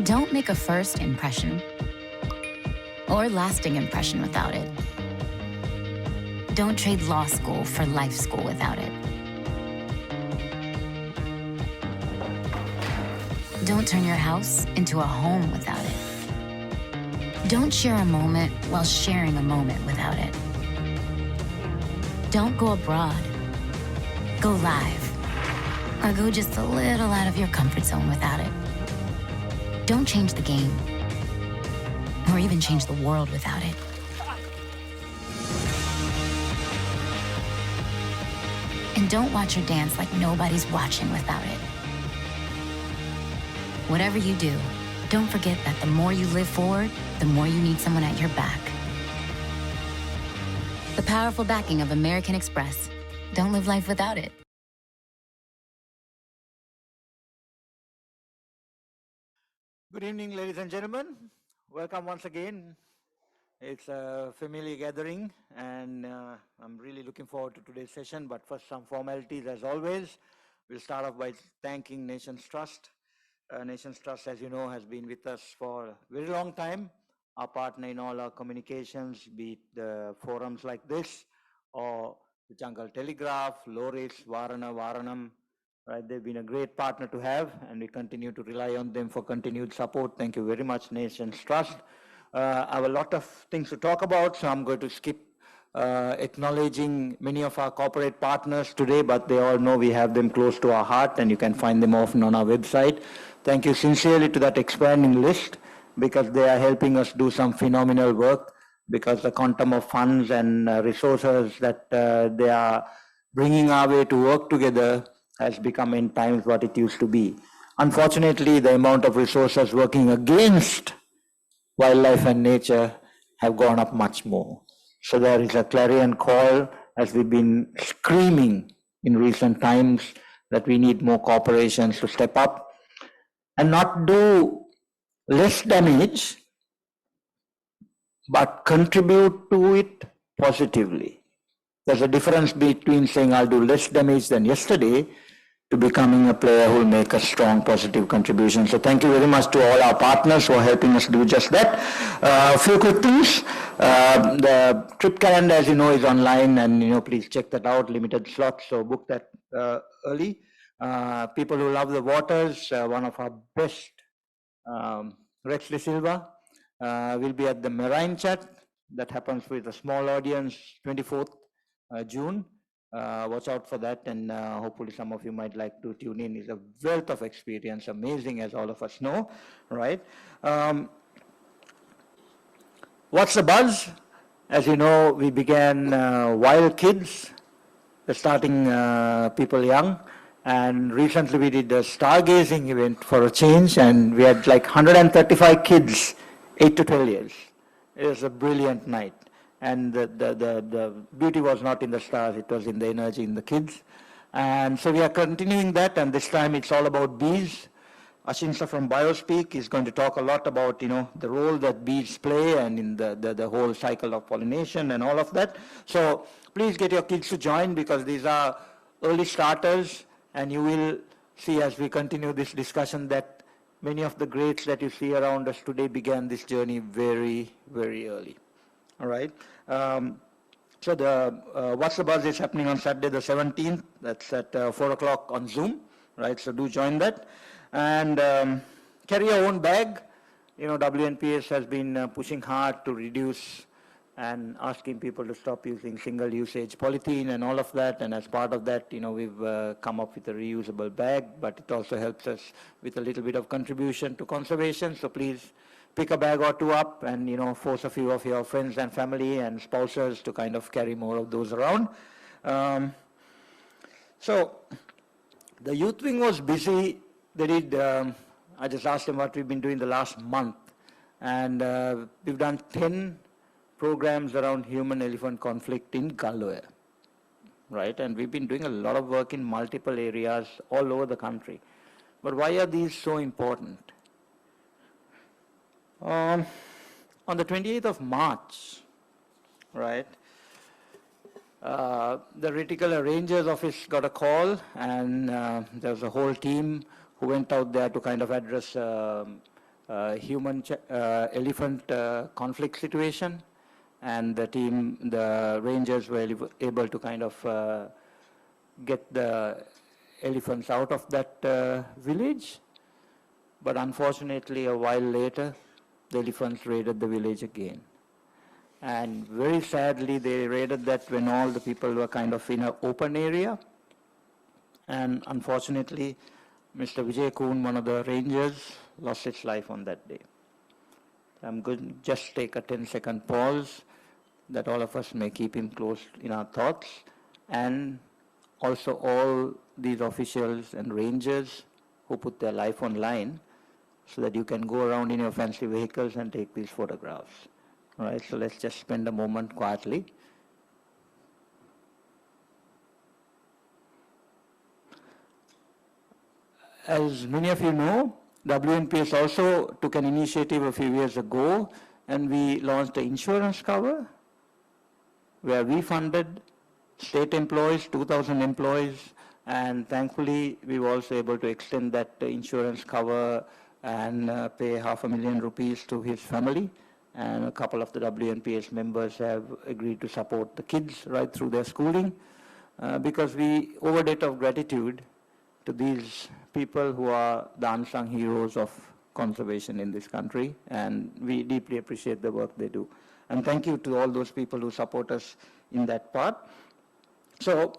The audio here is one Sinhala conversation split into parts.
Don't make a first impression or lasting impression without it. Don't trade law school for life school without it. Don't turn your house into a home without it. Don't share a moment while sharing a moment without it. Don't go abroad. Go live. Or go just a little out of your comfort zone without it. Don't change the game. Or even change the world without it. And don't watch her dance like nobody's watching without it. Whatever you do, don't forget that the more you live forward, the more you need someone at your back. The powerful backing of American Express. Don't live life without it. Good evening, ladies and gentlemen. Welcome once again. It's a family gathering, and I'm really looking forward to today's session. But first, some formalities as always. We'll start off by thanking Nations Trust. Nations Trust, as you know, has been with us for a very long time. Our partner in all our communications, be it the forums like this, or the Jungle Telegraph, Loris, Varanam. Right, they've been a great partner to have, and we continue to rely on them for continued support. Thank you very much, Nations Trust. I have a lot of things to talk about, so I'm going to skip acknowledging many of our corporate partners today, but they all know we have them close to our heart, and you can find them often on our website. Thank you sincerely to that expanding list, because they are helping us do some phenomenal work, because the quantum of funds and resources that they are bringing our way to work together has become in times what it used to be. Unfortunately, the amount of resources working against wildlife and nature have gone up much more. So there is a clarion call, as we've been screaming in recent times, that we need more corporations to step up and not do less damage, but contribute to it positively. There's a difference between saying I'll do less damage than yesterday to becoming a player who will make a strong positive contribution. So thank you very much to all our partners who are helping us do just that. A few quick things. The trip calendar, as you know, is online, and please check that out. Limited slots, so book that early. People who love the waters, one of our best, Rex De Silva, will be at the Marine Chat. That happens with a small audience, 24th June. Watch out for that, and hopefully some of you might like to tune in. It's a wealth of experience, amazing, as all of us know, right? What's the buzz? As you know, we began Wild Kids, starting people young, and recently we did a stargazing event for a change, and we had like 135 kids, 8 to 12 years. It was a brilliant night. And the beauty was not in the stars, it was in the energy in the kids. And so we are continuing that, and this time it's all about bees. Ashinsa from Biospeak is going to talk a lot about the role that bees play, and in the whole cycle of pollination and all of that. So please get your kids to join, because these are early starters, and you will see as we continue this discussion that many of the greats that you see around us today began this journey very, very early. All right. So the What's the Buzz is happening on Saturday the 17th. That's at 4 o'clock on Zoom. Right. So do join that, and carry your own bag. WNPS has been pushing hard to reduce and asking people to stop using single-usage polythene and all of that. And as part of that, we've come up with a reusable bag, but it also helps us with a little bit of contribution to conservation. So please pick a bag or two up, and force a few of your friends and family and spouses to kind of carry more of those around. So the youth wing was busy. They did. I just asked them what we've been doing the last month, and we've done 10 programs around human-elephant conflict in Galway, right? And we've been doing a lot of work in multiple areas all over the country. But why are these so important? On the 28th of March, right, the Reticular Rangers Office got a call, and there was a whole team who went out there to kind of address human-elephant conflict situation, and the rangers were able to kind of get the elephants out of that village. But unfortunately, a while later, the elephants raided the village again. And very sadly, they raided that when all the people were kind of in an open area. And unfortunately, Mr. Vijay Kuhn, one of the rangers, lost his life on that day. I'm going to just take a 10-second pause that all of us may keep him close in our thoughts. And also all these officials and rangers who put their life on line so that you can go around in your fancy vehicles and take these photographs. All right, so let's just spend a moment quietly. As many of you know, WNPS also took an initiative a few years ago, and we launched an insurance cover where we funded state employees, 2,000 employees, and thankfully we were also able to extend that insurance cover and pay ₹500,000 to his family. And a couple of the WNPS members have agreed to support the kids right through their schooling because we owe a debt of gratitude to these people who are the unsung heroes of conservation in this country, and we deeply appreciate the work they do. And thank you to all those people who support us in that part. So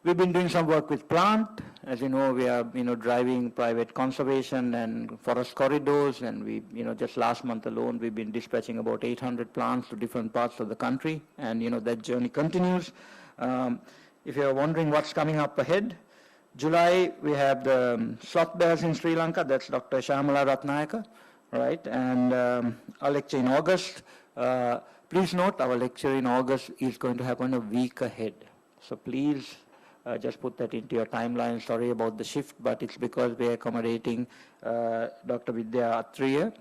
we've been doing some work with plant. As you know, we are driving private conservation and forest corridors, and we just last month alone we've been dispatching about 800 plants to different parts of the country, and that journey continues. If you're wondering what's coming up ahead, July we have the sloth bears in Sri Lanka. That's Dr. Shyamala Ratnayaka, right? And our lecture in August. Please note our lecture in August is going to happen a week ahead. So please just put that into your timeline. Sorry about the shift, but it's because we're accommodating Dr. Vidya Atriya.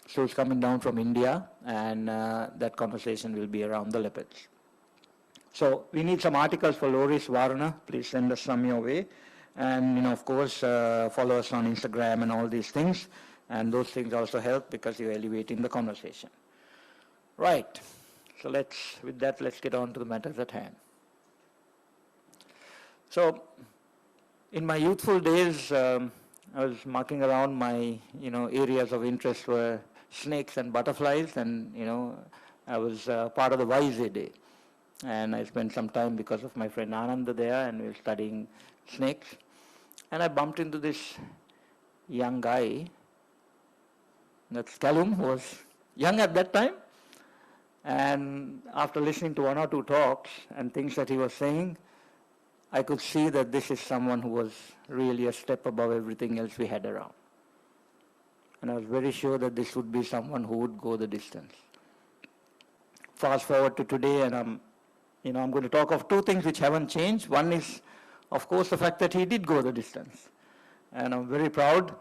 So it's coming down from India, and that conversation will be around the leopards. So we need some articles for Loris Varna. Please send us some your way. And of course, follow us on Instagram and all these things. And those things also help because you're elevating the conversation. Right. So with that, let's get on to the matters at hand. So in my youthful days, I was marking around my, areas of interest were snakes and butterflies, and, I was part of the YZ Day. And I spent some time because of my friend Ananda there, and we were studying snakes. And I bumped into this young guy. That's Kelum, who was young at that time. And after listening to one or two talks and things that he was saying, I could see that this is someone who was really a step above everything else we had around. And I was very sure that this would be someone who would go the distance. Fast forward to today, and I'm going to talk of two things which haven't changed. One is, of course, the fact that he did go the distance. And I'm very proud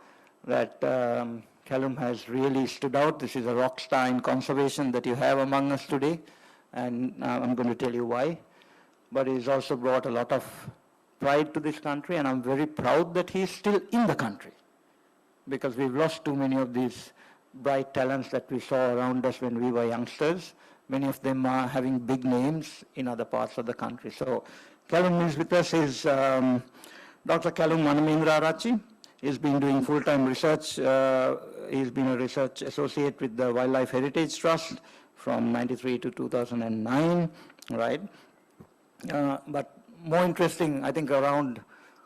that Kelum has really stood out. This is a rock star in conservation that you have among us today, and I'm going to tell you why. But he's also brought a lot of pride to this country, and I'm very proud that he's still in the country, because we've lost too many of these bright talents that we saw around us when we were youngsters. Many of them are having big names in other parts of the country. So Kelum is with us is Dr. Kelum Manamendra-Arachchi. He's been doing full-time research. He's been a research associate with the Wildlife Heritage Trust from 93 to 2009, right? But more interesting, I think around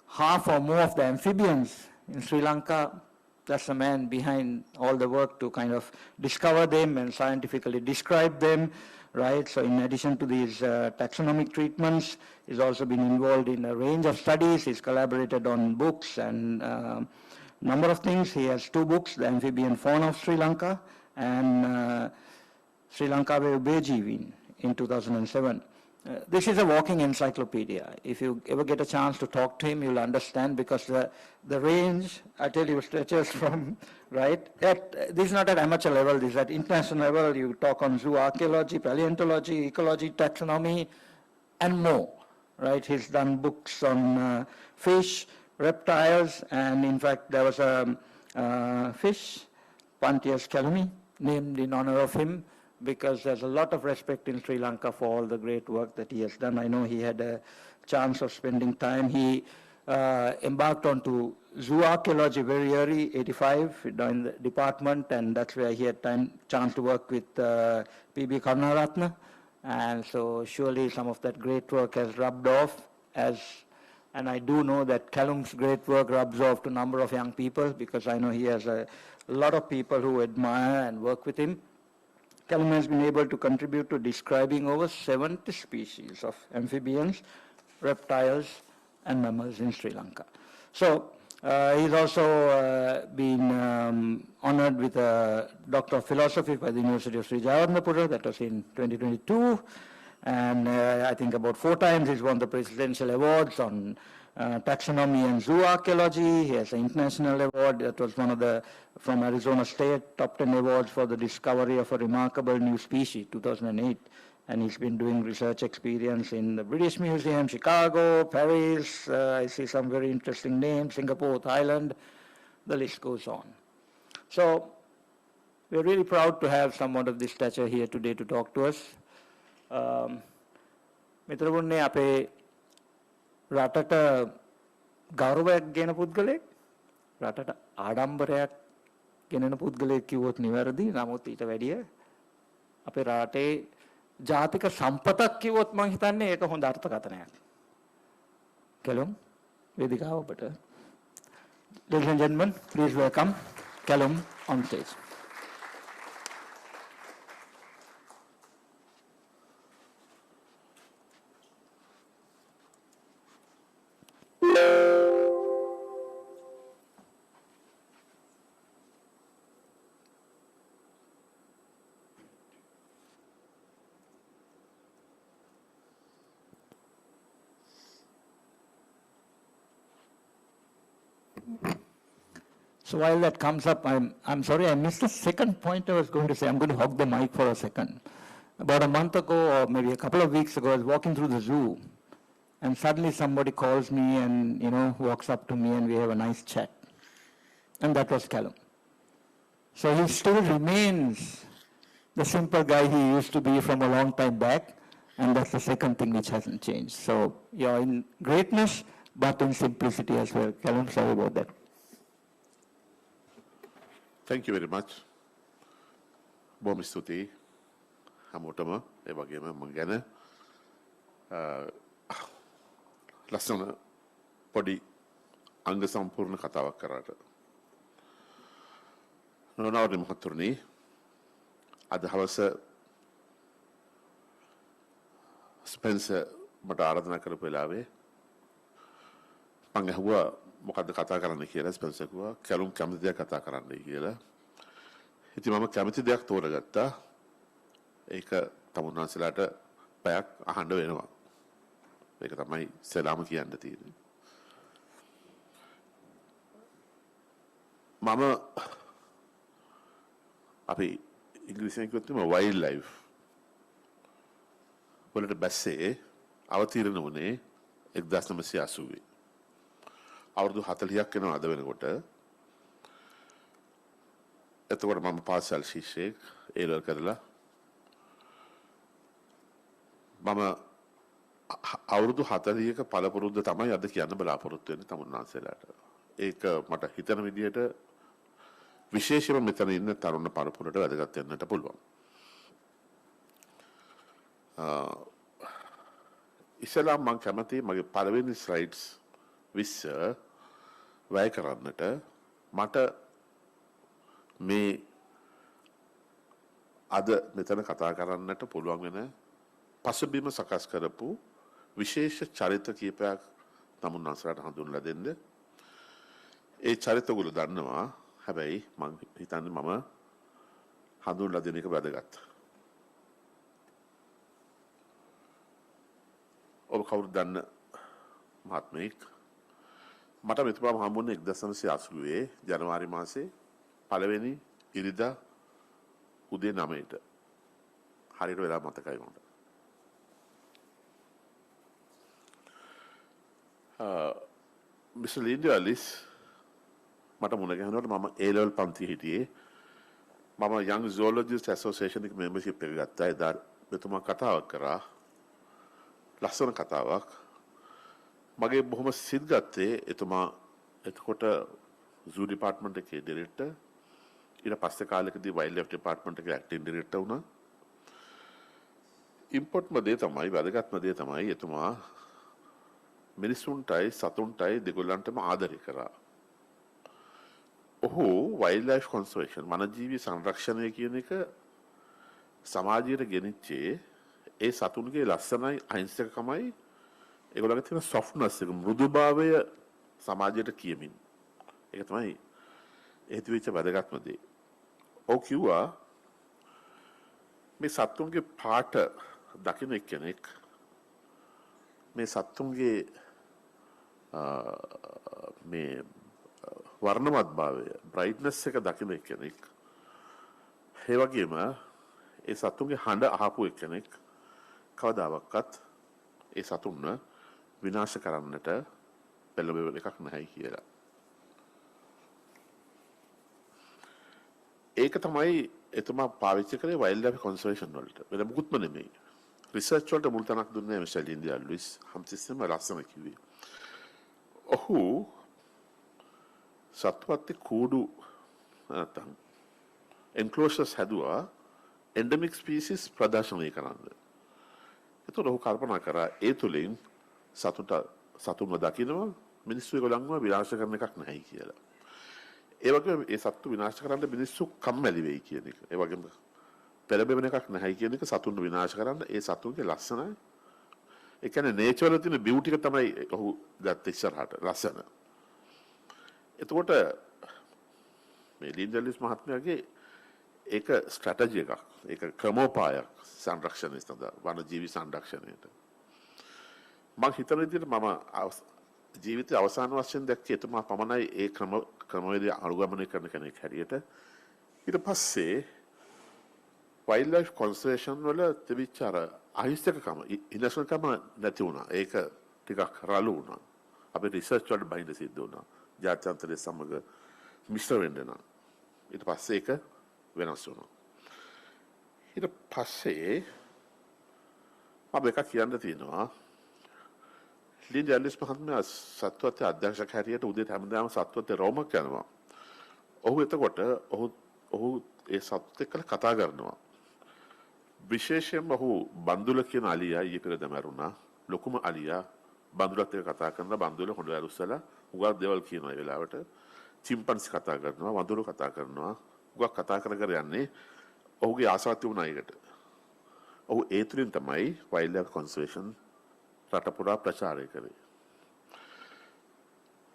half or more of the amphibians in Sri Lanka, that's the man behind all the work to kind of discover them and scientifically describe them, right? So in addition to these taxonomic treatments, he's also been involved in a range of studies. He's collaborated on books and number of things. He has two books, The Amphibian Fauna of Sri Lanka and Sri Lanka Ubejivin in 2007. This is a walking encyclopedia. If you ever get a chance to talk to him, you'll understand, because the range, I tell you, stretches from, right? This is not at amateur level, this is at international level. You talk on zoo archaeology, paleontology, ecology, taxonomy, and more, right? He's done books on fish, reptiles, and in fact, there was a fish Pantias Kelumi, named in honor of him, because there's a lot of respect in Sri Lanka for all the great work that he has done. I know he had a chance of spending time. He embarked onto zooarchaeology very early, 85, in the department, and that's where he had chance to work with P.B. Karunaratne. And so surely some of that great work has rubbed off, and I do know that Kelum's great work rubs off to a number of young people, because I know he has a lot of people who admire and work with him. Kelum has been able to contribute to describing over 70 species of amphibians, reptiles, and mammals in Sri Lanka. So he's also been honored with a Doctor of Philosophy by the University of Sri Jayawardenepura. That was in 2022. And I think about 4 times he's won the presidential awards on taxonomy and zooarchaeology. He has an international award. That was one of the, from Arizona State, top 10 awards for the discovery of a remarkable new species, 2008. And he's been doing research experience in the British Museum, Chicago, Paris. I see some very interesting names, Singapore, Thailand. The list goes on. So we're really proud to have someone of this stature here today to talk to us. මිත්‍රවරුනි, අපේ රටට ගෞරවයක් ගෙන පුද්ගලෙක්, රටට ආඩම්බරයක් ගෙනෙන පුද්ගලෙක් කිව්වොත් නිවැරදි. නමුත් ඊට වැඩිය අපේ රටේ ජාතික සම්පතක් කිව්වොත් මම හිතන්නේ ඒක හොඳ අර්ථකථනයක්. Kelum, වේදිකාව ඔබට. Ladies and gentlemen, please welcome Kelum on stage. So while that comes up, I'm sorry, I missed the second point I was going to say. I'm going to hog the mic for a second. About a month ago, or maybe a couple of weeks ago, I was walking through the zoo, and suddenly somebody calls me and, walks up to me, and we have a nice chat. And that was Kelum. So he still remains the simple guy he used to be from a long time back, and that's the second thing which hasn't changed. So you're in greatness, but in simplicity as well. Kelum, sorry about that. Thank you very much. බොහොම ස්තුතියි හැමෝටම ඒ වගේම මම ගැන ලස්සන පොඩි අංග සම්පූර්ණ කතාවක් කරාට නොනවරි මහතුරුනි අද හවස ස්පෙන්සර් මට ආරාධනා කරපු වෙලාවේ මම අහුවා මොකද්ද කතා කරන්න කියලා. ස්පෙන්සර් කිව්වා කැලුම් කැමති දෙයක් කතා කරන්නයි කියලා. ඉතින් මම කැමති දෙයක් තෝරගත්තා. ඒක තමුන්වන්සලාට පැයක් අහන්න වෙනවා. ඒක තමයි සලාම කියන්න තියෙන්නේ. මම අපි ඉංග්‍රීසියෙන් කිව්වොත් වයිල්ඩ් ලයිෆ් වලට බැස්සේ අවතීර්ණ වුණේ 1980. අවුරුදු 40ක් වෙනවා අද වෙනකොට. එතකොට මම පාසල් ශිෂ්‍යෙක් ඒලල් කරලා මම අවුරුදු 40ක පළපුරුද්ද තමයි අද කියන්න බලාපොරොත්තු වෙන්නේ තමුන්නාන්සේලාට. ඒක මට හිතන විදිහට විශේෂයෙන්ම මෙතන ඉන්න තරුණ පරපුරට වැදගත් වෙන්නට පුළුවන්. ඉස්සෙල්ලා මම කැමති මගේ පළවෙනි ස්ලයිඩ්ස් 20 වැය කරන්නට මට මේ අද මෙතන කතා කරන්නට පුළුවන් වෙන පසුබිම සකස් කරපු විශේෂ චරිත කීපයක් තමුන්වන්සලාට හඳුන්වලා දෙන්න. ඒ චරිත ඔයගොල්ලෝ දන්නවා. හැබැයි මම හිතන්නේ මම හඳුන්වලා දෙන එක වැදගත්. ඔබ කවුරුද දන්න මහත්මයෙක් මට මෙතුමාම හම්බුනේ 1980 ජනවාරි මාසේ පළවෙනි ඉරිදා උදේ 9ට. හරියට වෙලා මතකයි මට. මිස්ටර් ලින්ඩි ඇලිස් මට මුණ ගැහුණාට මම A level පන්තියේ හිටියේ. මම Young Zoologist Association එක membership එක ගත්තා. එදා මෙතුමා කතාවක් කරා. ලස්සන කතාවක්. මගේ බොහොම සිත් ගත්තේ එතුමා එතකොට zoo department එකේ director ඊට පස්සේ කාලෙකදී wildlife department එකේ acting director වුණා. important දේ තමයි වැදගත්ම දේ තමයි එතුමා මිනිසුන්ටයි සතුන්ටයි දෙගොල්ලන්ටම ආදරය කරා. ඔහු wildlife conservation වනජීවි සංරක්ෂණය කියන එක සමාජයට ගෙනිච්චේ ඒ සතුන්ගේ ලස්සනයි අහිංසකකමයි ඒගොල්ලන්ගේ තියෙන softness එක මෘදුභාවය සමාජයට කියමින්. ඒක තමයි හේතු වෙච්ච වැදගත්ම දේ. ඔව් කිව්වා මේ සතුන්ගේ පාට දකින්න කෙනෙක් මේ සතුන්ගේ මේ වර්ණවත් භාවය බ්‍රයිට්නස් එක දකින්න කෙනෙක් ඒ වගේම ඒ සතුන්ගේ හඬ අහපු කෙනෙක් කවදාවත් ඒ සතුන්ව විනාශ කරන්නට පෙළඹෙන එකක් නැහැ කියලා. ඒක තමයි එතුමා පාවිච්චි කරේ වයිල්ඩ් කන්සර්වේෂන් වලට. වෙන මුකුත්ම නෙමෙයි. රිසර්ච් වලට මුල් තැනක් දුන්නේ මිෂෙල් ඉන්දියා ලුයිස් හම්සිස්සම ලස්සන කිව්වේ. ඔහු සත්වත්ති කූඩු නැත්නම් එන්ක්ලෝසර්ස් හැදුවා endemic species ප්‍රදර්ශනය කරන්න. ඒතකොට ඔහු කල්පනා කරා ඒ තුලින් සතුන්ව දකින්නවා මිනිස්සු ඒගොල්ලන්ව විනාශ කරන එකක් නැහැ කියලා. ඒ වගේම ඒ සත්තු විනාශ කරන්න මිනිස්සු කම්මැලි වෙයි කියන එක. ඒ වගේම පෙළඹෙන එකක් නැහැ කියන එක සතුන්ව විනාශ කරන්න ඒ සතුන්ගේ ලස්සනයි. ඒ කියන්නේ නේචර් වල තියෙන බියුටි එක තමයි ඔහු ගත්ත ඉස්සරහට ලස්සන. එතකොට මේ ලින්ඩලිස් මහත්මයාගේ ඒක ස්ට්‍රැටජි එකක්. ඒක ක්‍රමෝපායක් සංරක්ෂණය සඳහා වනජීවි සංරක්ෂණයට. මම හිතන විදිහට මම ජීවිතයේ අවසාන වශයෙන් දැක්කේ එතුමා පමණයි ඒ ක්‍රමවේදය අනුගමනය කරන කෙනෙක් හැටියට. ඊට පස්සේ වයිල්ඩ්ලයිෆ් කන්සර්වේෂන් වල තිබිච්ච අර අහිංසකකම ඉනසකම නැති වුණා. ඒක ටිකක් රළු වුණා. අපේ රිසර්ච් වලට බහිඳ සිද්ධ වුණා. ජාත්‍යන්තරයේ සමග මිශ්‍ර වෙන්න නම්. ඊට පස්සේ ඒක වෙනස් වුණා. ඊට පස්සේ මම එකක් කියන්න තියෙනවා. ලින්ඩ් ඇලිස් මහත්මයා සත්වත්ව අධ්‍යක්ෂක හැටියට උදේට හැමදාම සත්වත්ව රෝමක් යනවා. ඔහු එතකොට ඔහු ඒ සත්වත් එක්ක කතා කරනවා. විශේෂයෙන්ම ඔහු බන්දුල කියන අලියා ඊයේ පෙරේද මැරුණා. ලොකුම අලියා බන්දුලත් එක්ක කතා කරනවා. බන්දුල හොඬ ඇරුස්සලා උගා දේවල් කියනවා ඒ වෙලාවට. චිම්පන්සි කතා කරනවා. වඳුරු කතා කරනවා. උගා කතා කර යන්නේ ඔහුගේ ආසාවක් තිබුණා ඒකට. ඔහු ඒ තුලින් තමයි වයිල්ඩ් කන්සර්වේෂන් රට පුරා ප්‍රචාරය කරේ.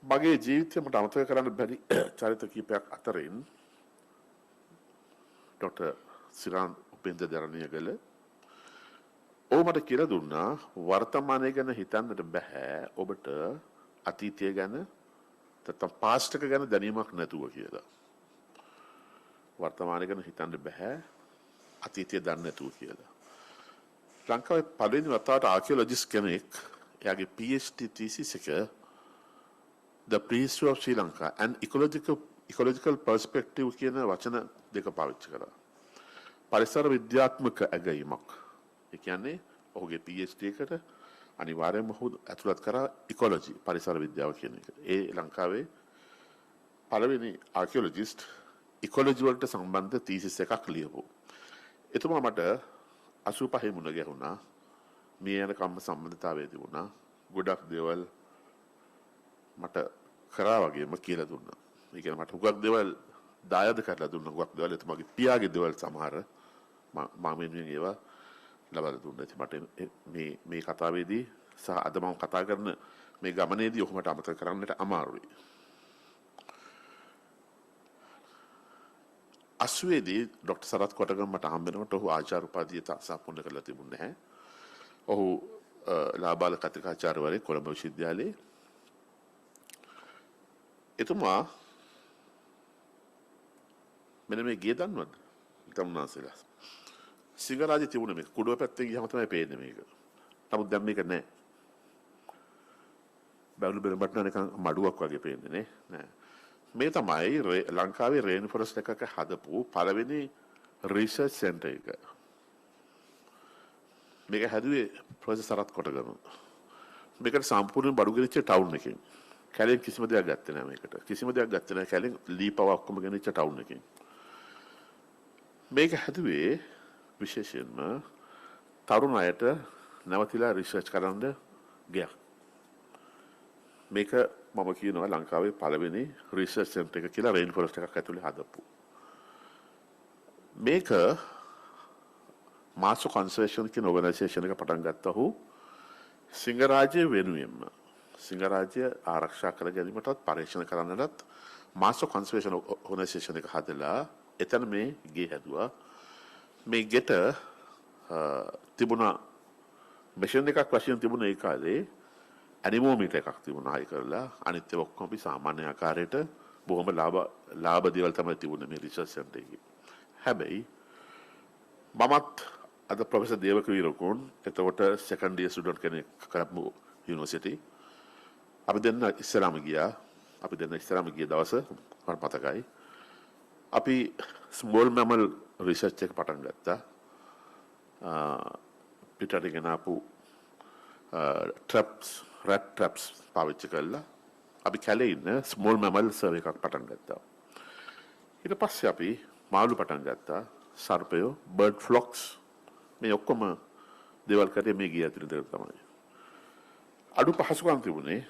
මගේ ජීවිතේ මට අමතක කරන්න බැරි චරිත කීපයක් අතරින් ඩොක්ටර් සිරාන් උපේන්ද්‍ර දරණියගල ඔහු මට කියලා දුන්නා වර්තමානය ගැන හිතන්නට බෑ ඔබට අතීතය ගැන නැත්නම් පාස්ට් එක ගැන දැනීමක් නැතුව කියලා. වර්තමානය ගැන හිතන්න බෑ අතීතය දන්නේ නැතුව කියලා. ලංකාවේ පළවෙනි වතාවට ආකියොලොජිස්ට් කෙනෙක් එයාගේ PhD thesis එක The Prehistory of Sri Lanka and ecological perspective කියන වචන දෙක පාවිච්චි කරා. පරිසර විද්‍යාත්මක ඇගයීමක්. ඒ කියන්නේ ඔහුගේ PhD එකට අනිවාර්යයෙන්ම ඔහු ඇතුළත් කරා ඉකොලොජි පරිසර විද්‍යාව කියන එක. ඒ ලංකාවේ පළවෙනි ආකියොලොජිස්ට් ඉකොලොජි වලට සම්බන්ධ thesis එකක් ලියපු. එතුමා මට 85 මුණ ගැහුණා. මේ යන කම්ම සම්බන්ධතාවය තිබුණා. ගොඩක් දේවල් මට කරා වගේම කියලා දුන්නා. ඒ කියන්නේ මට හුඟක් දේවල් දායද කරලා දුන්නා. හුඟක් දේවල් එතුමාගේ පියාගේ දේවල් සමහර මම මෙන්න ඒවා ලබා දුන්නා. ඉතින් මට මේ කතාවේදී සහ අද මම කතා කරන මේ ගමනේදී ඔහොමට අමතක කරන්නට අමාරුයි. අස්වේදී ඩොක්ටර් සරත් කොටගම මට හම්බෙනකොට ඔහු ආචාර්ය උපාධිය සම්පූර්ණ කරලා තිබුණේ නැහැ. ඔහු ලාබාල කතිකාචාර්යවරයෙක් කොළඹ විශ්වවිද්‍යාලයේ. එතුමා මෙන්න මේ ගේ දන්නවද? තමුන්නාසලා. සිංහරාජේ තිබුණේ මේක. කුඩුව පැත්තෙන් ගියාම තමයි පේන්නේ මේක. නමුත් දැන් මේක නැහැ. බැලු බැලමට නිකන් මඩුවක් වගේ පේන්නේ නේ. නෑ. මේ තමයි ලංකාවේ රේන් ෆොරස්ට් එකක හදපු පළවෙනි රිසර්ච් සෙන්ටර් එක. මේක හැදුවේ ප්‍රොෆෙසර් සරත් කොටගම. මේකට සම්පූර්ණ බඩු ගෙනිච්ච ටවුන් එකකින්. කැලෙන් කිසිම දෙයක් ගත්තේ නැහැ මේකට. කිසිම දෙයක් ගත්තේ නැහැ කැලෙන් ලී පව ඔක්කොම ගෙනිච්ච ටවුන් එකකින්. මේක හැදුවේ විශේෂයෙන්ම තරුණ අයට නැවතිලා රිසර්ච් කරන්න ගියා. මේක මම කියනවා ලංකාවේ පළවෙනි රිසර්ච් සෙන්ටර් එක කියලා රේන් ෆොරස්ට් එකක් ඇතුලේ හදපු. මේක මාසු කන්සර්වේෂන් කියන ඕගනයිසේෂන් එක පටන් ගත්තා ඔහු සිංහරාජ්‍ය වෙනුවෙන්ම. සිංහරාජ්‍ය ආරක්ෂා කර ගැනීමටත් පරීක්ෂණ කරන්නටත් මාසු කන්සර්වේෂන් ඕගනයිසේෂන් එක හදලා එතන මේ ගේ හැදුවා. මේ ගෙට තිබුණා මැෂින් එකක් වශයෙන් තිබුණ ඒ කාලේ ඇනිමෝමීටර් එකක් තිබුණා අය කරලා අනිත් ඒවා ඔක්කොම අපි සාමාන්‍ය ආකාරයට බොහොම ලාභ දේවල් තමයි තිබුණේ මේ රිසර්ච් සෙන්ටර් එකේ. හැබැයි මමත් අද ප්‍රොෆෙසර් දේවකවීරකුන් එතකොට සෙකන්ඩ් ඉයර් ස්ටුඩන්ට් කෙනෙක් කරපු යුනිවර්සිටි අපි දෙන්න ඉස්සරහම ගිය දවස මට මතකයි. අපි ස්මෝල් මැමල් රිසර්ච් එක පටන් ගත්තා. පිටට ගෙන ආපු rat traps පාවිච්චි කරලා අපි කැලේ ඉන්න ස්මෝල් මැමල් සර්වේ එකක් පටන් ගත්තා. ඊට පස්සේ අපි මාළු පටන් ගත්තා, සර්පයෝ, බර්ඩ් ෆ්ලොක්ස් මේ ඔක්කොම දේවල් කරේ මේ ගිය ඇතුළේ තමයි. අඩු පහසුකම් තිබුණේ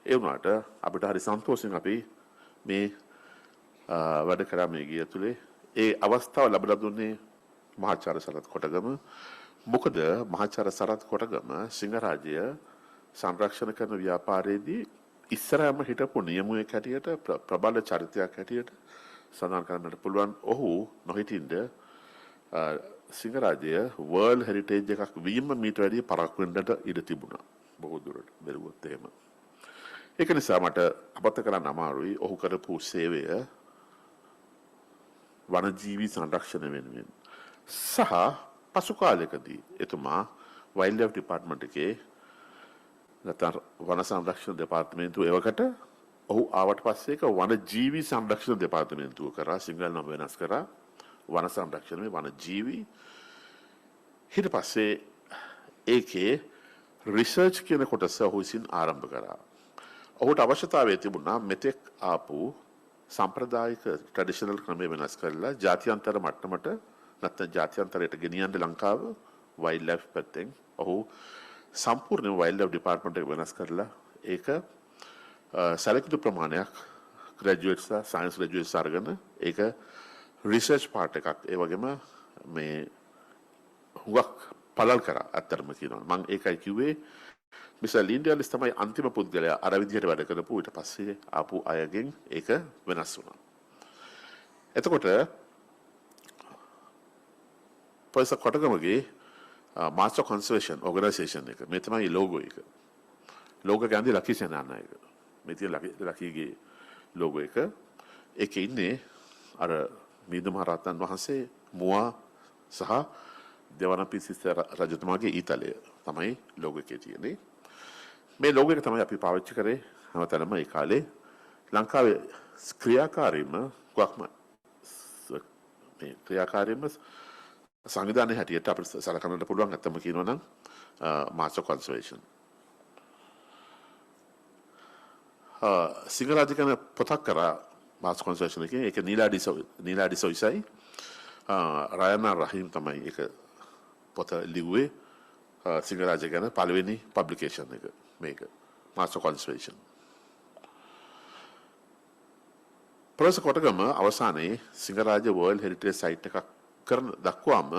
ඒ වුණාට අපිට හරි සන්තෝෂෙන් අපි මේ වැඩ කරා මේ ගිය ඇතුළේ. ඒ අවස්ථාව ලැබලා දුන්නේ මහාචාර්ය සරත් කොටගම. මොකද මහාචාර්ය සරත් කොටගම සිංහරාජ්‍ය සංරක්ෂණ කරන ව්‍යාපාරයේදී ඉස්සරහම හිටපු නියමුවෙක් හැටියට ප්‍රබල චරිතයක් හැටියට සඳහන් කරන්නට පුළුවන්. ඔහු නොහිටින්ද සිංහරාජ්‍ය වර්ල්ඩ් හෙරිටේජ් එකක් වීම මීට වැඩිය පරක්කු වෙන්නට ඉඩ තිබුණා. බොහෝ දුරට බැලුවොත් එහෙම. ඒක නිසා මට අමතක කරන්න අමාරුයි ඔහු කරපු සේවය වනජීවී සංරක්ෂණ වෙනුවෙන්. සහ පසු කාලයකදී එතුමා වයිල්ඩ් ලයිෆ් ඩිපාර්ට්මන්ට් එකේ නැත්නම් වන සංරක්ෂණ දෙපාර්තමේන්තුව ඒවකට ඔහු ආවට පස්සේ ඒක වනජීවී සංරක්ෂණ දෙපාර්තමේන්තුව කරා. සිංහල නම වෙනස් කරා වන සංරක්ෂණයේ වනජීවී. ඊට පස්සේ ඒකේ රිසර්ච් කියන කොටස ඔහු විසින් ආරම්භ කරා. ඔහුට අවශ්‍යතාවය තිබුණා මෙතෙක් ආපු සම්ප්‍රදායික ට්‍රැඩිෂනල් ක්‍රමය වෙනස් කරලා ජාත්‍යන්තර මට්ටමට නැත්නම් ජාත්‍යන්තරයට ගෙනියන්න ලංකාව වයිල්ඩ් ලයිෆ් පැත්තෙන් ඔහු සම්පූර්ණ වයිල්ඩ් ලයිෆ් ඩිපාර්ට්මන්ට් එක වෙනස් කරලා ඒක සැලකිලි ප්‍රමාණයක් ග්‍රැජුවේට්ස් සයන්ස් ග්‍රැජුවේට්ස් අරගෙන ඒක රිසර්ච් පාර්ට් එකක් ඒ වගේම මේ හුඟක් පළල් කරා. ඇත්තටම කියනවා මම ඒකයි කිව්වේ මිස්ටර් ලින්ඩර්ලිස් තමයි අන්තිම පුද්ගලයා අර විදිහට වැඩ කරපු. ඊට පස්සේ ආපු අයගෙන් ඒක වෙනස් වුණා. එතකොට ප්‍රොෆෙසර් කොටගමගේ මාස්ටර් කන්සර්වේෂන් ඕගනයිසේෂන් එක මේ තමයි ලෝගෝ එක. ලෝගෝ ගාන්ධි ලකී සේනානායක. මේ තියෙන ලකීගේ ලෝගෝ එක. ඒකේ ඉන්නේ අර මිහිඳු මහ රහතන් වහන්සේ මුවා සහ දෙවනපිසිස්ස රජතුමාගේ ඊතලය තමයි ලෝගෝ එකේ තියෙන්නේ. මේ ලෝගෝ එක තමයි අපි පාවිච්චි කරේ හැමතැනම ඒ කාලේ. ලංකාවේ ක්‍රියාකාරීම සංවිධානයේ හැටියට අපිට සලකන්නට පුළුවන්. ඇත්තම කියනවා නම් මාස්ටර් කන්සර්වේෂන් සිංහරාජ්‍ය ගැන පොතක් කරා මාස්ටර් කන්සර්වේෂන් එකේ. ඒක නීලාඩි සොයිසයි රයනා රහීම් තමයි ඒක පොත ලිව්වේ. සිංහරාජ්‍ය ගැන පළවෙනි පබ්ලිකේෂන් එක මේක මාස්ටර් කන්සර්වේෂන්. ප්‍රොෆෙසර් කොටගම අවසානයේ සිංහරාජ්‍ය වර්ල්ඩ් හෙරිටේජ් සයිට් එකක් කරන දක්වාම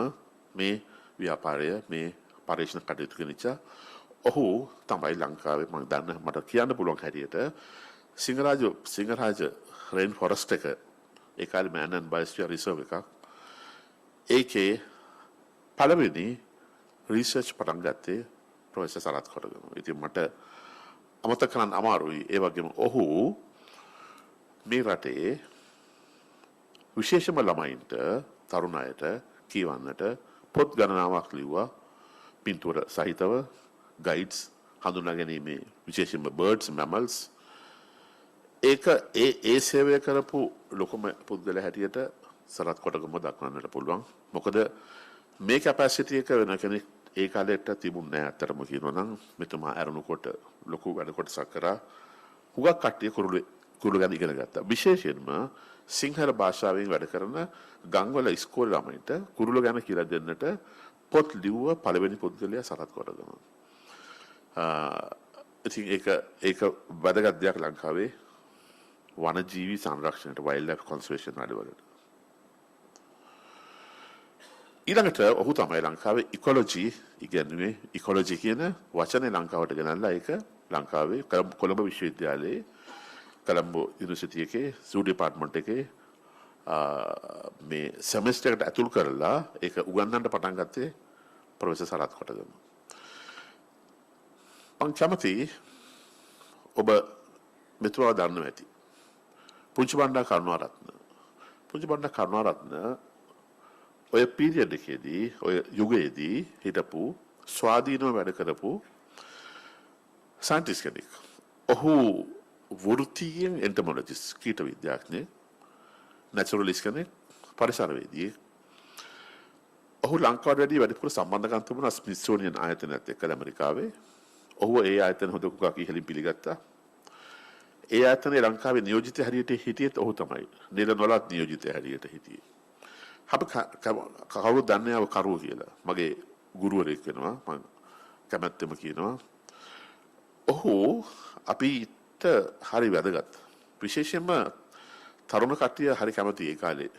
මේ ව්‍යාපාරය මේ පරීක්ෂණ කටයුතු කරනිච්ච ඔහු තමයි ලංකාවේ මම දන්න මට කියන්න පුළුවන් හැටියට සිංහරාජ රේන් ෆොරස්ට් එක ඒ කාලේ මෑන් ඇන්ඩ් බයොස්ෆියර් රිසර්ව් එකක් ඒකේ පළවෙනි රිසර්ච් පටන් ගත්තේ ප්‍රොෆෙසර් සරත් කොටගම. ඉතින් මට අමතක කරන්න අමාරුයි. ඒ වගේම ඔහු මේ රටේ විශේෂම ළමයින්ට තරුණ අයට කියවන්නට පොත් ගණනාවක් ලිව්වා. පින්තූර සහිතව ගයිඩ්ස් හඳුනා ගැනීමේ විශේෂයෙන්ම බර්ඩ්ස් මැමල්ස් ඒක ඒ සේවය කරපු ලොකුම පුද්ගලයා හැටියට සරත් කොටගම දක්වන්නට පුළුවන්. මොකද මේ කැපැසිටි එක වෙන කෙනෙක් ඒ කාලෙට තිබුණ නෑ අතරම කියනවා නම් මෙතුමා ඇරුණුකොට ලොකු වැඩ කොටසක් කරා. හුඟක් කට්ටිය කුරුළු ගැන ඉගෙන ගත්තා. විශේෂයෙන්ම සිංහල භාෂාවෙන් වැඩ කරන ගම්වල ඉස්කෝලේ ළමයින්ට කුරුළු ගැන කියලා දෙන්නට පොත් ලිව්ව පළවෙනි පුද්ගලයා සරත් කොටගම. ඉතින් ඒක වැදගත් දෙයක් ලංකාවේ වනජීවි සංරක්ෂණයට වයිල්ඩ් ලයිෆ් කන්සර්වේෂන් වැඩවලට. ඊළඟට ඔහු තමයි ලංකාවේ ඉකොලොජි ඉගෙනුවේ. ඉකොලොජි කියන වචනේ ලංකාවට ගෙනල්ලා ඒක ලංකාවේ කොළඹ විශ්වවිද්‍යාලයේ කොළඹ යුනිවර්සිටි එකේ සූ ඩිපාර්ට්මන්ට් එකේ මේ සෙමෙස්ටර් එකට ඇතුල් කරලා ඒක උගන්වන්න පටන් ගත්තේ ප්‍රොෆෙසර් සරත් කොටගම. මං කැමති ඔබ මෙතුමා දන්නවා ඇති. පුංචි බණ්ඩා කරුණාරත්න ඔය පීරියඩ් එකේදී ඔය යුගයේදී හිටපු ස්වාධීනව වැඩ කරපු සයන්ටිස්ට් කෙනෙක්. ඔහු වෘත්තීයෙන් එන්ටොමොලොජිස්ට් කීට විද්‍යාඥයෙක්, නැචරලිස්ට් කෙනෙක්, පරිසරවේදියෙක්. ඔහු ලංකාවට වැඩිපුර සම්බන්ධකම් තිබුණා ස්මිත්සෝනියන් ආයතනයත් එක්ක ඇමරිකාවේ. ඔහු ඒ ආයතන හොඳ කුකක් ඉහළින් පිළිගත්තා. ඒ ආයතනයේ ලංකාවේ නියෝජිත හැටියට හිටියෙත් ඔහු තමයි. නිල නොලත් නියෝජිත හැටියට හිටියේ. අපි කවුරුද දන්නේ ආව කරුව කියලා. මගේ ගුරුවරයෙක් වෙනවා. මම කැමැත්තෙම කියනවා. ඔහු අපිට හරි වැදගත්. විශේෂයෙන්ම තරුණ කට්ටිය හරි කැමති ඒ කාලේ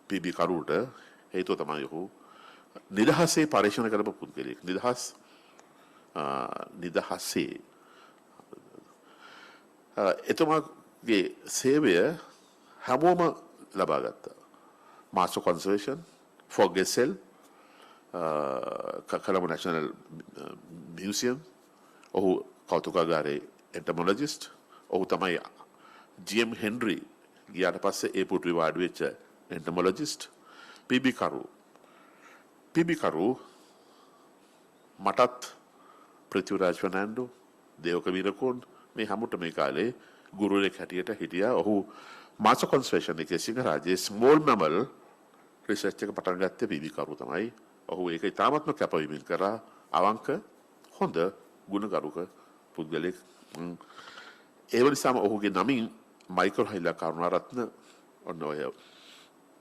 පීබී කරුවට. හේතුව තමයි ඔහු නිදහසේ පරීක්ෂණ කරපු පුද්ගලයෙක්. නිදහසේ එතුමාගේ සේවය හැමෝම ලබා ගත්තා. Master Conservation for Gessel, Kelum National Museum. ඔහු කෞතුකාගාරයේ entomologist. ඔහු තමයි GM හෙන්රි ගියාට පස්සේ ඒ පුටුවේ වාඩි වෙච්ච entomologist. පීබී කරු මටත් පෘථ්විරාජ් ෆර්නෑන්ඩෝ දේවක වීරකෝන් මේ හැමෝටම මේ කාලේ ගුරුවරයෙක් හැටියට හිටියා. ඔහු මාස්ටර් කන්සර්වේෂන් එකේ සිංහරාජයේ ස්මෝල් මැමල් රිසර්ච් එක පටන් ගත්තේ පීබී කරු තමයි. ඔහු ඒක ඉතාමත්ම කැපවීමෙන් කරා. අවංක හොඳ ගුණගරුක පුද්ගලෙක්. ඒ නිසාම ඔහුගේ නමින් මයිකල් හයිලා කරුණාරත්න ඔන්න ඔය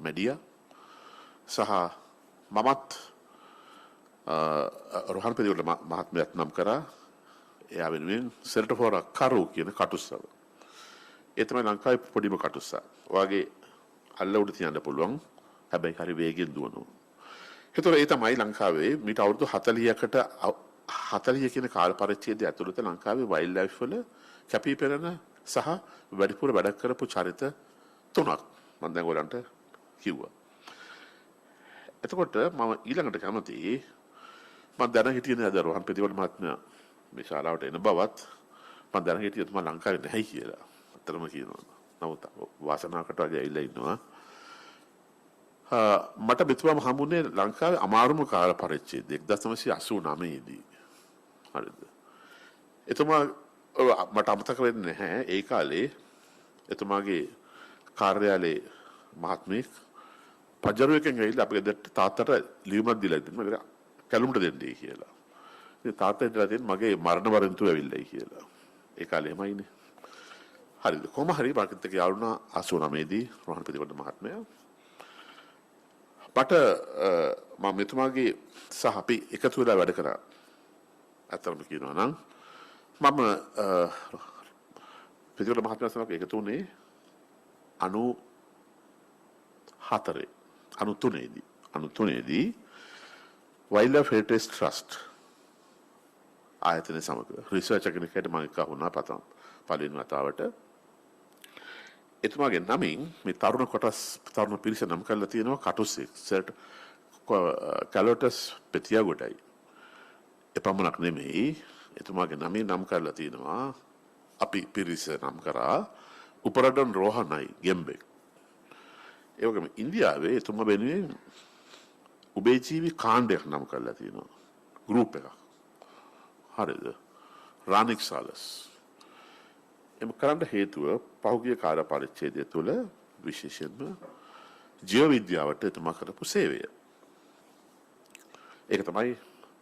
මැඩියා සහ මමත් රොහන් පෙදිවල මහත්මයාත් නම් කරා. එයා වෙනුවෙන් සෙල්ට ෆෝර කරු කියන කටුස්සව. ඒ තමයි ලංකාවේ පොඩිම කටුස්සා. ඔයාගේ අල්ල උඩ තියන්න පුළුවන්. හැබැයි හරි වේගෙන් දුවනවා. ඒතර ඒ තමයි ලංකාවේ මීට අවුරුදු 40කට 40 කියන කාල පරිච්ඡේදය ඇතුළත ලංකාවේ වයිල්ඩ් ලයිෆ් වල කැපී පෙනෙන සහ වැඩිපුර වැඩ කරපු චරිත 3ක් මම දැන් ඔයාලන්ට කිව්වා. එතකොට මම ඊළඟට කැමතියි මම දැන හිටියේ නේද රෝහන් පෙතිවල මහත්මයා මේ ශාලාවට එන බවත් මම දැන හිටියේ තුමා ලංකාවේ නැහැ කියලා. අතරම කියනවා. නමුත් වාසනාවකට වගේ ඇවිල්ලා ඉන්නවා. මට මෙතුමාම හම්බුනේ ලංකාවේ අමාරුම කාල පරිච්ඡේදය 1989 දී. හරිද? එතුමා මට අමතක වෙන්නේ නැහැ ඒ කාලේ එතුමාගේ කාර්යාලයේ මහත්මයෙක් පජරුවකින් ගිහිල්ලා අපේ තාත්තට ලියුමක් දීලා ඉතින් කැලුම්ට දෙන්නයි කියලා. ඉතින් තාත්තා ඉඳලා තියෙන මගේ මරණ වරන්තු ඇවිල්ලායි කියලා. ඒ කාලේ එමයිනේ. හරිද? කොහොම හරි මාකට් එකේ යාළුනා 89 දී රෝහන් ප්‍රතිපද මහත්මයා මට මම මෙතුමාගේ සහ අපි එකතු වෙලා වැඩ කරා. අතරම කියනවා නම් මම ප්‍රතිපද මහත්මයා සමග එකතු වුණේ 93 දී Wild Life Heritage Trust ආයතනය සමග රිසර්ච් කෙනෙක්ට මම එක්ක වුණා පළවෙනි වතාවට. එතුමාගේ නමින් මේ තරුණ පිරිස නම් කරලා තියෙනවා කටුස්සෙක් සර්ට් කැලොටස් පෙතියාගොඩයි. එපමණක් නෙමෙයි එතුමාගේ නමින් නම් කරලා තියෙනවා අපි පිරිස නම් කරා උපරඩන් රෝහණයි ගෙම්බෙක්. ඒ වගේම ඉන්දියාවේ එතුමා වෙනුවෙන් උභයජීවි කාණ්ඩයක් නම් කරලා තියෙනවා ගෲප් එකක්. හරිද? රානික් සාලස්. එම කරන්න හේතුව පහුගිය කාල පරිච්ඡේදය තුළ විශේෂයෙන්ම ජීව විද්‍යාවට එතුමා කරපු සේවය. ඒක තමයි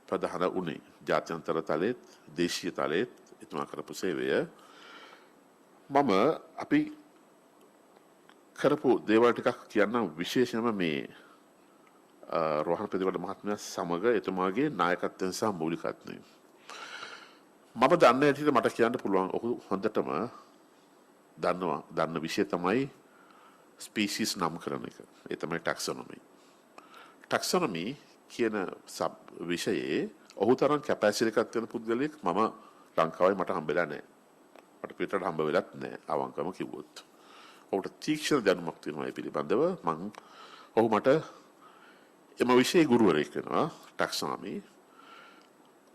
ප්‍රධාන උනේ. ජාත්‍යන්තර තලයේත් දේශීය තලයේත් එතුමා කරපු සේවය. මම අපි කරපු දේවල් ටිකක් කියන්නම් විශේෂයෙන්ම මේ රෝහණ ප්‍රතිවඩ මහත්මයා සමග එතුමාගේ නායකත්වයෙන් සහ මූලිකත්වයෙන්. මම දන්න හැටියට මට කියන්න පුළුවන් ඔහු හොඳටම දන්න විෂය තමයි ස්පීෂීස් නම් කරන එක. ඒ තමයි ටැක්සොනොමි. ටැක්සොනොමි කියන විෂයේ ඔහු තරම් කැපැසිටි එකක් තියෙන පුද්ගලයෙක් මම ලංකාවේ මට හම්බෙලා නැහැ. මට පිටරට හම්බ වෙලත් නැහැ අවංකවම කිව්වොත්. ඔහුට තීක්ෂණ දැනුමක් තියෙනවා ඒ පිළිබඳව. ඔහු මට එම විෂයේ ගුරුවරයෙක් වෙනවා ටැක්සොනොමි.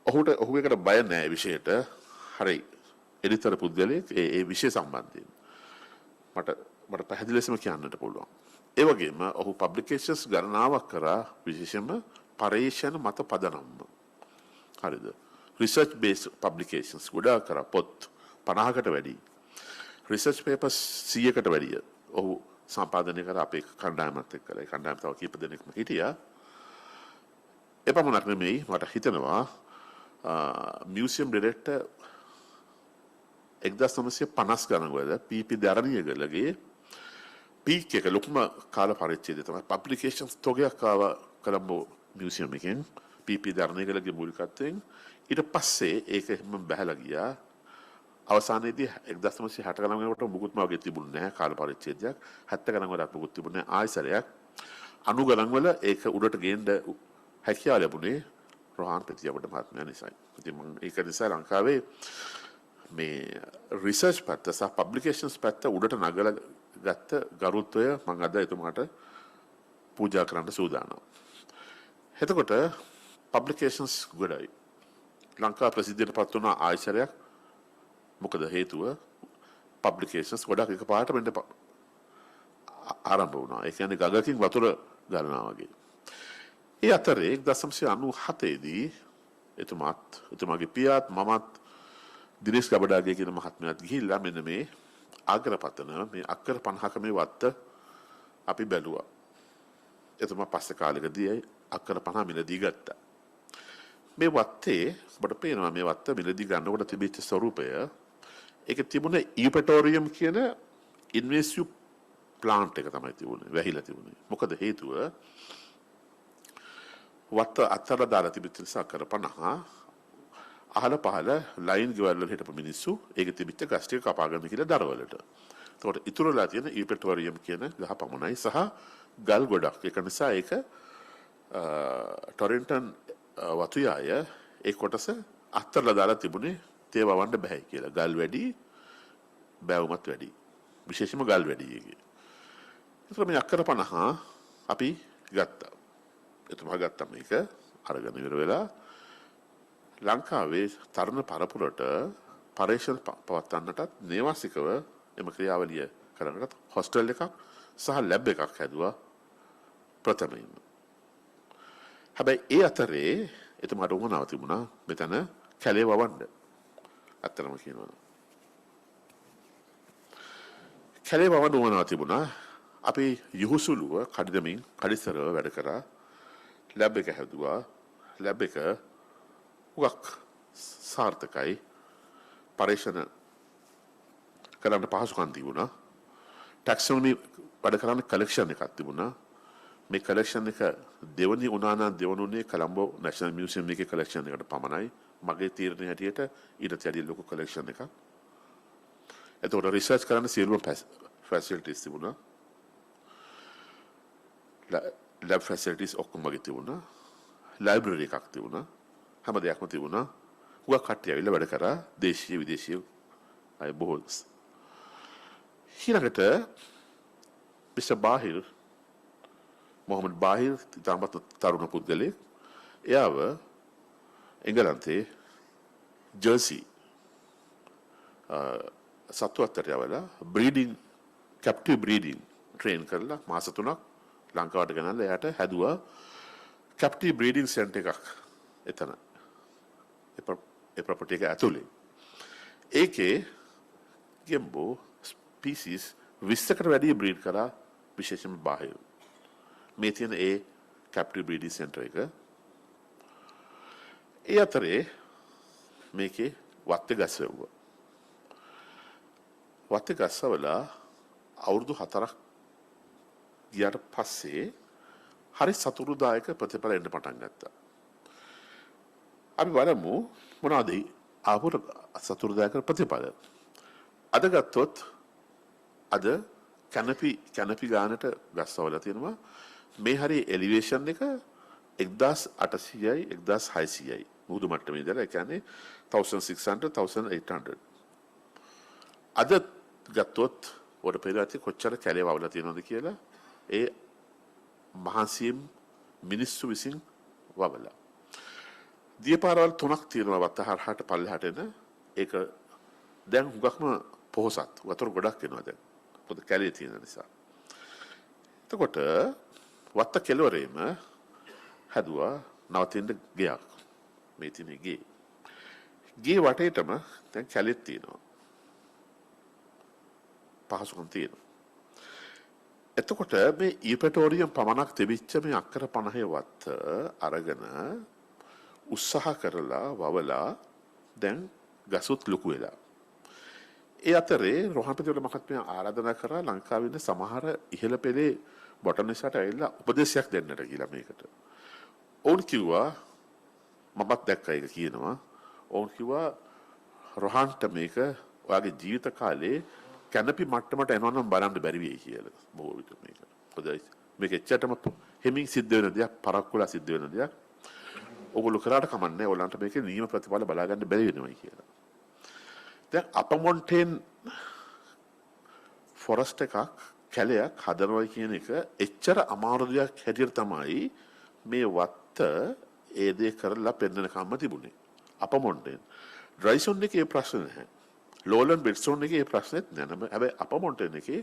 ඔහුට බය නැහැ විෂයට. හරි එඩිතර පුද්ගලයෙක් ඒ විෂය සම්බන්ධයෙන්. මට පැහැදිලි ලෙසම කියන්නට පුළුවන්. ඒ වගේම ඔහු පබ්ලිකේෂන්ස් ගණනාවක් කරා විශේෂයෙන්ම පර්යේෂණ මත පදනම්ව. හරිද? රිසර්ච් බේස්ඩ් පබ්ලිකේෂන්ස් ගොඩාක් කරා පොත් 50කට වැඩි. රිසර්ච් පේපර්ස් 100කට වැඩිය. ඔහු සම්පාදනය කර අපේ කණ්ඩායමත් එක්කලා. ඒ කණ්ඩායම තව කීප දෙනෙක්ම හිටියා. එපමණක් නෙමෙයි මට හිතෙනවා මියුසියම් ඩිරෙක්ටර් 1950 ගණන් වල පීපී දරණියගලගේ පීක් එක ලොකුම කාල පරිච්ඡේදය තමයි පබ්ලිකේෂන්ස් තොගයක් ආවා කොළඹ මියුසියම් එකෙන් පීපී දරණියගලගේ මූලිකත්වයෙන්. ඊට පස්සේ ඒක හැම බැහැලා ගියා. අවසානයේදී 1960 ගණන් වලට මුකුත්ම වගේ තිබුණේ නැහැ කාල පරිච්ඡේදයක්. 70 ගණන් වලත් මුකුත් තිබුණේ නැහැ ආයසරයක්. 90 ගණන් වල ඒක උඩට ගේන්න හැකියාව ලැබුණේ රෝහණ ප්‍රතිවඩ මහත්මයා නිසායි. ඉතින් මම ඒක නිසා ලංකාවේ මේ රිසර්ච් පැත්ත සහ පබ්ලිකේෂන්ස් පැත්ත උඩට නගලා ගත්ත ගරුත්වය මම අද එතුමාට පූජා කරන්න සූදානම්. එතකොට පබ්ලිකේෂන්ස් ගොඩයි. ලංකා ප්‍රසිද්ධියටපත් වුණ ආයතනයක් මොකද හේතුව පබ්ලිකේෂන්ස් ගොඩක් එකපාරට මෙන්න ආරම්භ වුණා. ඒ කියන්නේ ගගකින් වතුර ගලනවා වගේ. ඒ අතරේ 1997 දී එතුමාගේ පියාත් මමත් දිනේෂ් ගබඩාගේ කියන මහත්මයාත් ගිහිල්ලා මෙන්න මේ ආග්‍රපතන මේ අක්කර 50ක මේ වත්ත අපි බැලුවා. එතුමා පස්සේ කාලෙකදී අක්කර 50 මිලදී ගත්තා. මේ වත්තේ ඔබට පේනවා මේ වත්ත මිලදී ගන්නකොට තිබිච්ච ස්වරූපය. ඒක තිබුණේ ඊපටෝරියම් කියන ඉන්වෙසිව් ප්ලාන්ට් එක තමයි තිබුණේ. වැහිලා තිබුණේ. මොකද හේතුව වත්ත අතර දාලා තිබිච්ච නිසා අක්කර 50 අහල පහල ලයින් ගෙවල් වල හිටපු මිනිස්සු ඒක තිබිච්ච ගස් ටික කපා ගන්න කියලා දරවලට. ඒකට ඉතුරුලා තියෙන ඊපටෝරියම් කියන ගහ පමණයි සහ ගල් ගොඩක්. ඒක නිසා ඒක ටොරෙන්ටන් වතුයාය ඒ කොටස අත්තරලා දාලා තිබුණේ තේ වවන්න බෑ කියලා. ගල් වැඩි, බෑවුමත් වැඩි. විශේෂයෙන්ම ගල් වැඩි එකේ. ඒතර මේ අක්කර 50 අපි ගත්තා. එතුමා ගත්තා මේක අරගෙන ඉවර වෙලා ලංකාවේ තරණ පරපුරට පරීක්ෂණ පවත්වන්නටත් නේවාසිකව එම ක්‍රියාවලිය කරන්නටත් හොස්ටල් එකක් සහ ලැබ් එකක් හැදුවා ප්‍රථමයෙන්ම. හැබැයි ඒ අතරේ එතුමාට උවමනාව තිබුණා මෙතන කැලේ වවන්න. ඇත්තටම කියනවා. කැලේ වවන්න උවමනාව තිබුණා. අපි යහුසුලුව කඩිනමින් කඩිසරව වැඩ කරා. ලැබ් එක හැදුවා. ලැබ් එක උගක් සාර්ථකයි. පරීක්ෂණ කරන්න පහසුකම් තිබුණා. ටැක්සොනොමි වැඩ කරන්න කලෙක්ෂන් එකක් තිබුණා. මේ කලෙක්ෂන් එක දෙවනි උනානා දෙවනුනේ කොළඹ නැෂනල් මියුසියම් එකේ කලෙක්ෂන් එකට පමණයි. මගේ තීරණය හැටියට ඊට වැඩි ලොකු කලෙක්ෂන් එකක්. එතකොට රිසර්ච් කරන්න සියලුම ෆැසිලිටිස් තිබුණා. ලැබ් ෆැසිලිටිස් ඔක්කොම වගේ තිබුණා. ලයිබ්‍රරි එකක් තිබුණා. හැම දෙයක්ම තිබුණා. උගක් කට්ටිය ඇවිල්ලා වැඩ කරා. දේශීය විදේශීය අය බොහෝ. ඊළඟට මිස්ටර් බාහිර් මොහමඩ් බාහිර් තාමත් තරුණ පුද්ගලෙක්. එයාව එංගලන්තේ ජර්සි සත්තු අතර යවලා බ්‍රීඩින් කැප්ටිව් බ්‍රීඩින් ට්‍රේන් කරලා මාස 3ක් ලංකාවට ගෙනල්ලා එයාට හැදුවා කැප්ටිව් බ්‍රීඩින් සෙන්ටර් එකක් එතන. ඒ ප්‍රොපර්ටි එක ඇතුලේ. ඒකේ ගෙම්බෝ ස්පීසිස් 20කට වැඩි බ්‍රීඩ් කරා විශේෂයෙන්ම බාහිර. මේ තියෙන ඒ කැප්ටිව් බ්‍රීඩින් සෙන්ටර් එක. ඒ අතරේ මේකේ වත්තේ ගස්සවුවා. වත්තේ ගස්සවලා අවුරුදු 4ක් ගියාට පස්සේ හරි සතුටුදායක ප්‍රතිඵල එන්න පටන් ගත්තා. අපි බලමු මොනවද ආපු සතුටුදායක ප්‍රතිඵල. අද ගත්තොත් අද කැනපි ගානට ගස්සවලා තියෙනවා. මේ හරි එලිවේෂන් එක 1800යි 1600යි මුහුදු මට්ටමේ ඉඳලා ඒ කියන්නේ 1600 1800. අද ගත්තොත් ඔය පෙරාති කොච්චර කැලේ වවලා තියෙනවද කියලා ඒ මහසියම් මිනිස්සු විසින් වවලා. දියපාරවල් 3ක් තියෙනවා වත්තහරහට පල්ලෙහාට එන. ඒක දැන් හුඟක්ම පොහසත් වතුර ගොඩක් එනවා දැන්. පොද කැලේ තියෙන නිසා. එතකොට වත්ත කෙළවරේම හැදුවා නවතින්න ගයක්. මේ තියෙන ගේ. ගේ වටේටම දැන් කැලෙත් තියෙනවා. පහසුකම් තියෙනවා. එතකොට මේ ඊපටෝරියම් පමණක් තිබිච්ච මේ අක්කර 50 වත්ත අරගෙන උත්සාහ කරලා වවලා දැන් ගසුත් ලොකු වෙලා. ඒ අතරේ රෝහණපතිවල මහත්මයා ආරාධනා කරා ලංකාවේ ඉන්න සමහර ඉහළ පෙළේ බොටනිස්ට්ලාට ඇවිල්ලා උපදේශයක් දෙන්නට කියලා මේකට. ඔවුන් කිව්වා මමත් දැක්කා ඒක කියනවා. ඔවුන් කිව්වා රෝහණට මේක ඔයාගේ ජීවිත කාලේ කැනපි මට්ටමට එනවා නම් බලන්න බැරි වෙයි කියලා. බොහෝ විට මේක. හොඳයි. මේක එච්චරටම හිමින් සිද්ධ වෙන දෙයක්, පරක්කුලා සිද්ධ වෙන දෙයක්. ඔගොල්ලෝ කරාට කමන්නේ. ඔයගොල්ලන්ට මේකේ නියම ප්‍රතිඵල බලා ගන්න බැරි වෙනවයි කියලා. දැන් අපමොන්ටේන් ෆොරස්ට් එකක් කැලයක් හදනවා කියන එක එච්චර අමාරු දෙයක් හැටියට තමයි මේ වත්ත ඒ දේ කරලා පෙන්නන කම්ම තිබුණේ. අපමොන්ටේන් ඩ්‍රයිසොන් එකේ ප්‍රශ්න නැහැ. ලෝලන් බෙඩ්සෝන් එකේ ඒ ප්‍රශ්නෙත් නැහැ. හැබැයි අපමොන්ටේන් එකේ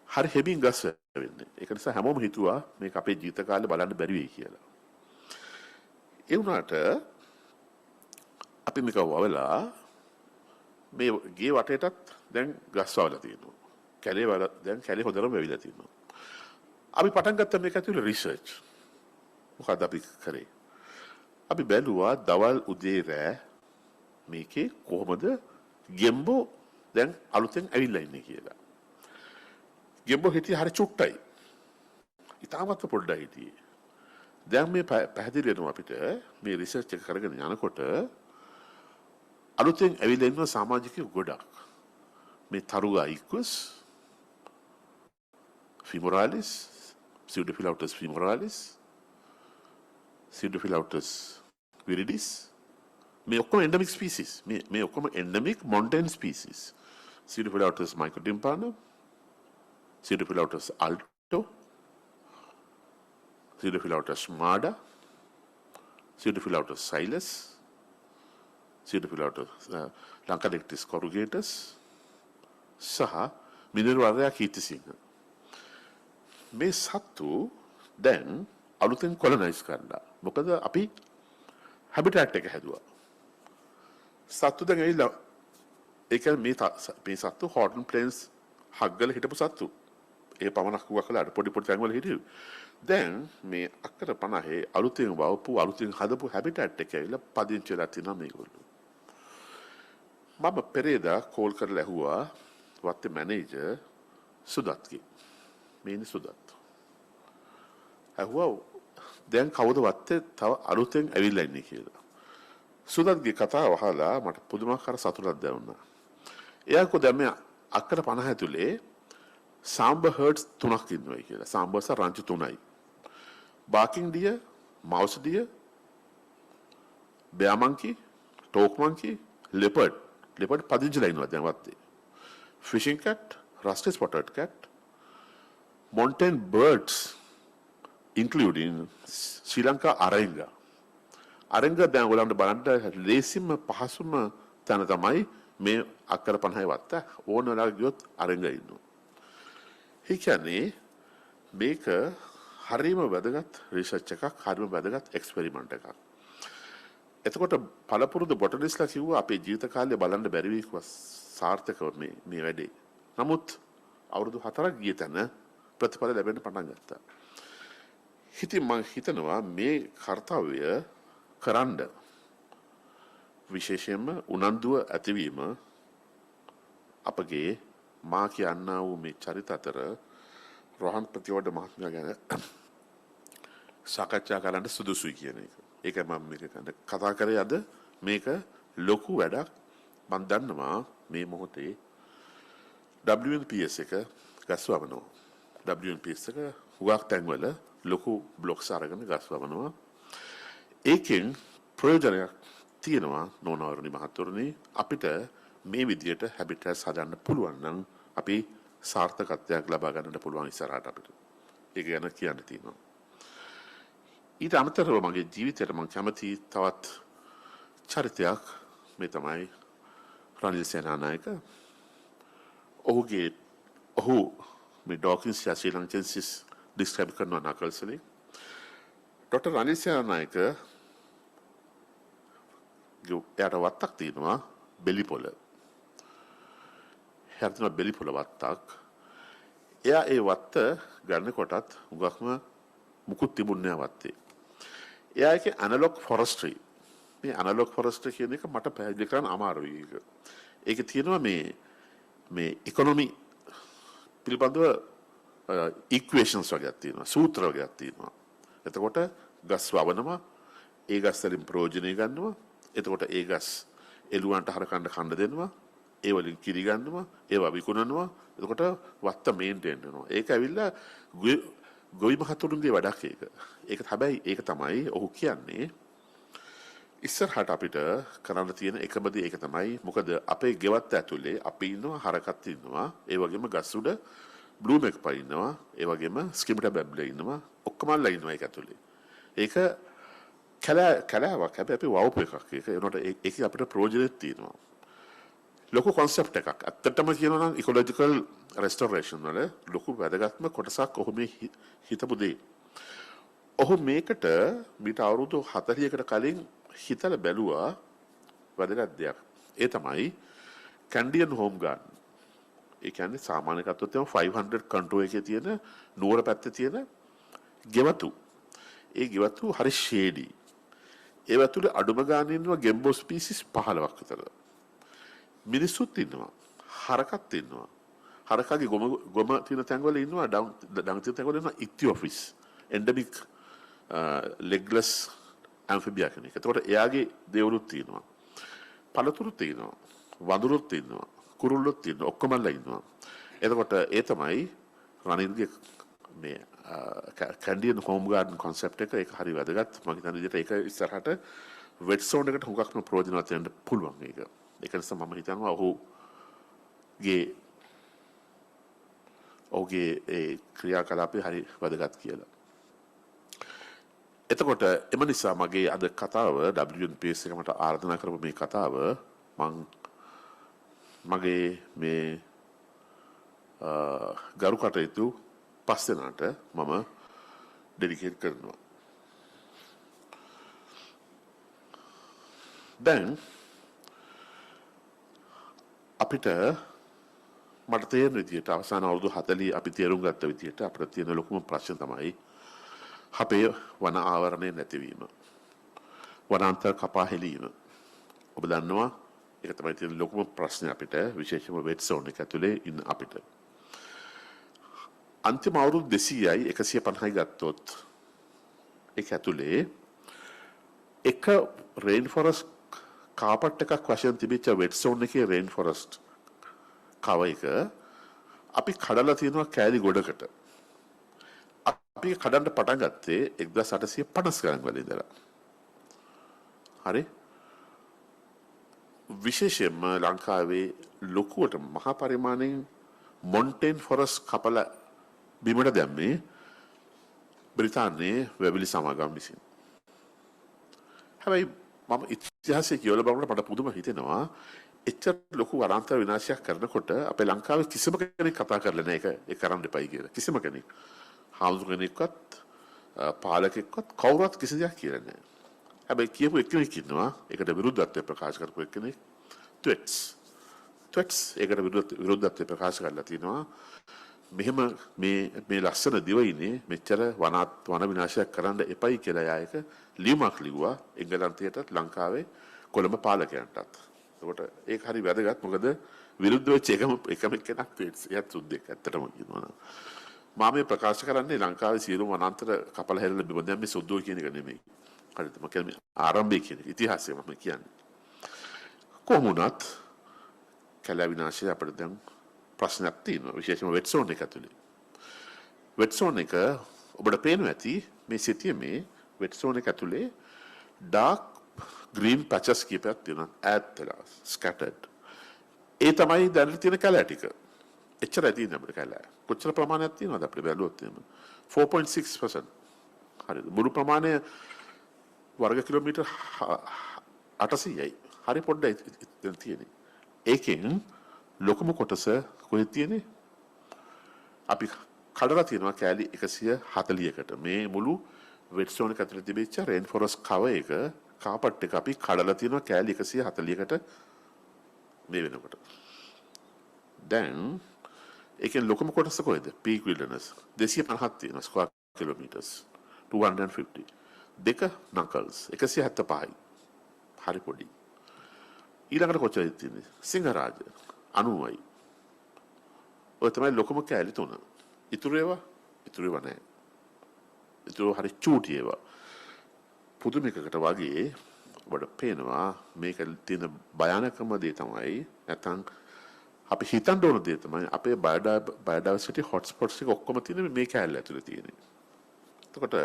හරි හෙමින් ගස් වෙන්නේ. ඒක නිසා හැමෝම හිතුවා මේක අපේ ජීවිත කාලේ බලන්න බැරි වෙයි කියලා. ඒ වුණාට අපි මේක වවලා මේ ගේ වටේටත් දැන් ගස් වවලා තියෙනවා. කැලේ වල දැන් කැලේ හොදරම වෙවිලා තියෙනවා. අපි පටන් ගත්ත මේක ඇතුළේ රිසර්ච්. මොකද අපි කරේ? අපි බැලුවා දවල් උදේ රෑ මේකේ කොහොමද ගෙම්බෝ දැන් අලුතෙන් ඇවිල්ලා ඉන්නේ කියලා. ගෙම්බෝ හිටියේ හරි චුට්ටයි. ඉතාමත් පොඩ්ඩයි හිටියේ. දැන් මේ පැහැදිලි වෙනවා අපිට මේ රිසර්ච් එක කරගෙන යනකොට අලුතෙන් ඇවිල්ලා ඉන්න සමාජිකයෝ ගොඩක්. මේ තරුගා ඉක්වස් femoralis, pseudophyllautus femoralis, pseudophyllautus viridis. මේ ඔක්කොම endemic species. මේ ඔක්කොම endemic mountain species. Pseudophyllautus microtympana, Pseudophyllautus alto, Pseudophyllautus marda, Pseudophyllautus silus, Pseudophyllautus Lankadectis corrugatus සහ මිනරවර්යා කීර්තිසිංහ. මේ සත්තු දැන් අලුතෙන් කොලනයිස් කරලා. මොකද අපි හැබිටට් එක හැදුවා. සත්තු දැන් ඇවිල්ලා ඒ කියන්නේ මේ සත්තු හොටන් ප්ලේන්ස් හග්ගල හිටපු සත්තු. ඒ පමණක් වුණා කළාට පොඩි තැන් වල හිටියු. දැන් මේ අක්කර 50 අලුතෙන් වවපු අලුතෙන් හදපු හැබිටට් එක ඇවිල්ලා පදිංචි වෙලා තියෙනවා මේගොල්ලෝ. මම පෙරේදා කෝල් කරලා ඇහුවා වත්තේ මැනේජර් සුදත්ගේ. මේනි සුදත්. ඇහුවා දැන් කවුද වත්තේ තව අලුතෙන් ඇවිල්ලා ඉන්නේ කියලා. සුදත්ගේ කතාව අහලා මට පුදුමාකාර සතුටක් දැනුණා. එයා කිව්වා දැන් මේ අක්කර 50 ඇතුලේ සාම්බර් හර්ඩ්ස් 3ක් ඉන්නවා කියලා. සාම්බර්ස් රංචු 3යි. barking deer, mouse deer, bear monkey, talk monkey, leopard පදිංචිලා ඉන්නවා දැන් වත්තේ. fishing cat, rusty spotted cat, mountain birds including Sri Lanka arenga. අරංගා දැන් ඔයගොල්ලන්ට බලන්න ලේසිම පහසුම තැන තමයි මේ අක්කර 50 වත්ත ඕනලා ගියොත් අරංගා ඉන්නවා. ඒ කියන්නේ මේක හරිම වැදගත් රිසර්ච් එකක්, හරිම වැදගත් එක්ස්පෙරිමන්ට් එකක්. එතකොට පළපුරුදු බොටනිස්ලා කිව්වා අපේ ජීවිත කාලේ බලන්න බැරි වී සාර්ථකව මේ වැඩේ. නමුත් අවුරුදු 4ක් ගිය තැන ප්‍රතිඵල ලැබෙන්න පටන් ගත්තා. ඉතින් මම හිතනවා මේ කාර්යය කරන්න විශේෂයෙන්ම උනන්දුව ඇතිවීම අපගේ මා කියන්නා වූ මේ චරිත අතර රෝහන් ප්‍රතිවර්ධ මහත්මයා ගැන සාකච්ඡා කරන්න සුදුසුයි කියන එක. ඒකයි මම මේක කතා කරේ අද. මේක ලොකු වැඩක්. මම දන්නවා මේ මොහොතේ WNPS එක ගස්වවනවා. WNPS එක හුඟක් තැන්වල ලොකු බ්ලොක්ස් අරගෙන ගස්වවනවා. ඒකෙන් ප්‍රයෝජනයක් තියෙනවා නෝනවරුනි මහත්වරුනි. අපිට මේ විදියට හැබිටස් හදන්න පුළුවන් නම් අපි සාර්ථකත්වයක් ලබා ගන්නට පුළුවන් ඉස්සරහට අපිට. ඒක ගැන කියන්න තියෙනවා. ඊට අමතරව මගේ ජීවිතයට මම කැමති තවත් චරිතයක් මේ තමයි රනිල් සේනානායක. ඔහු මේ ඩොකින්ස් ශ්‍රී ලංකෙන්සිස් ඩිස්ක්‍රයිබ් කරනවා නකල්සලි. ඩොක්ටර් රනිල් සේනානායක එයාට වත්තක් තියෙනවා බෙලිපොළ. හැර්තින බෙලිපොළ වත්තක්. එයා ඒ වත්ත ගන්න කොටත් උගක්ම මුකුත් තිබුණේ වත්තේ. එයා එකේ ඇනලොග් ෆොරස්ට්‍රි. මේ ඇනලොග් ෆොරස්ට්‍රි කියන එක මට පැහැදිලි කරන්න අමාරුයි ඒක. ඒකේ තියෙනවා මේ ඉකොනොමි පිළිබඳව ඉක්වේෂන්ස් වගේක් තියෙනවා. සූත්‍ර වගේක් තියෙනවා. එතකොට ගස් වවනවා, ඒ ගස් වලින් ප්‍රයෝජනෙ ගන්නවා. එතකොට ඒ ගස් එළුවන්ට හරකන්න කන්න දෙනවා. ඒ වලින් කිරි ගන්නවා, ඒවා විකුණනවා. එතකොට වත්ත මේන්ටේන් වෙනවා. ඒක ඇවිල්ලා ගොවි මහතුරුන්ගේ වැඩක් ඒක. ඒක හැබැයි ඒක තමයි ඔහු කියන්නේ ඉස්සරහට අපිට කරන්න තියෙන එකම දේ ඒක තමයි. මොකද අපේ ගෙවත්ත ඇතුලේ අපි ඉන්නවා හරකත් ඉන්නවා. ඒ වගේම ගස් උඩ බ්ලූම් එකපා ඉන්නවා. ඒ වගේම ස්කිමිටා බැබ්ලේ ඉන්නවා. ඔක්කොමලා ඉන්නවා ඒක ඇතුලේ. ඒක කලාවක් හැබැයි අපි වවපු එකක්. ඒක ඒනොට ඒක අපිට ප්‍රොජෙක්ට් තියෙනවා. ලොකු concept එකක්. ඇත්තටම කියනවා නම් ecological restoration වල ලොකු වැදගත්ම කොටසක් ඔහු මේ හිතපු දේ. ඔහු මේකට මීට අවුරුදු 40කට කලින් හිතලා බැලුවා වැදගත් දෙයක්. ඒ තමයි කැන්ඩියන් හෝම් ගාඩන්. ඒ කියන්නේ සාමාන්‍ය කත්තොත් 500 කන්ට්‍රෝ එකේ තියෙන නුවර පැත්තේ තියෙන ගෙවතු. ඒ ගෙවතු හරි ෂේඩි. ඒ වතුලේ අඩුම ගානේ ඉන්නවා ගෙම්බෝ ස්පීසිස් 15ක් විතර. මිනිස්සුත් ඉන්නවා. හරකත් ඉන්නවා. හරකගේ ගොම තියෙන තැන්වල ඉන්නවා ඩං තියෙන තැන්වල ඉන්නවා ඉතියොෆිස්. එන්ඩමික් legless amphibia කෙනෙක්. එතකොට එයාගේ දේවලුත් තියෙනවා. පළතුරුත් තියෙනවා. වඳුරුත් තියෙනවා. කුරුල්ලොත් තියෙනවා. ඔක්කොමලා ඉන්නවා. එතකොට ඒ තමයි රනිල්ගේ මේ කැන්ඩියන් හෝම් ගාඩන් concept එක. ඒක හරි වැදගත්. මම හිතන විදිහට ඒක ඉස්සරහට වෙට් සෝන් එකට හුඟක්ම ප්‍රයෝජනවත් වෙන්න පුළුවන් ඒක. ඒක නිසා මම හිතනවා ඔහුගේ ඒ ක්‍රියාකලාපය හරි වැදගත් කියලා. එතකොට එම නිසා මගේ අද කතාව WNPS එක මට ආරාධනා කරපු මේ කතාව මගේ මේ ගරු කටයුතු 5 දෙනාට මම ඩෙඩිකේට් කරනවා. දැන් අපිට මට තේරෙන විදිහට අවසාන අවුරුදු 40 අපි තේරුම් ගත්ත විදිහට අපිට තියෙන ලොකුම ප්‍රශ්න තමයි අපේ වන ආවරණය නැතිවීම. වනාන්තර කපා හෙලීම. ඔබ දන්නවා ඒක තමයි තියෙන ලොකුම ප්‍රශ්නේ අපිට විශේෂයෙන්ම වෙට් සෝන් එක ඇතුලේ ඉන්න අපිට. අන්තිම අවුරුදු 200යි 150යි ගත්තොත් ඒක ඇතුලේ එක රේන් ෆොරස්ට් කාපට් එකක් වශයෙන් තිබිච්ච වෙට් සෝන් එකේ රේන් ෆොරස්ට් කව එක අපි කඩලා තියෙනවා කෑලි ගොඩකට. අපි කඩන්න පටන් ගත්තේ 1850 ගණන් වල ඉඳලා. හරි? විශේෂයෙන්ම ලංකාවේ ලොකුවට මහා පරිමාණයෙන් මොන්ටේන් ෆොරස්ට් කපලා බිමට දැම්මේ බ්‍රිතාන්‍යයේ වැවිලි සමාගම් විසින්. හැබැයි මම ඉතිහාසයේ කියවලා බලනකොට මට පුදුම හිතෙනවා එච්චර ලොකු වනාන්තර විනාශයක් කරනකොට අපේ ලංකාවේ කිසිම කෙනෙක් කතා කරලා නැහැ ඒක කරන්න එපයි කියලා. කිසිම කෙනෙක්. හාමුදුර කෙනෙක්වත් පාලකෙක්වත් කවුරුත් කිසි දෙයක් කියලා නැහැ. හැබැයි කියපු එක්කෙනෙක් ඉන්නවා ඒකට විරුද්ධත්වය ප්‍රකාශ කරපු එක්කෙනෙක් ට්වෙට්ස් ඒකට විරුද්ධත්වය ප්‍රකාශ කරලා තිනවා මෙහෙම මේ ලස්සන දිවයිනේ මෙච්චර වන විනාශයක් කරන්න එපයි කියලා යායක ලියුමක් ලිව්වා එංගලන්තයටත් ලංකාවේ කොළඹ පාලකයන්ටත්. ඒකට ඒක හරි වැදගත් මොකද විරුද්ධ වෙච්ච එකම කෙනෙක් ට්වෙට්ස් එයත් සුද්දෙක් ඇත්තටම කියනවා. මම මේ ප්‍රකාශ කරන්නේ ලංකාවේ සියලුම වනාන්තර කපලා හැරලා බිම දැන් මේ සුද්දෝ කියන එක නෙමෙයි. හරිද? මම කියන්නේ ආරම්භය කියන ඉතිහාසය මම කියන්නේ. කොහොම වුණත් කැලෑ විනාශය අපිට දැන් ප්‍රශ්නයක් තියෙනවා විශේෂයෙන්ම වෙට් සෝන් එක ඇතුලේ. වෙට් සෝන් එක ඔබට පේනවා ඇති මේ සිටියේ වෙට් සෝන් එක ඇතුලේ ඩාර්ක් ග්‍රීන් පැචස් කීපයක් තියෙනවා ඈත් වෙලා ස්කැටර්ඩ්. ඒ තමයි දැන් තියෙන කැලෑ ටික. එච්චරයි තියෙන්නේ අපිට කැලෑ. කොච්චර ප්‍රමාණයක් තියෙනවද අපිට බැලුවොත් එහෙම 4.6%. හරිද? මුළු ප්‍රමාණය වර්ග කිලෝමීටර් 800යි. හරි පොඩ්ඩයි දැන් තියෙන්නේ. ඒකෙන් ලොකුම කොටස කොහෙද තියෙන්නේ? අපි කඩලා තියෙනවා කෑලි 140කට. මේ මුළු වෙට් සෝන් එක ඇතුලේ තිබිච්ච රේන් ෆොරස්ට් කවර් එක කාපට් එක අපි කඩලා තියෙනවා කෑලි 140කට මේ වෙනකොට. දැන් ඒකෙන් ලොකුම කොටස කොහෙද? පීක් විල්ඩර්නස් 250ක් තියෙනවා ස්ක්වයර් කිලෝමීටර්ස් 250. දෙක නකල්ස් 175යි. හරි පොඩි. ඊළඟට කොච්චරද තියෙන්නේ? සිංහරාජ 90යි. ඔය තමයි ලොකුම කෑලි තුන. ඉතුරු ඒවා නැහැ. ඉතුරු හරි චූටි ඒවා. පුදුමයකට වගේ ඔබට පේනවා මේක තියෙන භයානකම දේ තමයි නැත්නම් අපි හිතන්න ඕන දේ තමයි අපේ biodiversity hotspots එක ඔක්කොම තියෙන මේ කෑල්ල ඇතුලේ තියෙන්නේ. එතකොට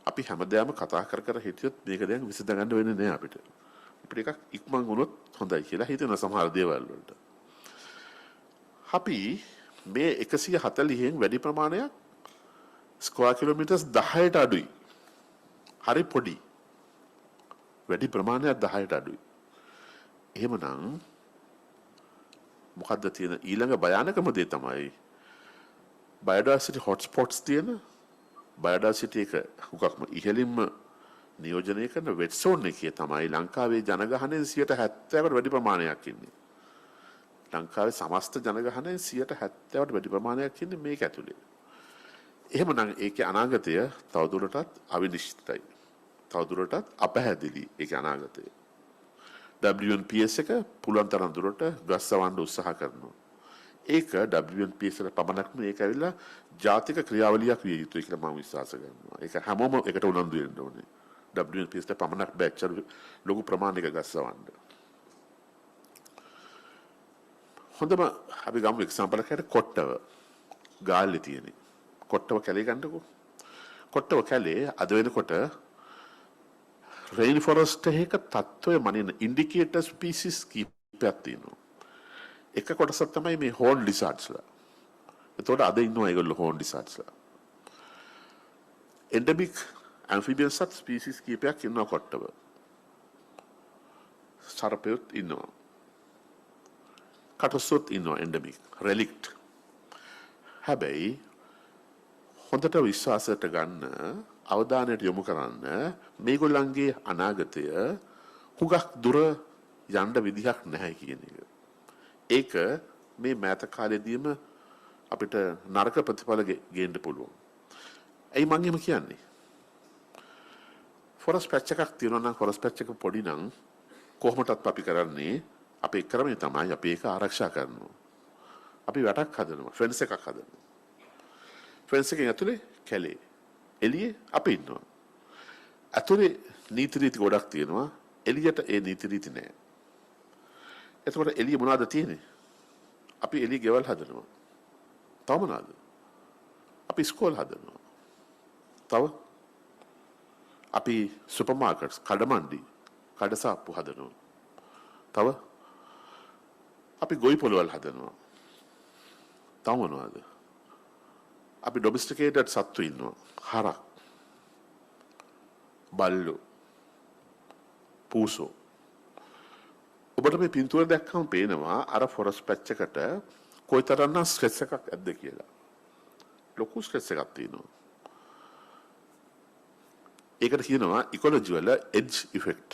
අපි හැමදාම කතා කර හිටියොත් මේක දැන් විසඳ ගන්න වෙන්නේ නැහැ අපිට. අපිට එකක් ඉක්මන් වුණොත් හොඳයි කියලා හිතෙන සමහර දේවල් වලට. අපි මේ 140න් වැඩි ප්‍රමාණයක් ස්ක්වයර් කිලෝමීටර්ස් 10ට අඩුයි. හරි පොඩි. වැඩි ප්‍රමාණයක් 10ට අඩුයි. එහෙමනම් මොකද්ද තියෙන ඊළඟ භයානකම දේ තමයි biodiversity hotspots තියෙන biodiversity එක හුඟක්ම ඉහළින්ම නියෝජනය කරන වෙට් සෝන් එකේ තමයි ලංකාවේ ජනගහනයෙන් 70%කට වැඩි ප්‍රමාණයක් ඉන්නේ. ලංකාවේ සමස්ත ජනගහනයෙන් 70%කට වැඩි ප්‍රමාණයක් ඉන්නේ මේක ඇතුලේ. එහෙමනම් ඒකේ අනාගතය තවදුරටත් අවිනිශ්චිතයි. තවදුරටත් අපැහැදිලි ඒකේ අනාගතය. WNPS එක පුළුවන් තරම් දුරට ගස් සවන්න උත්සාහ කරනවා. ඒක WNPS එකට පමණක් නෙවෙයි ඒක ඇවිල්ලා ජාතික ක්‍රියාවලියක් විය යුතුයි කියලා මම විශ්වාස කරනවා. ඒක හැමෝම එකට උනන්දු වෙන්න ඕනේ. WNPS එකට පමණක් බැච්චර් ලොකු ප්‍රමාණයක ගස් සවන්න. හොඳම අපි ගමු එක්සැම්පල් එකකට කොට්ටව ගාල්ලේ තියෙන්නේ. කොට්ටව කැලේ ගන්නකො. කොට්ටව කැලේ අද වෙනකොට රේන් ෆොරස්ට් එකක තත්ත්වය මනින ඉන්ඩිකේටර් ස්පීසිස් කීපයක් තියෙනවා. එක කොටසක් තමයි මේ හෝන් ලිසාඩ්ස්ලා. එතකොට අද ඉන්නවා ඒගොල්ලෝ හෝන් ලිසාඩ්ස්ලා. එන්ඩමික් ඇම්ෆිබියන්ස් ස්පීසිස් කීපයක් ඉන්නවා කොට්ටව. සර්පයොත් ඉන්නවා. කටුස්සොත් ඉන්නවා එන්ඩමික් රෙලික්ට්. හැබැයි හොඳට විශ්වාසයට ගන්න අවධානයට යොමු කරන්න මේගොල්ලන්ගේ අනාගතය හුඟක් දුර යන්න විදිහක් නැහැ කියන එක. ඒක මේ මෑත කාලෙදීම අපිට නරක ප්‍රතිඵල ගේන්න පුළුවන්. ඇයි මම එහෙම කියන්නේ? ෆොරස්ට් පැච් එකක් තියෙනවා නම් ෆොරස්ට් පැච් එක පොඩි නම් කොහොමදත් අපි කරන්නේ අපේ ක්‍රමය තමයි අපි ඒක ආරක්ෂා කරනවා. අපි වැටක් හදනවා, ෆෙන්ස් එකක් හදනවා. ෆෙන්ස් එකෙන් ඇතුලේ කැලේ. එළියේ අපි ඉන්නවා. ඇතුලේ නීති රීති ගොඩක් තියෙනවා. එළියට ඒ නීති රීති නැහැ. එතකොට එළිය මොනවද තියෙන්නේ? අපි එළිය ගෙවල් හදනවා. තව මොනවද? අපි ස්කෝල් හදනවා. තව අපි සුපර් මාකට්ස්, කඩමණ්ඩි, කඩසාප්පු හදනවා. තව අපි ගොවි පොළවල් හදනවා. තව මොනවද? අපි ඩොමෙස්ටිකේටඩ් සත්තු ඉන්නවා. හරක්, බල්ලෝ, පූසෝ. ඔබට මේ පින්තූර දැක්කම පේනවා අර ෆොරස්ට් පැච් එකට කොයිතරම්නම් ස්ට්‍රෙස් එකක් ඇද්ද කියලා. ලොකු ස්ට්‍රෙස් එකක් තියෙනවා. ඒකට කියනවා ඉකොලොජි වල එජ් ඉෆෙක්ට්.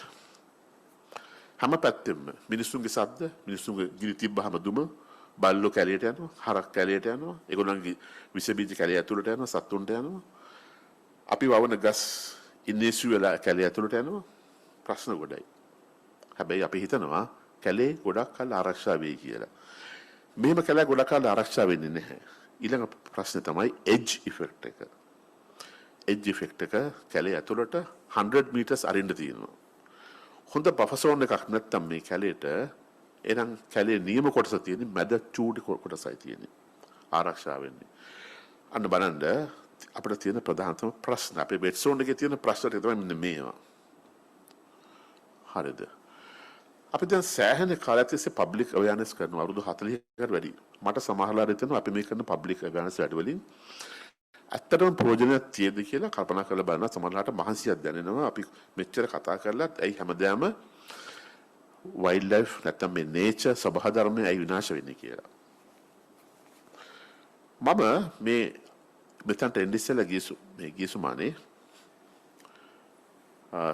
හැම පැත්තෙම මිනිස්සුන්ගේ සද්ද, මිනිස්සුන්ගේ ගිනි තිබ්බහම දුම, බල්ලෝ කැලයට යනවා, හරක් කැලයට යනවා, ඒගොල්ලන්ගේ විස බීජ කැලේ ඇතුළට යනවා, සත්තුන්ට යනවා. අපි වවන ගස් ඉන්නේසු වෙලා කැලේ ඇතුළට යනවා. ප්‍රශ්න ගොඩයි. හැබැයි අපි හිතනවා කැලේ ගොඩක් කල් ආරක්ෂා වෙයි කියලා. මෙහෙම කැලේ ගොඩක් කල් ආරක්ෂා වෙන්නේ නැහැ. ඊළඟ ප්‍රශ්නේ තමයි එජ් ඉෆෙක්ට් එක. එජ් ඉෆෙක්ට් එක කැලේ ඇතුළට 100 මීටර්ස් අරින්න තියෙනවා. හොඳ බෆර් සෝන් එකක් නැත්තම් මේ කැලේට එනම් කැලේ නියම කොටස තියෙන්නේ මැද චූටි කොටසයි තියෙන්නේ ආරක්ෂා වෙන්නේ. අන්න බලන්න අපිට තියෙන ප්‍රධානතම ප්‍රශ්න අපේ බෙඩ් සෝන් එකේ තියෙන ප්‍රශ්න ටික තමයි මෙන්න මේවා. හරිද? අපි දැන් සෑහෙන කාලයක් තිස්සේ පබ්ලික් අවයර්නස් කරනවා අවුරුදු 40කට වැඩි. මට සමහරවල් හිතෙනවා අපි මේ කරන පබ්ලික් අවයර්නස් වැඩ වලින් ඇත්තටම ප්‍රයෝජනයක් තියෙද කියලා කල්පනා කරලා බලනවා. සමහරවිට මහන්සියක් දැනෙනවා. අපි මෙච්චර කතා කරලත් ඇයි හැමදාම වයිල්ඩ් ලයිෆ් නැත්නම් මේ නේචර් සබහා ධර්මයේ ඇයි විනාශ වෙන්නේ කියලා. මම මේ මෙතනට එන්නේ ඉස්සෙල්ලා ගියසුමානේ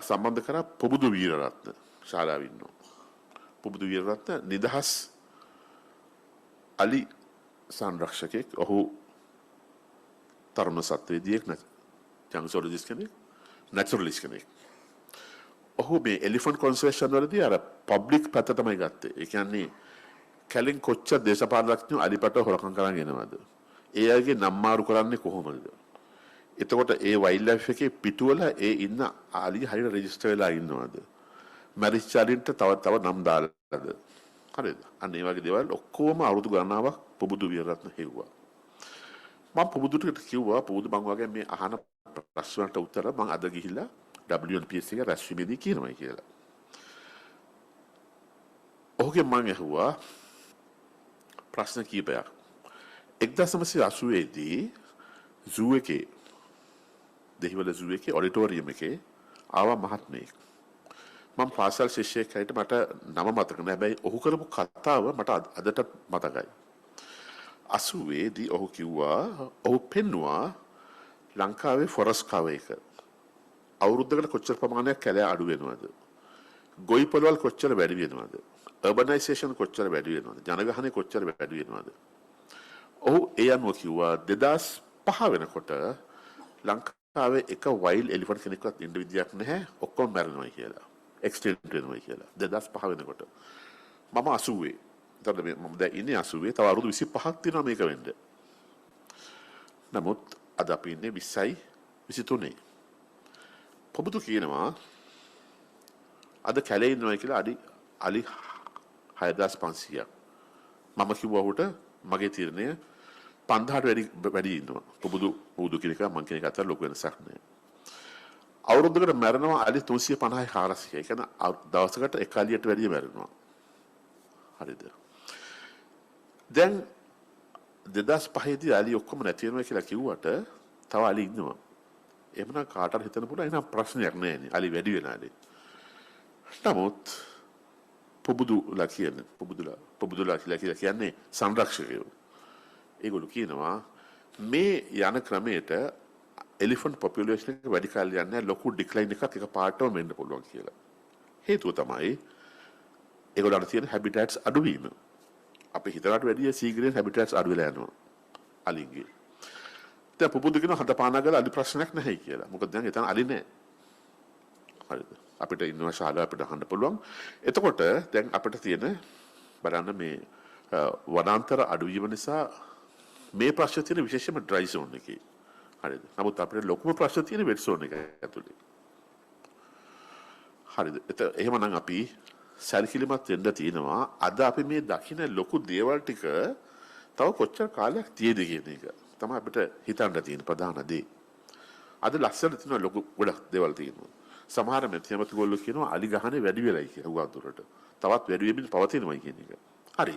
සම්බන්ධ කරා පොබුදු වීරරත්න ශාලාවේ ඉන්නවා. පොබුදු වීරරත්න නිදහස් අලි සංරක්ෂකෙක්. ඔහු තරුණ සත්වේදියෙක් ජංග සොලොජිස්ට් කෙනෙක්, නැචරලිස්ට් කෙනෙක්. ඔහු මේ එලිෆන්ට් කන්සර්වේෂන් වලදී අර පබ්ලික් පැත්ත තමයි ගත්තේ. ඒ කියන්නේ කැලෙන් කොච්චර දේශපාලනඥයෝ අලිපට හොරකම් කරන් එනවද? ඒ අයගේ නම් මාරු කරන්නේ කොහොමද? එතකොට ඒ වයිල්ඩ් ලයිෆ් එකේ පිටුවල ඒ ඉන්න අලි හරියට රෙජිස්ටර් වෙලා ඉන්නවද? මැරිච් චාරින්ට තව නම් දාලාද? හරිද? අන්න ඒ වගේ දේවල් ඔක්කොම අවුරුදු ගණනාවක් පොබුදු වීරරත්න හෙව්වා. මම පොබුදුට කිව්වා පොබුදු මං වගේ මේ අහන ප්‍රශ්නට උත්තර මං අද ගිහිල්ලා WNPS එක රැස්වීමේදී කියනවායි කියලා. ඔහුගෙන් මං ඇහුවා ප්‍රශ්න කීපයක්. 1980 දී zoo එකේ දෙහිවල zoo එකේ ඔඩිටෝරියම් එකේ ආවා මහත්මයෙක්. මම පාසල් ශිෂ්‍යයෙක් හිට මට නම මතක නැහැ. හැබැයි ඔහු කරපු කතාව මට අදට මතකයි. 80 දී ඔහු කිව්වා ඔහු පෙන්නවා ලංකාවේ ෆොරස්ට් කවර් එක අවුරුද්දකට කොච්චර ප්‍රමාණයක් කැලෑ අඩු වෙනවද? ගොවි පොළවල් කොච්චර වැඩි වෙනවද? අර්බනයිසේෂන් කොච්චර වැඩි වෙනවද? ජනගහනය කොච්චර වැඩි වෙනවද? ඔහු ඒ අනුව කිව්වා 2005 වෙනකොට ලංකාවේ එක වයිල්ඩ් එලිෆන්ට් කෙනෙක්වත් ඉන්න විදියක් නැහැ. ඔක්කොම මැරෙනවා කියලා. එක්ස්ටින්ක්ට් වෙනවා කියලා. 2005 වෙනකොට. මම 80. එතකොට මම දැන් ඉන්නේ 80. තව අවුරුදු 25ක් තියෙනවා මේක වෙන්න. නමුත් අද අපි ඉන්නේ 20යි 23. පොබුදු කියනවා අද කැලේ ඉන්නවා කියලා අලි 6500ක්. මම කිව්වා ඔහුට මගේ තීරණය 5000ට වැඩි ඉන්නවා. පොබුදු කියන එක මං කියන එක අතර ලොකු වෙනසක් නෑ. අවුරුද්දකට මැරෙනවා අලි 350යි 400යි. ඒ කියන්නේ දවසකට එක අලියට වැඩිය මැරෙනවා. හරිද? දැන් 2005 දී අලි ඔක්කොම නැති වෙනවා කියලා කිව්වට තව අලි ඉන්නවා. එහෙමනම් කාටවත් හිතන්න පුළුවන් එනම් ප්‍රශ්නයක් නෑනේ. අලි වැඩි වෙන අලි. නමුත් පොබුදුලා කියලා කියන්නේ සංරක්ෂකයෝ. ඒගොල්ලෝ කියනවා මේ යන ක්‍රමයට එලිෆන්ට් පොපියුලේෂන් එක වැඩි කාලයක් යන්නේ ලොකු ඩික්ලයින් එකක් එකපාරටම වෙන්න පුළුවන් කියලා. හේතුව තමයි ඒගොල්ලන්ට තියෙන හැබිටැට්ස් අඩුවීම. අපි හිතනට වැඩිය සීග්‍රෙන් හැබිටැට්ස් අඩු වෙලා යනවා අලින්ගේ. දැන් පොබුදු කියන හදපානා ගාලා අලි ප්‍රශ්නයක් නැහැ කියලා. මොකද දැන් එතන අලි නැහැ. හරිද? අපිට ඉන්නවා ශාලාව අපිට අහන්න පුළුවන්. එතකොට දැන් අපිට තියෙන බලන්න මේ වනාන්තර අඩුවීම නිසා මේ ප්‍රශ්න තියෙන විශේෂම ඩ්‍රයි සෝන් එකේ. හරිද? නමුත් අපිට ලොකුම ප්‍රශ්න තියෙන වෙට් සෝන් එක ඇතුලේ. හරිද? එහෙමනම් අපි සැලකිලිමත් වෙන්න තියෙනවා. අද අපි මේ දකින්න ලොකු දේවල් ටික තව කොච්චර කාලයක් තියේද කියන එක. තමයි අපිට හිතන්න තියෙන ප්‍රධාන දේ. අද ලස්සන තියෙන ලොකු ගොඩක් දේවල් තියෙනවා. සමහර මෙතනමතුගොල්ලෝ කියනවා අලි ගහනේ වැඩි වෙලයි කියලා උගන්තුරට. තවත් වැඩි වෙමින් පවතිනවා කියන එක. හරි.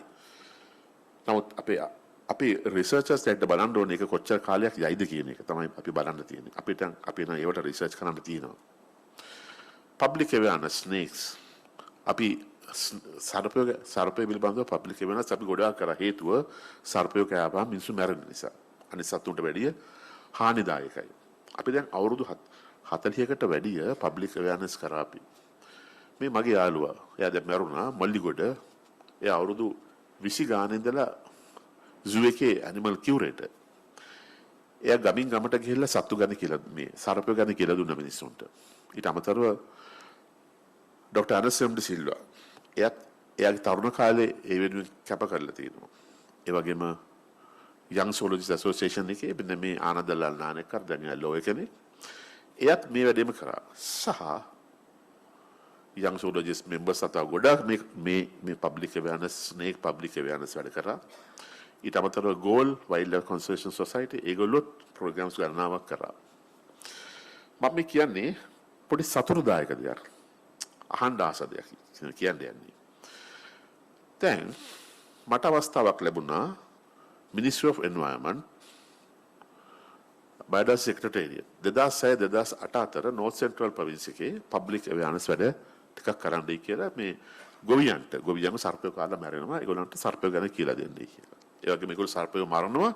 නමුත් අපේ රිසර්චර්ස් දෙන්න බලන්න ඕනේ ඒක කොච්චර කාලයක් යයිද කියන එක තමයි අපි බලන්න තියෙන්නේ. අපි නම් ඒවට රිසර්ච් කරන්න තියෙනවා. public awareness snakes අපි සර්පය පිළිබඳව public awareness අපි ගොඩාක් කරා හේතුව සර්පය කෑවම මිනිස්සු මැරෙන නිසා. අනිත් සතුන්ට වැඩිය හානිදායකයි. අපි දැන් අවුරුදු 40කට වැඩිය පබ්ලික් අවයර්නස් කරා අපි. මේ මගේ යාළුවා එයා දැන් මැරුණා මල්ලිගොඩ. එයා අවුරුදු 20 ගානේ ඉඳලා zoo එකේ ඇනිමල් කියුරේටර්. එයා ගමින් ගමට ගිහිල්ලා සත්තු ගැන කියලා මේ සර්පය ගැන කියලා දුන්න මිනිස්සුන්ට. ඊට අමතරව ඩොක්ටර් අනසෙම් ඩි සිල්වා එයාගේ තරුණ කාලේ ඒ වෙනුවෙන් කැප කරලා තියෙනවා. ඒ වගේම young zoologists association එකේ මෙන්න මේ ආනන්දලාල් නානකර් දැන් ලෝය කෙනෙක්. එයත් මේ වැඩේම කරා. සහ young zoologist members අතර ගොඩක් මේ public awareness snake public awareness වැඩ කරා. ඊට අමතරව goal wildlife conservation society ඒගොල්ලොත් programs ගණනාවක් කරා. මම මේ කියන්නේ පොඩි සතුටුදායක දෙයක්. අහන්න ආස දෙයක් කියන්නේ. දැන් මට අවස්ථාවක් ලැබුණා Ministry of Environment Biodiversity Secretariat 2006-2008 අතර North Central Province එකේ public awareness වැඩ ටිකක් කරන්නයි කියලා මේ ගොවියන්ව සර්පයෝ කාලා මැරෙනවා ඒගොල්ලන්ට සර්පයෝ ගැන කියලා දෙන්නයි කියලා. ඒ වගේම ඒගොල්ලෝ සර්පයෝ මරනවා.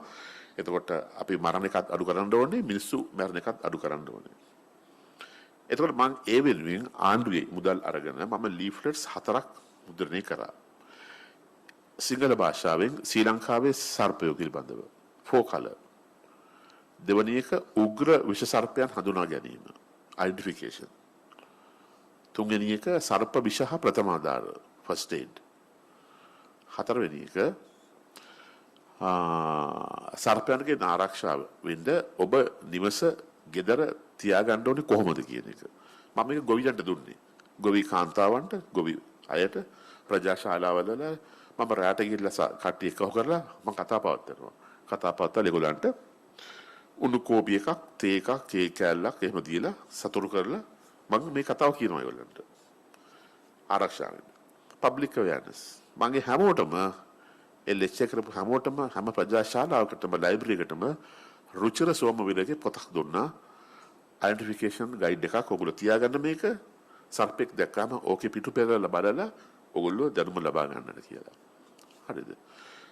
එතකොට අපි මරණ එකත් අඩු කරන්න ඕනේ මිනිස්සු මරණ එකත් අඩු කරන්න ඕනේ. එතකොට මම ඒ වෙනුවෙන් ආණ්ඩුවේ මුදල් අරගෙන මම leaflets 4ක් මුද්‍රණය කරා. සිංහල භාෂාවෙන් ශ්‍රී ලංකාවේ සර්පයෝ පිළිබඳව 4 color. දෙවැනි එක උග්‍ර විෂ සර්පයන් හඳුනා ගැනීම identification. තුන්වෙනි එක සර්ප විෂ හා ප්‍රථමාධාර first aid. හතරවෙනි එක සර්පයන්ගේ ආරක්ෂාව වෙන්න ඔබ නිවස ගෙදර තියාගන්න ඕනේ කොහොමද කියන එක. මම මේක ගොවියන්ට දුන්නේ. ගොවි කාන්තාවන්ට, ගොවි අයට ප්‍රජාශාලාවල මම රැට ගිහිල්ලා කට්ටිය එකව කරලා මම කතා පවත්වනවා. කතා පවත්වලා ඒගොල්ලන්ට උණු කෝපි එකක්, තේ එකක්, කේක් කෑල්ලක් එහෙම දීලා සතුරු කරලා මම මේ කතාව කියනවා ඒගොල්ලන්ට. ආරක්ෂාවෙන්. public awareness. මගේ හැමෝටම එල්ලෙච්ච කරපු හැමෝටම හැම ප්‍රජාශාලාවකටම ලයිබ්‍රරි එකටම රුචිර සෝමවීරගේ පොතක් දුන්නා. identification guide එකක් ඔයගොල්ලෝ තියාගන්න මේක. සර්පෙක් දැක්කම ඕකේ පිටු පෙරලා බලලා ඔයගොල්ලෝ දැනුම ලබා ගන්නට කියලා. හරිද?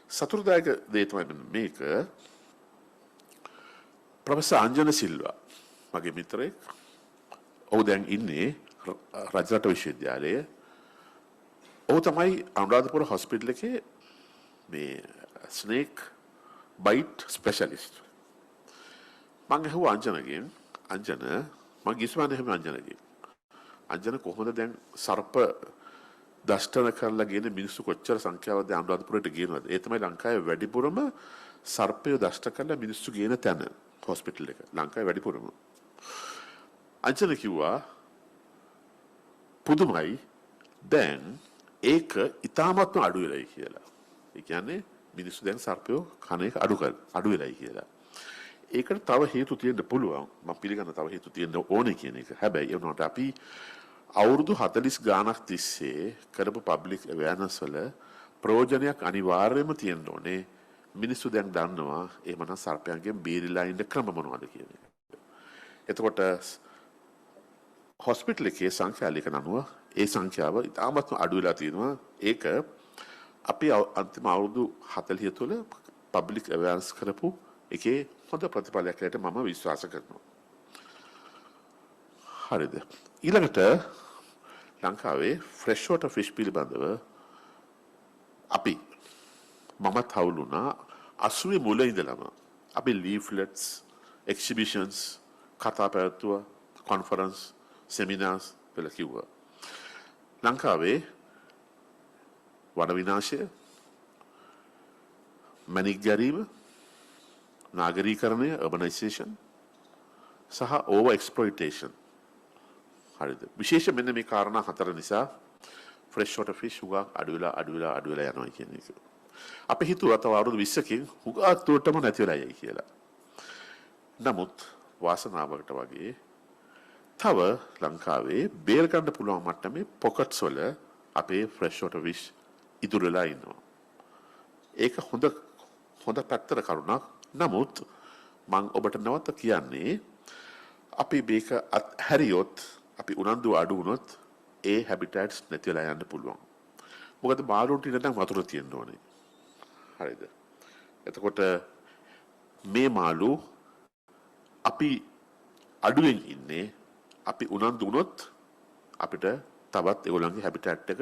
සතුටුදායක දේ තමයි මේක. ප්‍රොෆෙසර් අංජන සිල්වා මගේ මිත්‍රයෙක්. ඔහු දැන් ඉන්නේ රජරට විශ්වවිද්‍යාලයේ. ඔහු තමයි අනුරාධපුර හොස්පිටල් එකේ මේ ස්නේක් බයිට් ස්පෙෂලිස්ට්. මම අහුවා අංජනගෙන් මම කිව්වා එහෙම අංජන කොහොමද දැන් සර්ප දෂ්ටන කරලා ගියන මිනිස්සු කොච්චර සංඛ්‍යාවක්ද අනුරාධපුරයට ගියනවද? ඒ තමයි ලංකාවේ වැඩිපුරම සර්පය දෂ්ට කරලා මිනිස්සු ගියන තැන හොස්පිටල් එක. ලංකාවේ වැඩිපුරම. අංජන කිව්වා පුදුමයි දැන් ඒක ඉතාමත්ම අඩු වෙලයි කියලා. ඒ කියන්නේ මිනිස්සු දැන් සර්පයෝ කන එක අඩු වෙලයි කියලා. ඒකට තව හේතු තියෙන්න පුළුවන්. මම පිළිගන්න තව හේතු තියෙන්න ඕනේ කියන එක. හැබැයි ඒ වුණාට අපි අවුරුදු 40 ගානක් තිස්සේ කරපු පබ්ලික් අවයර්නස් වල ප්‍රයෝජනයක් අනිවාර්යයෙන්ම තියෙන්න ඕනේ. මිනිස්සු දැන් දන්නවා එහෙමනම් සර්පයන්ගෙන් බේරිලා ඉන්න ක්‍රම මොනවද කියන එක. එතකොට හොස්පිටල් එකේ සංඛ්‍යාලයක නනුව ඒ සංඛ්‍යාව ඉතාමත් අඩු වෙලා තියෙනවා. ඒක අපි අන්තිම අවුරුදු 40 තුළ පබ්ලික් අවයර්නස් කරපු එකේ හොඳ ප්‍රතිඵලයක් ඇයට මම විශ්වාස කරනවා. හරිද? ඊළඟට ලංකාවේ ෆ්‍රෙෂ් වෝටර් ෆිෂ් පිළිබඳව අපි මමත් හවුලුණා 80 මුල ඉඳලම අපි ලීෆ්ලට්ස්, එක්සිබිෂන්ස්, කතා පැවැත්වුවා, කොන්ෆරන්ස්, සෙමිනාර්ස් වල කිව්වා. ලංකාවේ වන විනාශය, මැණික් ගැරීම, නාගරීකරණය, urbanization සහ over exploitation. හරිද? විශේෂයෙන් මෙන්න මේ කාරණා හතර නිසා fresh water fish හුඟක් අඩු වෙලා යනවා කියන එක. අපි හිතුවා තව අවුරුදු 20කින් හුඟක් දුරටම නැති වෙලා යයි කියලා. නමුත් වාසනාවකට වගේ තව ලංකාවේ බේර ගන්න පුළුවන් මට්ටමේ pockets වල අපේ fresh water fish ඉතුරු වෙලා ඉන්නවා. ඒක හොඳ පැත්තට කරුණක්. නමුත් මම ඔබට නැවත කියන්නේ අපි මේක හැරියොත් අපි උනන්දු අඩු වුණොත් ඒ හැබිටට්ස් නැති වෙලා යන්න පුළුවන්. මොකද මාළුන්ට ඉඳන් වතුර තියෙන්න ඕනේ. හරිද? එතකොට මේ මාළු අපි අඩුවෙන් ඉන්නේ අපි උනන්දු වුණොත් අපිට තවත් ඒගොල්ලන්ගේ හැබිටැට් එක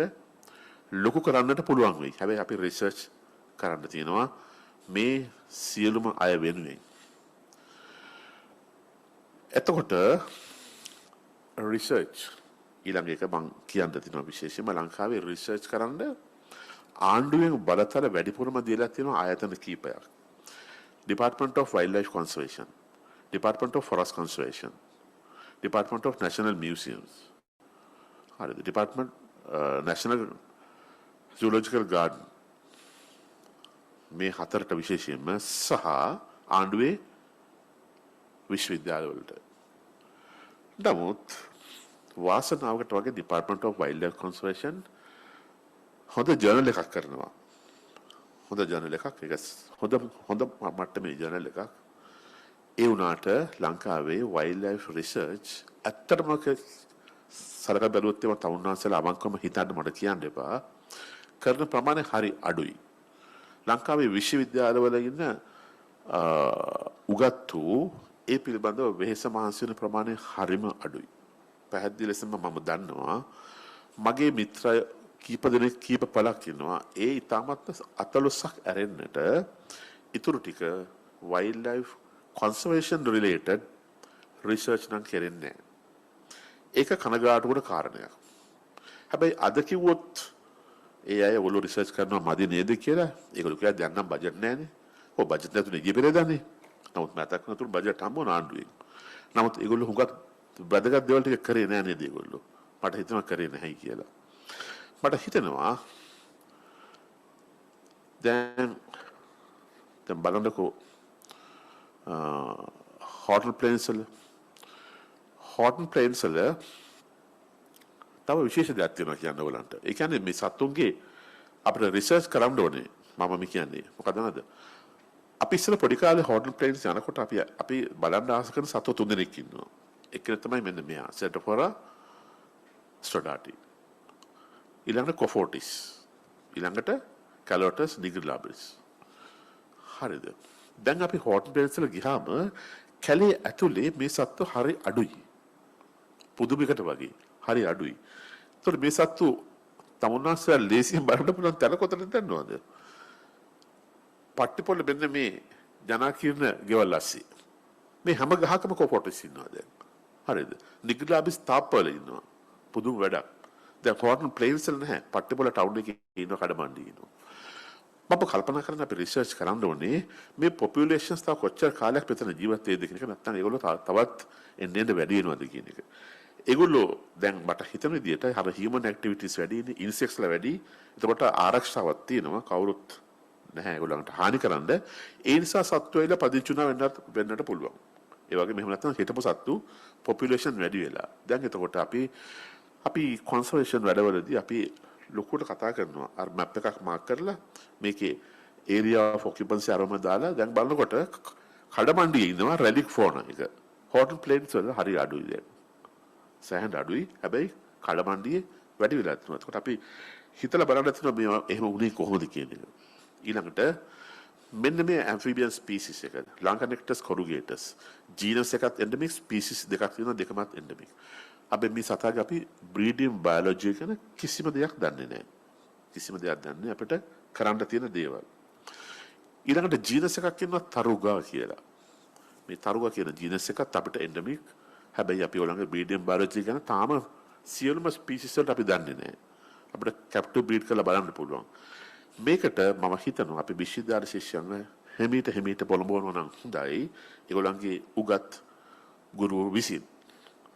ලොකු කරන්නට පුළුවන් වෙයි. හැබැයි අපි රිසර්ච් කරන්න තියෙනවා මේ සියලුම අය වෙනුවෙන්. එතකොට රිසර්ච් ඊළඟ එක මම කියන්න තියෙනවා විශේෂයෙන්ම ලංකාවේ රිසර්ච් කරන්න ආණ්ඩුවෙන් බලතල වැඩිපුරම දීලා තියෙනවා ආයතන කීපයක්. Department of Wildlife Conservation, Department of Forest Conservation, Department of National Museums, හරිද? Department National Zoological Garden මේ හතරට විශේෂයෙන්ම සහ ආණ්ඩුවේ විශ්වවිද්‍යාලවලට. නමුත් වාසනාවකට වගේ Department of Wildlife Conservation හොඳ ජර්නල් එකක් කරනවා. හොඳ ජර්නල් එකක්. ඒක හොඳ මට්ටමේ ජර්නල් එකක්. ඒ වුණාට ලංකාවේ වයිල්ඩ් ලයිෆ් රිසර්ච් ඇත්තටම සලකා බැලුවොත් ඒවා තවුන්නාන්සලා අවංකවම හිතන්න මට කියන්න එපා. කරන ප්‍රමාණය හරි අඩුයි. ලංකාවේ විශ්වවිද්‍යාලවල ඉන්න උගත්තු ඒ පිළිබඳව වෙහෙස මහන්සි වෙන ප්‍රමාණය හරිම අඩුයි. පැහැදිලි ලෙසම මම දන්නවා මගේ මිත්‍රය කීප දෙනෙක් කීප පළක් ඉන්නවා ඒ ඊටමත් අතලොස්සක් ඇරෙන්නට ඊටු ටික wild life conservation related research නම් කරන්නේ නැහැ. ඒක කනගාටුවට කාරණයක්. හැබැයි අද කිව්වොත් ඒ අය ඔයගොල්ලෝ රිසර්ච් කරනවා මදි නේද කියලා ඒගොල්ලෝ කියනවා දැන් නම් බජට් නැහැනේ. ඔව් බජට් නැතුනේ ගිය පෙරේදානේ. නමුත් මතක් කරනතුරු බජට් හම්බ වුණා ආණ්ඩුවෙන්. නමුත් ඒගොල්ලෝ හුඟක් වැදගත් දේවල් ටික කරේ නැහැ නේද ඒගොල්ලෝ. මට හිතෙනවා කරේ නැහැයි කියලා. මට හිතෙනවා දැන් බලන්නකෝ හොටල් ප්ලේන්ස් වල තව විශේෂ දෙයක් තියෙනවා කියන්න ඕලන්ට. ඒ කියන්නේ මේ සත්තුන්ගේ අපිට රිසර්ච් කරන්න ඕනේ. මම කියන්නේ මොකද නේද? අපි ඉස්සර පොඩි කාලේ හොටල් ප්ලේන්ස් යනකොට අපි බලන්න ආස කරන සත්තු තුන් දෙනෙක් ඉන්නවා. එක්කෙනෙක් තමයි මෙන්න මෙයා සෙටෆොරා ස්ට්‍රඩාටි. ඊළඟට කොෆෝටිස්. ඊළඟට කැලෝටස් නිග්‍රලාබිස්. හරිද? දැන් අපි හොටල් ප්ලේන්ස් වල ගියාම කැලේ ඇතුලේ මේ සත්තු හරි අඩුයි. පුදුමයකට වගේ හරි අඩුයි. ඒතකොට මේ සත්තු තමුන්නාසලා ලේසියෙන් බලන්න පුළුවන් තැන කොතනද දන්නවද? පට්ටිපොළ මෙන්න මේ ජනාකීර්ණ ගෙවල් ඇස්සේ. මේ හැම ගහකම කොෆෝටිස් ඉන්නවා දැන්. හරිද? නිග්‍රලාබිස් තාප්පවල ඉන්නවා. පුදුම වැඩක්. දැන් හොටල් ප්ලේන්ස් වල නැහැ. පට්ටිපොළ ටවුන් එකේ ඉන්නවා කඩමණ්ඩි ඉන්නවා. මම කල්පනා කරන අපි රිසර්ච් කරන්න ඕනේ මේ පොපියුලේෂන්ස් තව කොච්චර කාලයක් මෙතන ජීවත් වෙයිද කියන එක නැත්නම් ඒගොල්ලෝ තවත් එන්න වැඩි වෙනවද කියන එක. ඒගොල්ලෝ දැන් මට හිතන විදිහට අර හියුමන් ඇක්ටිවිටිස් වැඩි ඉන්නේ ඉන්සෙක්ට්ස්ලා වැඩි. එතකොට ආරක්ෂාවක් තියෙනවා කවුරුත් නැහැ ඒගොල්ලන්ට හානි කරන්න. ඒ නිසා සත්තු වෙලා පදිංචි වෙන්නට පුළුවන්. ඒ වගේ මෙහෙම නැත්නම් හිටපු සත්තු පොපියුලේෂන් වැඩි වෙලා. දැන් එතකොට අපි කන්සර්වේෂන් වැඩවලදී අපි ලොකුට කතා කරනවා අර මැප් එකක් මාක් කරලා මේකේ ඒරියා ඔෆ් ඔකියුපන්සි අරම දාලා දැන් බලනකොට කඩමණ්ඩියේ ඉන්නවා රෙලික් ෆෝනා එක. හොටල් ප්ලේන්ස් වල හරි අඩුයි දැන්. සෑහෙන අඩුයි. හැබැයි කඩමණ්ඩියේ වැඩි වෙලා තියෙනවා. ඒකට අපි හිතලා බලන්න තියෙනවා මේ එහෙම වුණේ කොහොමද කියන එක. ඊළඟට මෙන්න මේ amphibian species එක Lancanectus corrugatus genus එකත් endemic species දෙකක් තියෙනවා දෙකමත් endemic. අපි මේ සතාගේ අපි breeding biology ගැන කිසිම දෙයක් දන්නේ නැහැ. කිසිම දෙයක් දන්නේ අපිට කරන්න තියෙන දේවල්. ඊළඟට ජීනස් එකක් ඉන්නවා තරුගා කියලා. මේ තරුගා කියන ජීනස් එකත් අපිට endemic. හැබැයි අපි ඔයගොල්ලන්ගේ breeding biology ගැන තාම සියලුම species වලට අපි දන්නේ නැහැ. අපිට captive breed කරලා බලන්න පුළුවන්. මේකට මම හිතනවා අපි විශ්වවිද්‍යාල ශිෂ්‍යයන් හැමීට පොළඹවනවා නම් හොඳයි. ඒගොල්ලන්ගේ උගත් ගුරු විසින්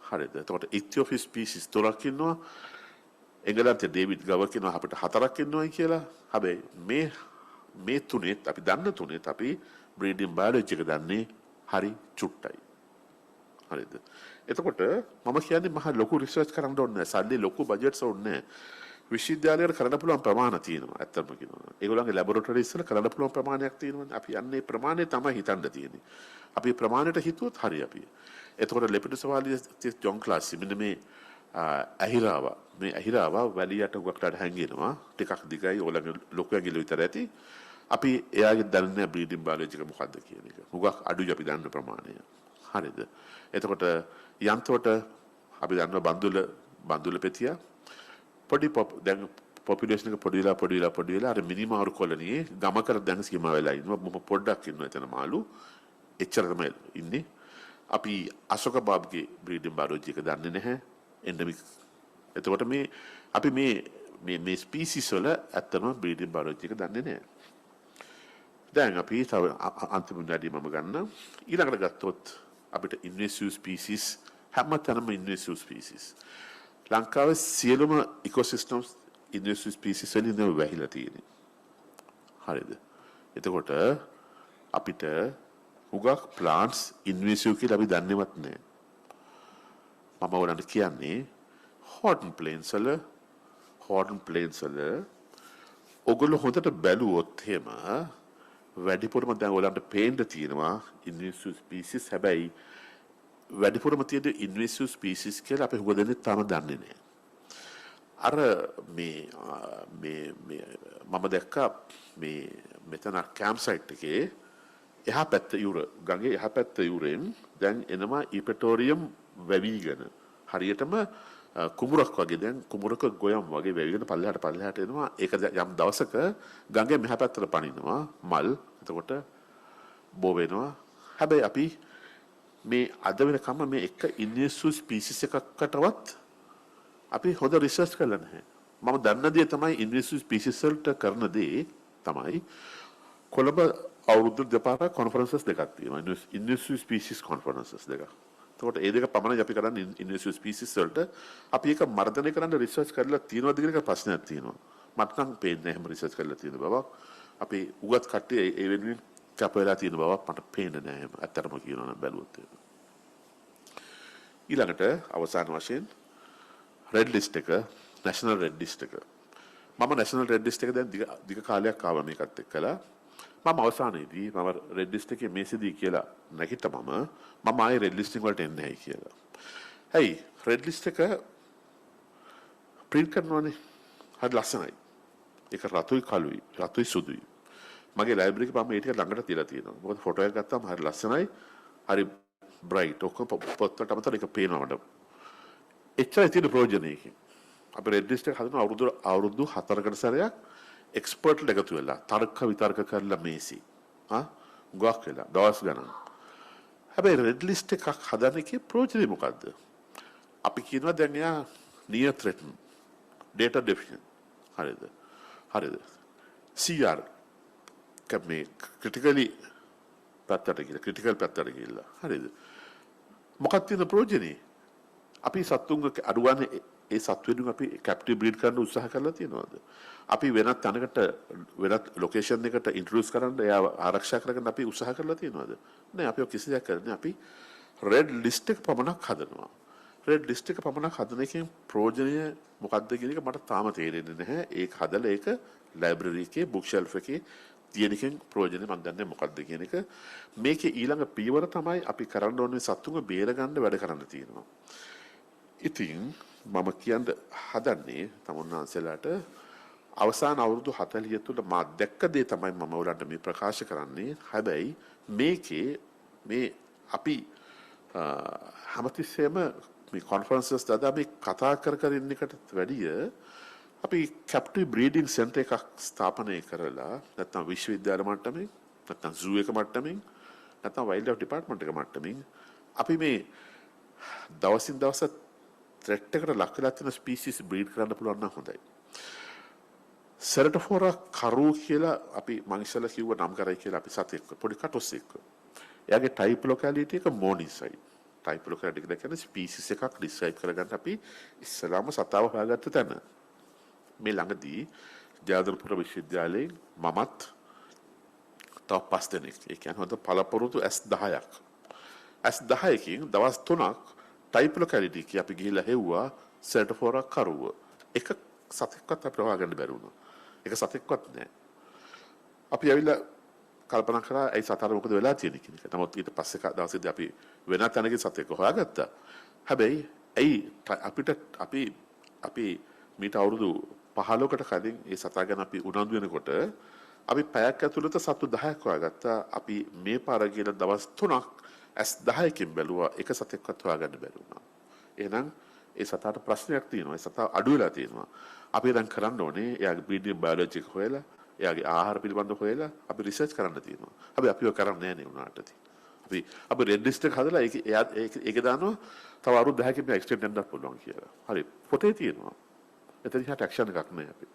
හරිද? එතකොට ඉතියෝපිය ස්පීසිස් 3ක් ඉන්නවා. එංගලන්තේ ඩේවිඩ් ගව කියනවා අපිට 4ක් ඉන්නවයි කියලා. හැබැයි මේ තුනේත් අපි දන්න තුනේත් අපි බ්‍රීඩින් බයොලොජි එක දන්නේ හරි චුට්ටයි. හරිද? එතකොට මම කියන්නේ මහ ලොකු රිසර්ච් කරන්න ඕනේ නැහැ. සල්ලි ලොකු බජට්ස් ඕනේ නැහැ. විශ්වවිද්‍යාලවල කරන්න පුළුවන් ප්‍රමාණ තියෙනවා. ඇත්තම කියනවා. ඒගොල්ලන්ගේ ලැබොරටරිස් වල කරන්න පුළුවන් ප්‍රමාණයක් තියෙනවා. අපි යන්නේ ප්‍රමාණය තමයි හිතන්න තියෙන්නේ. අපි ප්‍රමාණයට හිතුවොත් හරි අපි. එතකොට ලෙපිඩෝසවාලිය ජොන් ක්ලාසි මෙන්න මේ ඇහිරාව වැලියට උගක්ලට හැංගෙනවා. ටිකක් දිගයි ඕලගේ ලොකු ඇඟිලි විතර ඇති. අපි එයාගේ දන්නේ බ්‍රීඩින් බයොලොජි එක මොකද්ද කියන එක. උගක් අඩුයි අපි දන්න ප්‍රමාණය. හරිද? එතකොට යන්තෝට අපි දන්නවා බන්දුල පෙතියා පොඩි දැන් population එක පොඩි වෙලා අර මිනිමාරු කොලනියේ ගමකට දැන් සීමා වෙලා ඉන්නවා. මොකද පොඩ්ඩක් ඉන්නවා එතන මාළු. එච්චර තමයි ඉන්නේ. අපි අශෝක බාබ්ගේ බ්‍රීඩින් බයොලොජි එක දන්නේ නැහැ. එන්ඩමික්. එතකොට අපි මේ ස්පීසිස් වල ඇත්තම බ්‍රීඩින් බයොලොජි එක දන්නේ නැහැ. දැන් අපි තව අන්තිම විනාඩිය මම ගන්න. ඊළඟට ගත්තොත් අපිට invasive species හැමතැනම invasive species. ලංකාවේ සියලුම ecosystems invasive species වලින් වැහිලා තියෙනවා. හරිද? එතකොට අපිට උගක් plants invasive කියලා අපි දන්නේවත් නැහැ. මම ඔයාලට කියන්නේ horn plains වල ඔගොල්ලෝ හොඳට බැලුවොත් එහෙම වැඩිපුරම දැන් ඔයාලන්ට පේන්න තියෙනවා invasive species. හැබැයි වැඩිපුරම තියෙන invasive species කියලා අපි හුඟ දෙනෙක් තාම දන්නේ නැහැ. අර මම දැක්කා මෙතන කැම්ප් සයිට් එකේ එහා පැත්ත ගඟේ එහා පැත්ත යුරෙන් දැන් එනවා ඉපටෝරියම් වැවිගෙන හරියටම කුඹුරක් වගේ දැන් කුඹුරක ගොයම් වගේ වැවිගෙන පල්ලෙහාට එනවා. ඒක යම් දවසක ගඟේ මෙහා පැත්තට පනිනවා මල්. එතකොට බෝ වෙනවා. හැබැයි අපි මේ අද වෙනකම් මේ එක invasive species එකකටවත් අපි හොඳ රිසර්ච් කරලා නැහැ. මම දන්න දේ තමයි invasive species වලට කරන දේ තමයි කොළඹ අවුරුදු දෙපාරක් conferences දෙකක් තියෙනවා. invasive species conferences දෙකක්. එතකොට ඒ දෙක පමණයි අපි කරන්නේ invasive species වලට. අපි ඒක මර්ධනය කරන්න රිසර්ච් කරලා තියෙනවද කියන එක ප්‍රශ්නයක් තියෙනවා. මට නම් පේන්නේ නැහැ එහෙම රිසර්ච් කරලා තියෙන බවක්. අපි උගත් කට්ටිය ඒ වෙනුවෙන් කැප වෙලා තියෙන බවක් මට පේන්නේ නැහැ එහෙම. ඇත්තටම කියනවා නම් බැලුවොත් එහෙම. ඊළඟට අවසාන වශයෙන් රෙඩ් ලිස්ට් එක නැෂනල් රෙඩ් ලිස්ට් එක මම නැෂනල් රෙඩ් ලිස්ට් එක දැන් දිග කාලයක් ආවා මේකත් එක්කලා මම අවසානයේදී මම රෙඩ් ලිස්ට් එකේ මේසෙදී කියලා නැගිට්ටමම මම ආයේ රෙඩ් ලිස්ටින් වලට එන්නේ නැහැ කියලා. හයි රෙඩ් ලිස්ට් එක print කරනවානේ. හරි ලස්සනයි. ඒක රතුයි කළුයි රතුයි සුදුයි. මගේ ලයිබ්‍රරි එකේ මම ඒ ටික ළඟට තියලා තියෙනවා. මොකද ෆොටෝ එක ගත්තාම හරි ලස්සනයි. හරි බ්‍රයිට් ඔක්කොම පොත්තට අමතර ඒක පේනවා මට. එච්චරයි තියෙන ප්‍රයෝජනයකින්. අපි රෙඩ් ලිස්ට් එක හදන අවුරුදු 4කට සැරයක් එක්ස්පර්ට්ලා එකතු වෙලා තර්ක විතර්ක කරලා මේසි. ගොක් වෙලා දවස් ගණන්. හැබැයි රෙඩ් ලිස්ට් එකක් හදන එකේ ප්‍රයෝජනේ මොකද්ද? අපි කියනවා දැන් එයා near threatened data deficient. හරිද? CR කැමේ ක්‍රිටිකලි ක්‍රිටිකල් පැත්තට ගිහිල්ලා. හරිද? මොකක්ද තියෙන ප්‍රයෝජනේ? අපි සත්තුන්ගේ අඩුවන්නේ ඒ සත්වෙනුන් අපි කැප්ටිව් බ්‍රීඩ් කරන්න උත්සාහ කරලා තියෙනවද? අපි වෙනත් තැනකට වෙනත් ලොකේෂන් එකකට ඉන්ට්‍රොඩියුස් කරන්න එයාව ආරක්ෂා කරගන්න අපි උත්සාහ කරලා තියෙනවද? නෑ අපි කිසි දෙයක් කරන්නේ අපි රෙඩ් ලිස්ට් එක පමණක් හදනවා. රෙඩ් ලිස්ට් එක පමණක් හදන එකෙන් ප්‍රයෝජනය මොකක්ද කියන එක මට තාම තේරෙන්නේ නැහැ. ඒක හදලා ඒක ලයිබ්‍රරි එකේ බුක් ෂෙල්ෆ් එකේ තියෙන එකෙන් ප්‍රයෝජනේ මම දන්නේ මොකක්ද කියන එක. මේකේ ඊළඟ පියවර තමයි අපි කරන්න ඕනේ සත්තුන්ව බේරගන්න වැඩ කරන්න තියෙනවා. ඉතින් මම කියන්න හදන්නේ තමුන්නාන්සලාට අවසාන අවුරුදු 40 තුළ මා දැක්ක දේ තමයි මම ඔයාලන්ට මේ ප්‍රකාශ කරන්නේ. හැබැයි මේකේ මේ අපි හැමතිස්සෙම මේ කොන්ෆරන්සස් දාලා මේ කතා කර ඉන්න එකට වැඩිය අපි කැප්ටිව් බ්‍රීඩින් සෙන්ටර් එකක් ස්ථාපනය කරලා නැත්නම් විශ්වවිද්‍යාල මට්ටමින් නැත්නම් සූ එක මට්ටමින් නැත්නම් වයිල්ඩ් ලයිෆ් ඩිපාර්ට්මන්ට් එක මට්ටමින් අපි මේ දවසින් දවස ත්‍රෙට් එකට ලක් වෙලා තියෙන ස්පීසිස් බ්‍රීඩ් කරන්න පුළුවන් නම් හොඳයි. සෙරටෆෝරා කරෝ කියලා අපි මං ඉස්සෙල්ලා කිව්ව නම් කරයි කියලා අපි සතෙක් පොඩි කටොස් එක්ක. එයාගේ ටයිප් ලොකාලිටි එක මොනිසයිඩ්. ටයිප් ලොකාලිටි කියලා කියන්නේ ස්පීසිස් එකක් ඩිස්ක්‍රයිබ් කරගන්න අපි ඉස්සලාම සතාව හොයාගත්ත තැන. මේ ළඟදී ජාදල්පුර විශ්වවිද්‍යාලයේ මමත් තව 5 දෙනෙක් ඒ කියන්නේ හොඳ පළපොරුතු S10ක්. S10කින් දවස් 3ක් ටයිප් ලොකාලිටි කිය අපි ගිහිල්ලා හෙව්වා සෙරටෆෝරා කරව. එක සතෙක්වත් අපිට හොයාගන්න බැරි වුණා. එක සතෙක්වත් නැහැ. අපි ඇවිල්ලා කල්පනා කරා ඒ සතර මොකද වෙලා තියෙන්නේ කියන එක. නමුත් ඊට පස්සේ දවසේදී අපි වෙන තැනකින් සතෙක් හොයාගත්තා. හැබැයි අපිට අපි මීට අවුරුදු 15කට කලින් ඒ සතා ගැන අපි උනන්දු වෙනකොට අපි පැයක් ඇතුළත සතු 10ක් හොයාගත්තා. අපි මේ පාර ගිහලා දවස් 3ක් S10කින් බැලුවා එක සතෙක්වත් හොයාගන්න බැරි වුණා. එහෙනම් ඒ සතාට ප්‍රශ්නයක් තියෙනවා. ඒ සතා අඩු වෙලා තියෙනවා. අපි දැන් කරන්න ඕනේ එයාගේ බීඩියම් බයොලොජි එක හොයලා, එයාගේ ආහාර පිළිබඳව හොයලා අපි රිසර්ච් කරන්න තියෙනවා. අපි ඔය කරන්නේ නැහැ නේ උනාට. අපි රෙඩ් ලිස්ට් එක හදලා ඒක දානවා තව අවුරුදු 10කින් මේ එක්ස්ටෙන්ඩ් වෙන්නත් පුළුවන් කියලා. හරි. පොතේ තියෙනවා. එතන ඉහට ඇක්ෂන් එකක් නැහැ අපි.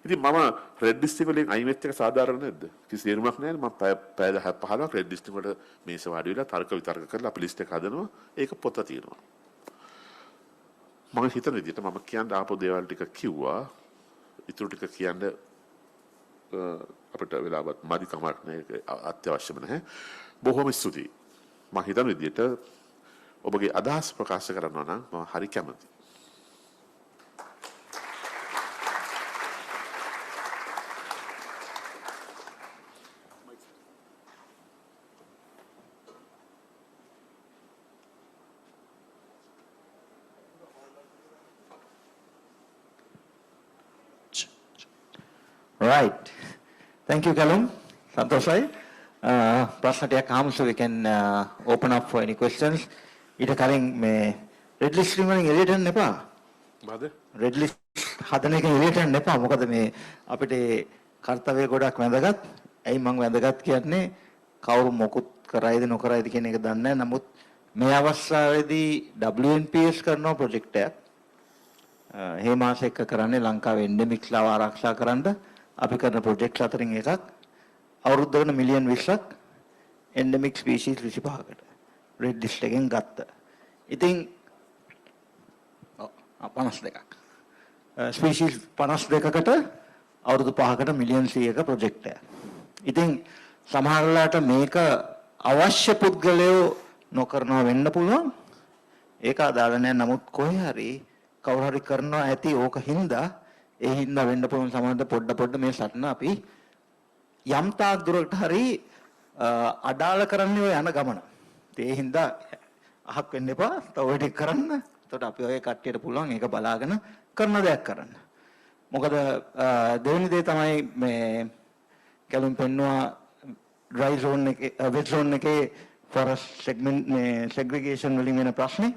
ඉතින් මම රෙඩ් ලිස්ට් එක වලින් අයින් වෙච්ච එක සාධාරණ නැද්ද? කිසි තේරුමක් නැහැ. මම පැය 10-15ක් රෙඩ් ලිස්ට් එකට මේස වාඩි වෙලා තර්ක විතර්ක කරලා අපි ලිස්ට් එක හදනවා. ඒක පොත තියෙනවා. මම හිතන විදිහට මම කියන්න ආපු දේවල් ටික කිව්වා. ඊටු ටික කියන්න අපිට වෙලාවත් මදි කමක් නැහැ. අත්‍යවශ්‍යම නැහැ. බොහොම ස්තුතියි. මම හිතන විදිහට ඔබගේ අදහස් ප්‍රකාශ කරනවා නම් මම හරි කැමතියි. Right. Thank you, Kelum. Santosai. Prashna tiyak ahamu, so we can open up for any questions. Ita karing me red list rimani eliyata යන්න එපා. මොකද? Red list හදන එක එළියට යන්න එපා. මොකද මේ අපිට කාර්යය ගොඩක් වැදගත්. ඇයි මම වැදගත් කියන්නේ කවුරු මොකුත් කරයිද නොකරයිද කියන එක දන්නේ නැහැ. නමුත් මේ අවස්ථාවේදී WNPS කරන ප්‍රොජෙක්ට් එකක් මේ මාසෙ එක කරන්නේ ලංකාවේ එන්ඩෙමික්ස් ලාව ආරක්ෂා කරන්න අපි කරන ප්‍රොජෙක්ට් අතරින් එකක්. අවුරුද්දකට මිලියන් 20ක් එන්ඩෙමික් ස්පීෂීස් 25කට රෙඩ් ලිස්ට් එකෙන් ගත්තා. ඉතින් 52ක්. ස්පීෂීස් 52කට අවුරුදු 5කට මිලියන් 100ක ප්‍රොජෙක්ට් එකක්. ඉතින් සමහරලාට මේක අවශ්‍ය පුද්ගලයෝ නොකරනවා වෙන්න පුළුවන්. ඒක අදාළ නැහැ. නමුත් කොහේ හරි කවුරු හරි කරනවා ඇති ඕක හින්දා ඒ හින්දා වෙන්න පුළුවන් සමහරවිට පොඩ මේ සටන අපි යම් තාක් දුරට හරි අඩාල කරන්නේ ඔය යන ගමන. ඒ හින්දා අහක් වෙන්න එපා. තව ඔය ටික කරන්න. එතකොට අපි ඔය කට්ටියට පුළුවන් ඒක බලාගෙන කරන දෙයක් කරන්න. මොකද දෙවෙනි දේ තමයි මේ කැලුම් පෙන්නවා ඩ්‍රයි zone එකේ wet zone එකේ forest segment මේ segregation වලින් වෙන ප්‍රශ්නේ.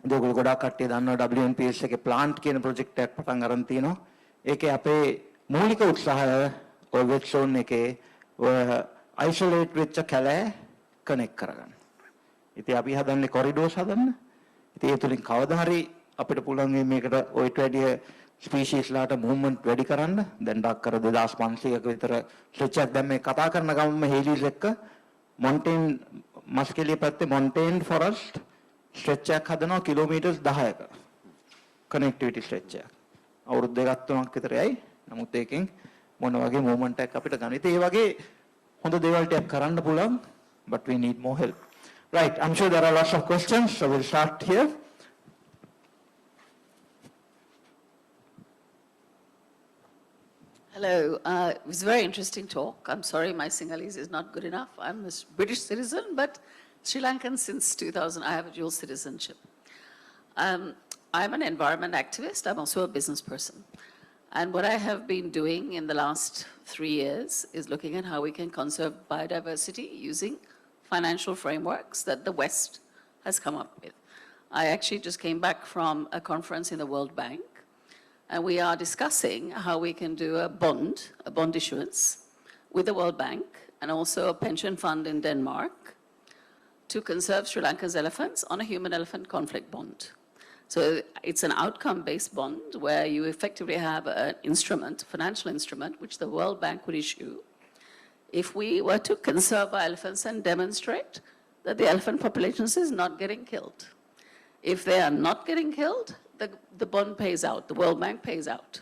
ඒගොල්ලෝ ගොඩාක් කට්ටිය දන්නවා WNPS එකේ plant කියන project එකක් පටන් අරන් තිනවා. ඒකේ අපේ මූලික උත්සාහය ඔය wet zone එකේ isolate වෙච්ච කැලෑ connect කරගන්න. ඉතින් අපි හදන්නේ corridors හදන්න. ඉතින් ඒ තුලින් කවදා හරි අපිට පුළුවන් මේකට ඔයිට වැඩිය ස්පීෂීස් ලාට මූව්මන්ට් වැඩි කරන්න. දැන් ඩක්කර 2500ක විතර ස්ට්‍රෙච් එකක් දැන් මේ කතා කරන ගමන්ම හේලිස් එක්ක මොන්ටේන් මස්කෙලිය පැත්තේ මොන්ටේන් ෆොරස්ට් ස්ට්‍රෙච් එකක් හදනවා කිලෝමීටර්ස් 10ක කනෙක්ටිවිටි ස්ට්‍රෙච් එකක්. අවුරුදු 2-3ක් විතරයි. නමුත් ඒකෙන් මොන වගේ මූව්මන්ට් එකක් අපිට ගන්න. ඉතින් ඒ වගේ හොඳ දේවල් ටිකක් කරන්න පුළුවන්. But we need more help. Right, I'm sure there are lots of questions, so we'll start here. Hello, it was a very interesting talk. I'm sorry my Sinhalese is not good enough. I'm a British citizen, but Sri Lankan since 2000. I have a dual citizenship. I'm an environment activist. I'm also a business person. And what I have been doing in the last 3 years is looking at how we can conserve biodiversity using financial frameworks that the West has come up with. I actually just came back from a conference in the World Bank, and we are discussing how we can do a bond issuance with the World Bank and also a pension fund in Denmark to conserve Sri Lanka's elephants on a human-elephant conflict bond. So it's an outcome-based bond where you effectively have an instrument, financial instrument, which the World Bank would issue if we were to conserve our elephants and demonstrate that the elephant populations is not getting killed. If they are not getting killed, the bond pays out, the World Bank pays out.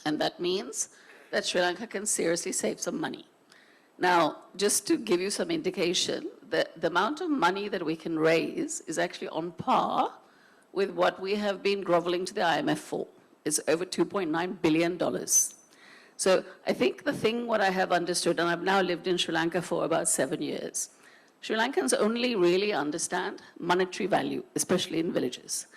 And that means that Sri Lanka can seriously save some money. Now, just to give you some indication, the amount of money that we can raise is actually on par with what we have been groveling to the IMF for. It's over $2.9 billion. So I think the thing what I have understood, and I've now lived in Sri Lanka for about 7 years, Sri Lankans only really understand monetary value, especially in villages.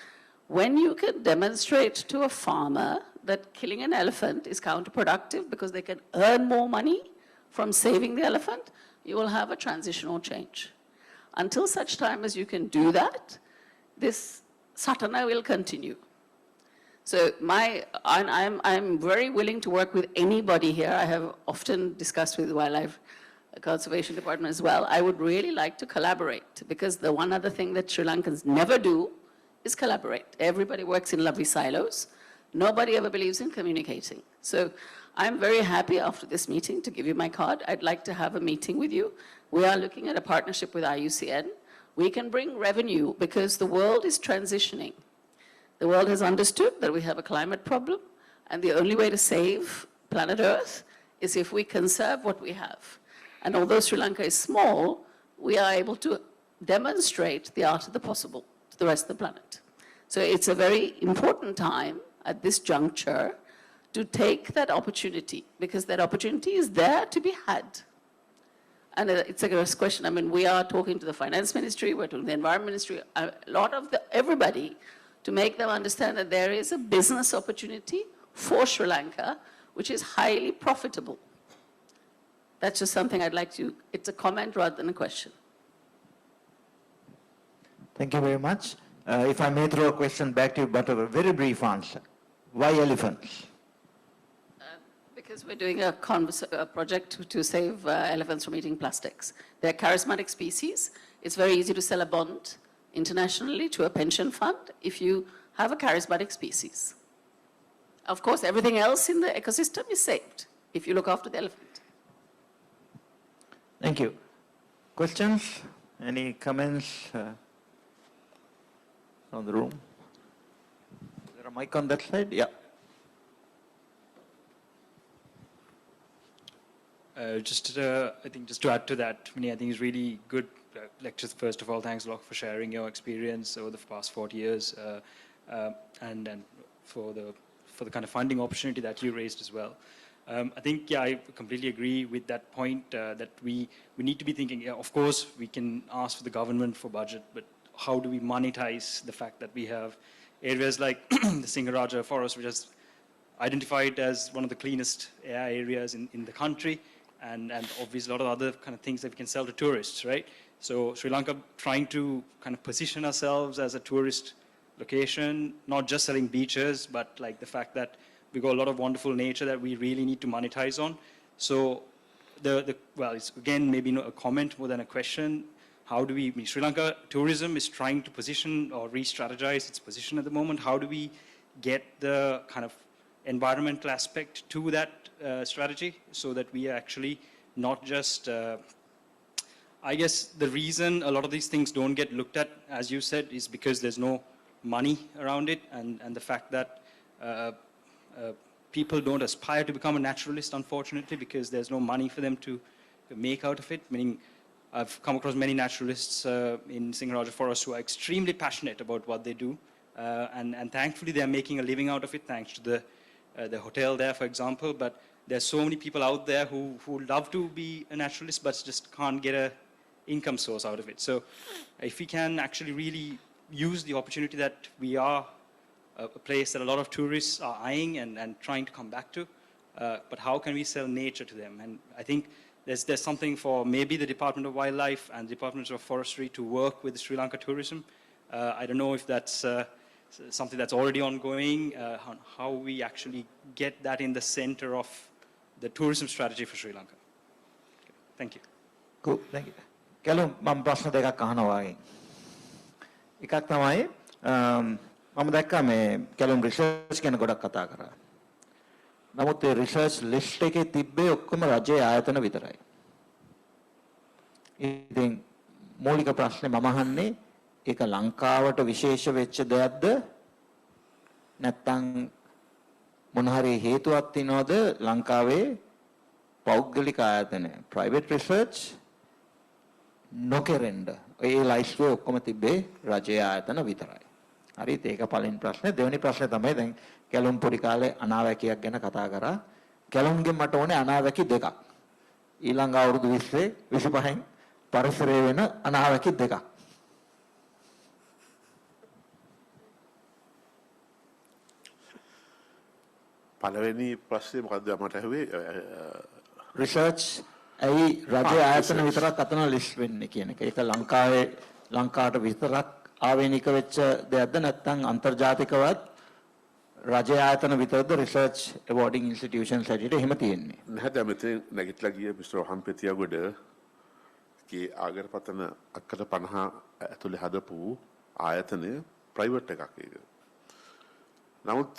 When you can demonstrate to a farmer that killing an elephant is counterproductive because they can earn more money from saving the elephant, you will have a transitional change. Until such time as you can do that, this Satana will continue. So I'm very willing to work with anybody here. I have often discussed with Wildlife Conservation Department as well. I would really like to collaborate, because the one other thing that Sri Lankans never do is collaborate. Everybody works in lovely silos. Nobody ever believes in communicating. So I'm very happy after this meeting to give you my card. I'd like to have a meeting with you. We are looking at a partnership with IUCN. We can bring revenue because the world is transitioning. The world has understood that we have a climate problem, and the only way to save planet Earth is if we conserve what we have. And although Sri Lanka is small, we are able to demonstrate the art of the possible to the rest of the planet. So it's a very important time at this juncture to take that opportunity, because that opportunity is there to be had. And it's a question. I mean, we are talking to the finance ministry, we're talking to the environment ministry, a lot of everybody, to make them understand that there is a business opportunity for Sri Lanka, which is highly profitable. That's just something I'd like to, it's a comment rather than a question. Thank you very much. If I may throw a question back to you, but a very brief answer. Why elephants? Because we're doing a project to save elephants from eating plastics. They're charismatic species. It's very easy to sell a bond internationally to a pension fund if you have a charismatic species. Of course, everything else in the ecosystem is saved if you look after the elephant. Thank you. Questions? Any comments from the room? Is there a mic on that side? Yeah. I think just to add to that, Vinny, I think it's really good lectures. First of all, thanks a lot for sharing your experience over the past 40 years, and for the kind of funding opportunity that you raised as well. I think, yeah, I completely agree with that point that we need to be thinking, yeah, of course, we can ask for the government for budget, but how do we monetize the fact that we have areas like the Sinhala forest, which is identified as one of the cleanest air areas in the country, and obviously a lot of other kind of things that we can sell to tourists, right? So Sri Lanka trying to kind of position ourselves as a tourist location, not just selling beaches, but like the fact that we got a lot of wonderful nature that we really need to monetize on. So well, it's again maybe not a comment more than a question. How do we, Sri Lanka tourism is trying to position or re-strategize its position at the moment. How do we get the kind of environmental aspect to that strategy so that we are actually not just, I guess the reason a lot of these things don't get looked at, as you said, is because there's no money around it, and the fact that people don't aspire to become a naturalist, unfortunately, because there's no money for them to make out of it. Meaning, I've come across many naturalists in Sinhala forest who are extremely passionate about what they do, and thankfully they're making a living out of it thanks to the hotel there, for example. But there's so many people out there who love to be a naturalist but just can't get a income source out of it. So if we can actually really use the opportunity that we are a place that a lot of tourists are eyeing and trying to come back to, but how can we sell nature to them? And I think there's something for maybe the Department of Wildlife and the Department of Forestry to work with Sri Lanka tourism. I don't know if that's something that's already ongoing, how we actually get that in the center of the tourism strategy for Sri Lanka. Okay. Thank you. Cool, thank you. Kelum, මම ප්‍රශ්න දෙකක් අහනවා වගේ. එකක් තමයි මම දැක්කා මේ Kelum research ගැන ගොඩක් කතා කරා. නමුත් ඒ research list එකේ තිබ්බේ ඔක්කොම රජයේ ආයතන විතරයි. ඉතින් මූලික ප්‍රශ්නේ මම අහන්නේ ඒක ලංකාවට විශේෂ වෙච්ච දෙයක්ද නැත්නම් මොන හරි හේතුවක් තියනවද ලංකාවේ පෞද්ගලික ආයතන private research නොකරෙන්න ඒ ලයිස්ට්ුවේ ඔක්කොම තිබ්බේ රජයේ ආයතන විතරයි. හරිද? ඒක පළවෙනි ප්‍රශ්නේ. දෙවෙනි ප්‍රශ්නේ තමයි දැන් Kelum පොඩි කාලේ අනාවැකියක් ගැන කතා කරා. Kelumගෙන් මට ඕනේ අනාවැකි දෙකක්. ඊළඟ අවුරුදු 20 25න් පරිසරයේ වෙන අනාවැකි දෙකක්. පළවෙනි ප්‍රශ්නේ මොකද්ද මට ඇහුවේ? රිසර්ච් ඇයි රජයේ ආයතන විතරක් අතන ලිස්ට් වෙන්නේ කියන එක. ඒක ලංකාවට විතරක් ආවේනික වෙච්ච දෙයක්ද නැත්නම් අන්තර්ජාතිකවත් රජය ආයතන විතරද රිසර්ච් අවෝඩින් ඉන්ස්ටිටියුෂන්ස් හැටියට එහෙම තියෙන්නේ? නැහැ මෙතන නැගිටලා ගිය මිස්ටර් රෝහන් පෙතියාගොඩ කී ආගරපතන අක්කර 50 ඇතුලේ හදපු ආයතනය ප්‍රයිවට් එකක් ඒක. නමුත්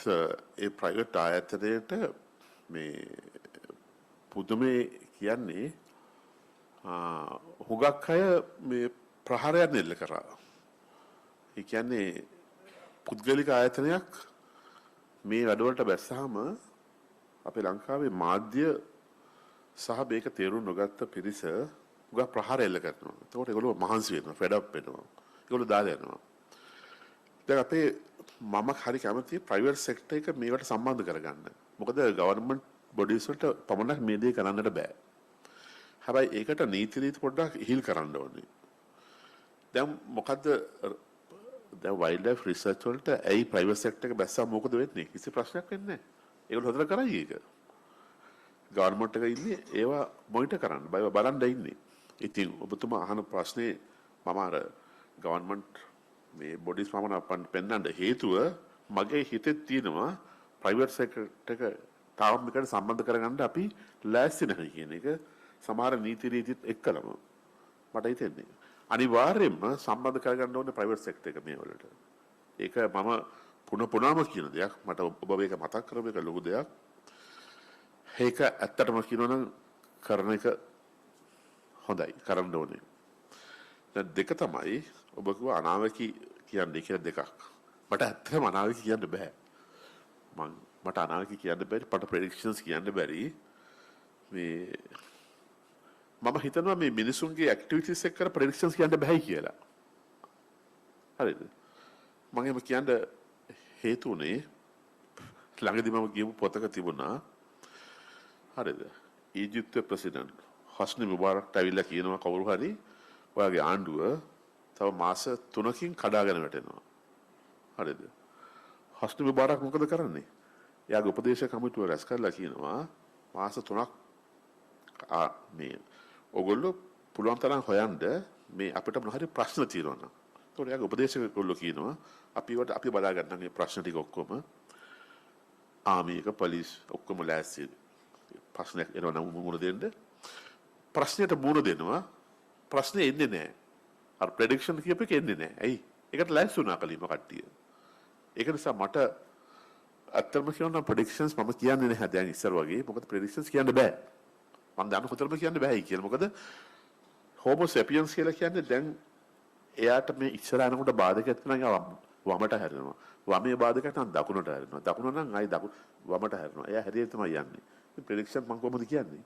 ඒ ප්‍රයිවට් ආයතනයට මේ පුදුමේ කියන්නේ හුඟක් අය මේ ප්‍රහාරයක් නෙල්ල කරා. ඒ කියන්නේ පුද්ගලික ආයතනයක් මේ වැඩවලට බැස්සහම අපේ ලංකාවේ මාධ්‍ය සහ මේක තේරුම් නොගත්ත පිරිස උගා ප්‍රහාර එල්ල කරනවා. ඒකට ඒගොල්ලෝ මහන්සි වෙනවා, ෆෙඩ් අප් වෙනවා. ඒගොල්ලෝ දාලා යනවා. දැන් අපේ මම හරි කැමතියි ප්‍රයිවට් සෙක්ටර් එක මේවට සම්බන්ධ කරගන්න. මොකද ගවර්න්මන්ට් බොඩිස් වලට පමණක් මේ දේ කරන්නට බෑ. හැබැයි ඒකට නීති පොඩ්ඩක් ඉහිල් කරන්න ඕනේ. දැන් මොකද්ද දැන් වයිල්ඩ් ලයිෆ් රිසර්ච් වලට ඇයි ප්‍රයිවට් සෙක්ටර් එක බැස්සම මොකද වෙන්නේ? කිසි ප්‍රශ්නයක් වෙන්නේ නැහැ. ඒගොල්ලෝ හොදලා කරයි ඒක. ගවර්න්මන්ට් එක ඉන්නේ ඒවා මොනිටර් කරන්න බලන්න ඉන්නේ. ඉතින් ඔබතුමා අහන ප්‍රශ්නේ මම අර ගවර්න්මන්ට් මේ බොඩිස් මම පෙන්වන්න හේතුව මගේ හිතේ තියෙනවා ප්‍රයිවට් සෙක්ටර් එක තාම මේකට සම්බන්ධ කරගන්න අපි ලෑස්ති නැහැ කියන එක සමහර නීති රීතිත් එක්කලම මට හිතෙන්නේ. අනිවාර්යයෙන්ම සම්බන්ධ කරගන්න ඕනේ ප්‍රයිවට් සෙක්ටර් එක මේ වලට. ඒක මම පුනම කියන දෙයක්. මට ඔබ මේක මතක් කරපු එක ලොකු දෙයක්. ඒක ඇත්තටම කියනවනම් කරන එක හොඳයි. කරන්න ඕනේ. දැන් දෙක තමයි ඔබ කිව්වා අනාවකී කියන්නේ කියලා දෙකක්. මට ඇත්තටම අනාවකී කියන්න බෑ. මට අනාවකී කියන්න බැරි, මට ප්‍රෙඩික්ෂන්ස් කියන්න බැරි. මේ මම හිතනවා මේ මිනිසුන්ගේ ඇක්ටිවිටිස් එක්ක කර ප්‍රෙඩික්ෂන්ස් කියන්න බෑයි කියලා. හරිද? මම එහෙම කියන්න හේතු උනේ ළඟදී මම කියපු පොතක තිබුණා. හරිද? ඊජිප්තුවේ ප්‍රෙසිඩන්ට් හොස්නි මුබාරක්ට ඇවිල්ලා කියනවා කවුරු හරි ඔයාගේ ආණ්ඩුව තව මාස 3කින් කඩාගෙන වැටෙනවා. හරිද? හොස්නි මුබාරක් මොකද කරන්නේ? එයාගේ උපදේශක කමිටුව රැස් කරලා කියනවා මාස 3ක් මේ ඔගොල්ලෝ පුළුවන් තරම් හොයන්න මේ අපිට මොන හරි ප්‍රශ්න තියෙනවා නම්. ඒතකොට එයාගේ උපදේශකයෝ කියනවා අපි බලා ගන්න මේ ප්‍රශ්න ටික ඔක්කොම ආමියක පොලිස් ඔක්කොම ලෑස්ති ප්‍රශ්නයක් එනවා නම් මුහුණ දෙන්න. ප්‍රශ්නෙට මුහුණ දෙනවා. ප්‍රශ්නේ එන්නේ නැහැ. අර ප්‍රෙඩික්ෂන් කියප එක එන්නේ නැහැ. ඇයි? ඒකට ලෑස්ති වුණා කලින්ම කට්ටිය. ඒක නිසා මට අත්‍තරම කියනවා ප්‍රෙඩික්ෂන්ස් මම කියන්නේ නැහැ දැන් ඉස්සර වගේ. මොකද ප්‍රෙඩික්ෂන්ස් කියන්න බෑ. මම දන්න කොතරම් කියන්න බෑයි කියලා. මොකද හෝමෝ සැපියන්ස් කියලා කියන්නේ දැන් එයාට මේ ඉස්සර යනකොට බාධකයක් තියෙනවා වමට හැරෙනවා. වමේ බාධකයක් නම් දකුණට හැරෙනවා. දකුණ නම් ආයි වමට හැරෙනවා. එයා හැරියට තමයි යන්නේ. මේ ප්‍රෙඩික්ෂන් මම කොහොමද කියන්නේ?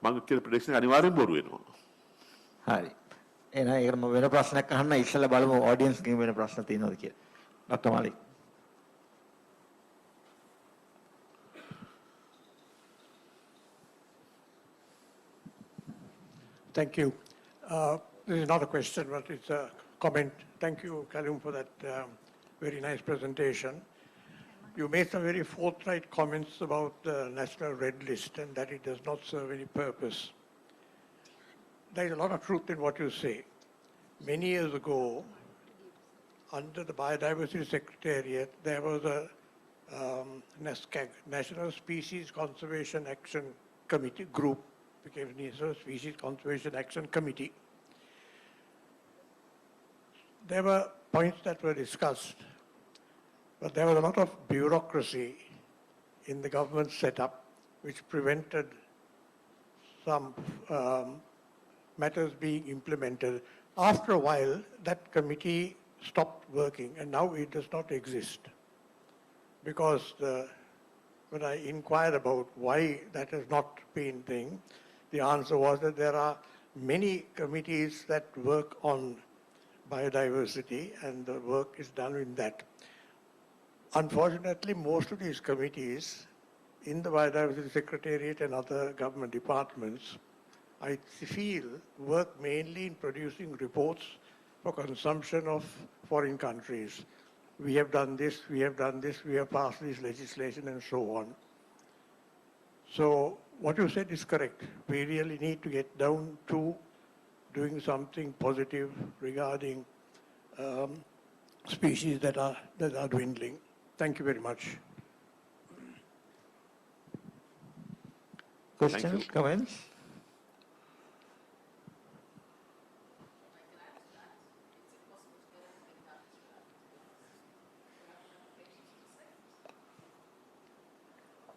මම කියන ප්‍රෙඩික්ෂන් අනිවාර්යෙන් බොරු වෙනවා. හරි. එහෙනම් ඒකට මම වෙන ප්‍රශ්නයක් අහන්න ඉස්සෙල්ලා බලමු ඔඩියන්ස් ගෙන් වෙන ප්‍රශ්න තියෙනවද කියලා. Doctor Malik. Thank you. This is not a question, but it's a comment. Thank you, Kelum, for that very nice presentation. You made some very forthright comments about the National Red List and that it does not serve any purpose. There is a lot of truth in what you say. Many years ago, under the Biodiversity Secretariat, there was a NSCAG, National Species Conservation Action Committee group, became National Species Conservation Action Committee. There were points that were discussed, but there was a lot of bureaucracy in the government setup which prevented some matters being implemented. After a while, that committee stopped working and now it does not exist. Because when I inquired about why that has not been thing, the answer was that there are many committees that work on biodiversity and the work is done in that. Unfortunately, most of these committees in the Biodiversity Secretariat and other government departments, I feel, work mainly in producing reports for consumption of foreign countries. We have done this, we have done this, we have passed this legislation and so on. So what you said is correct. We really need to get down to doing something positive regarding species that are dwindling. Thank you very much. Questions, comments?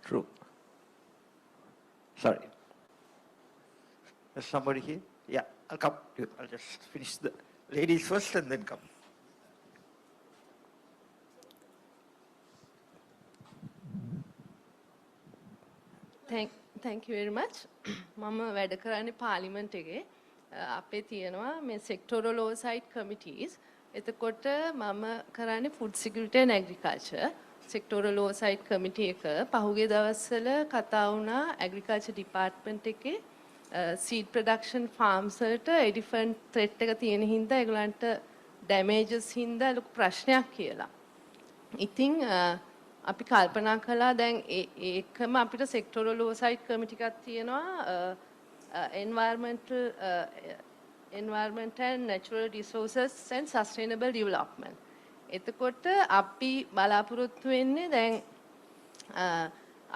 True. Sorry. There's somebody here? Yeah, I'll come. I'll just finish the ladies first and then come. Thank you very much. මම වැඩ කරන්නේ පාර්ලිමේන්තු එකේ අපේ තියෙනවා මේ sectoral oversight committees. එතකොට මම කරන්නේ food security and agriculture. sectoral oversight committee එක පහුගිය දවස්වල කතා වුණා agriculture department එකේ seed production farms වලට elephant threat එක තියෙන හින්දා ඒගොල්ලන්ට damages හින්දා ලොකු ප්‍රශ්නයක් කියලා. ඉතින් අපි කල්පනා කළා දැන් ඒකම අපිට sectoral oversight committee එකක් තියෙනවා environment and natural resources and sustainable development. එතකොට අපි බලාපොරොත්තු වෙන්නේ දැන්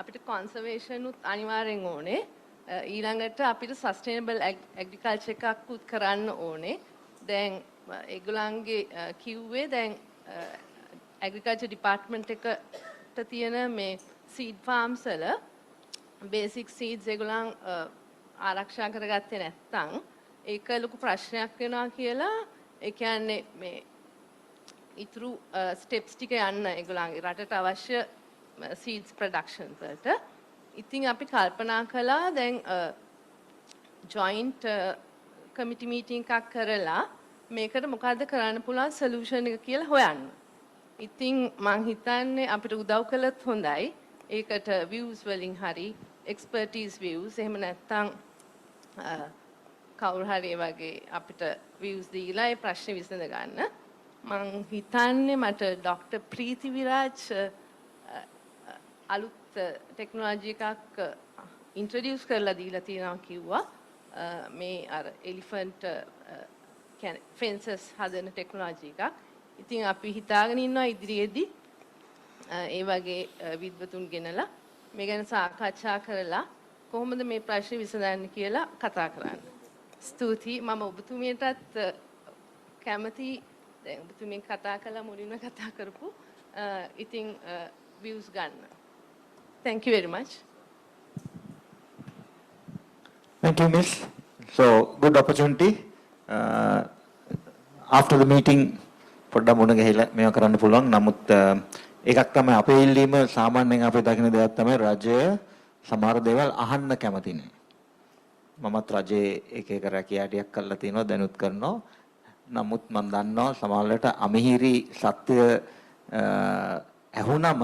අපිට conservation උත් අනිවාර්යෙන් ඕනේ. ඊළඟට අපිට sustainable agriculture එකක් උත් කරන්න ඕනේ. දැන් ඒගොල්ලන්ගේ කිව්වේ දැන් agriculture department එකට තියෙන මේ seed farms වල basic seeds ඒගොල්ලන් ආරක්ෂා කරගත්තේ නැත්නම් ඒක ලොකු ප්‍රශ්නයක් වෙනවා කියලා ඒ කියන්නේ මේ ඉතුරු ස්ටෙප්ස් ටික යන්න ඒගොල්ලන්ගේ රටට අවශ්‍ය seeds production වලට. ඉතින් අපි කල්පනා කළා දැන් joint committee meeting එකක් කරලා මේකට මොකද්ද කරන්න පුළුවන් solution එක කියලා හොයන්න. ඉතින් මං හිතන්නේ අපිට උදව් කළත් හොඳයි. ඒකට views වලින් හරි expertise views එහෙම නැත්නම් කවුරු හරි වගේ අපිට views දීලා ඒ ප්‍රශ්නේ විසඳ ගන්න. මං හිතන්නේ මට ඩොක්ටර් ප්‍රීති විරාජ් අලුත් ටෙක්නොලොජි එකක් ඉන්ට්‍රොඩියුස් කරලා දීලා තියෙනවා කිව්වා. මේ අර එලිෆන්ට් කියන්නේ ෆෙන්සස් හදන ටෙක්නොලොජි එකක්. ඉතින් අපි හිතාගෙන ඉන්නවා ඉදිරියේදී ඒ වගේ විද්වතුන් ගෙනලා මේ ගැන සාකච්ඡා කරලා කොහොමද මේ ප්‍රශ්නේ විසඳන්නේ කියලා කතා කරන්න. ස්තුතියි. මම ඔබතුමියටත් කැමති දැන් ඔබතුමිය කතා කළා මුලින්ම කතා කරපු ඉතින් views ගන්න. Thank you very much. Thank you, Miss. So, good opportunity. After the meeting, පොඩ්ඩක් මුණ ගහලා මේවා කරන්න පුළුවන්. නමුත් එකක් තමයි අපේ ඉල්ලීම සාමාන්‍යයෙන් අපේ දකින්න දෙයක් තමයි රජය සමහර දේවල් අහන්න කැමති නෑ. මමත් රජයේ එක එක රැකියාටියක් කරලා තිනවා දැනුත් කරනවා. නමුත් මම දන්නවා සමහරවිට අමිහිරි සත්‍ය ඇහුනම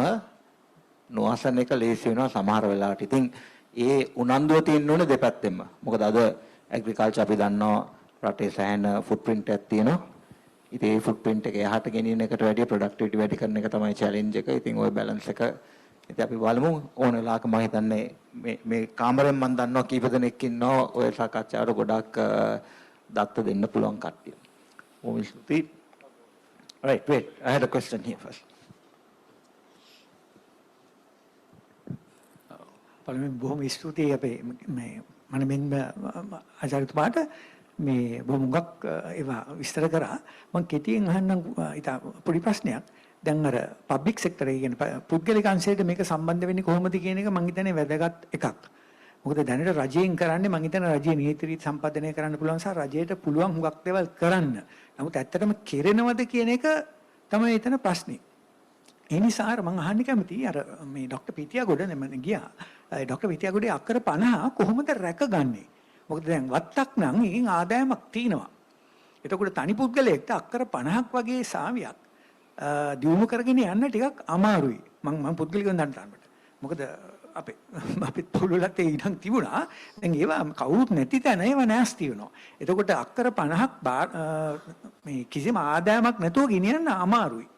නොඅසන එක ලේසි වෙනවා සමහර වෙලාවට. ඉතින් ඒ උනන්දුව තියෙන්න ඕනේ දෙපැත්තෙන්ම. මොකද අද ඇග්‍රිකල්චර් අපි දන්නවා රටේ සෑහෙන ෆුට්ප්‍රින්ට් එකක් තියෙනවා. ඉතින් ඒ ෆුට්ප්‍රින්ට් එක එහාට ගෙනියන එකට වැඩිය ප්‍රොඩක්ටිවිටි වැඩි කරන එක තමයි චැලෙන්ජ් එක. ඉතින් ওই බැලන්ස් එක ඉතින් අපි බලමු ඕන වෙලාවක මම හිතන්නේ මේ කාමරෙන් මම දන්නවා කීප දෙනෙක් ඉන්නවා ඔය සාකච්ඡාවට ගොඩක් දත්ත දෙන්න පුළුවන් කට්ටිය. Right, wait. I had a question here first. පළමුවෙන් බොහොම ස්තුතියි අපේ මේ මනමෙන්ම ආචාර්යතුමාට මේ බොහොම හුඟක් ඒවා විස්තර කරා. මම කෙටියෙන් අහන්නම් ඉතින් පොඩි ප්‍රශ්නයක්. දැන් අර පබ්ලික් සෙක්ටර් එක කියන්නේ පුද්ගලික අංශයට මේක සම්බන්ධ වෙන්නේ කොහොමද කියන එක මම හිතන්නේ වැදගත් එකක්. මොකද දැනට රජයෙන් කරන්නේ මම හිතන්නේ රජයේ නීති රීති සම්පාදනය කරන්න පුළුවන් සහ රජයට පුළුවන් හුඟක් දේවල් කරන්න. නමුත් ඇත්තටම කෙරෙනවද කියන එක තමයි එතන ප්‍රශ්නේ. ඒ නිසා මම අහන්න කැමතියි අර මේ ડોક્ટર පිටියාගොඩ නෙමෙයි ගියා. ડોક્ટર පිටියාගොඩේ අක්කර 50 කොහොමද රැකගන්නේ? මොකද දැන් වත්තක් නම් එකකින් ආදායමක් තියෙනවා. එතකොට තනි පුද්ගලයෙක්ට අක්කර 50ක් වගේ සාවියක් දියුණු කරගෙන යන්න ටිකක් අමාරුයි. මම පුද්ගලිකව දන්නවා. මොකද අපේ පොළොලත් ඒ ඉඩම් තිබුණා. දැන් ඒවා කවුරුත් නැති තැන ඒවා නැස්ති වෙනවා. එතකොට අක්කර 50ක් මේ කිසිම ආදායමක් නැතුව ගෙනියන්න අමාරුයි.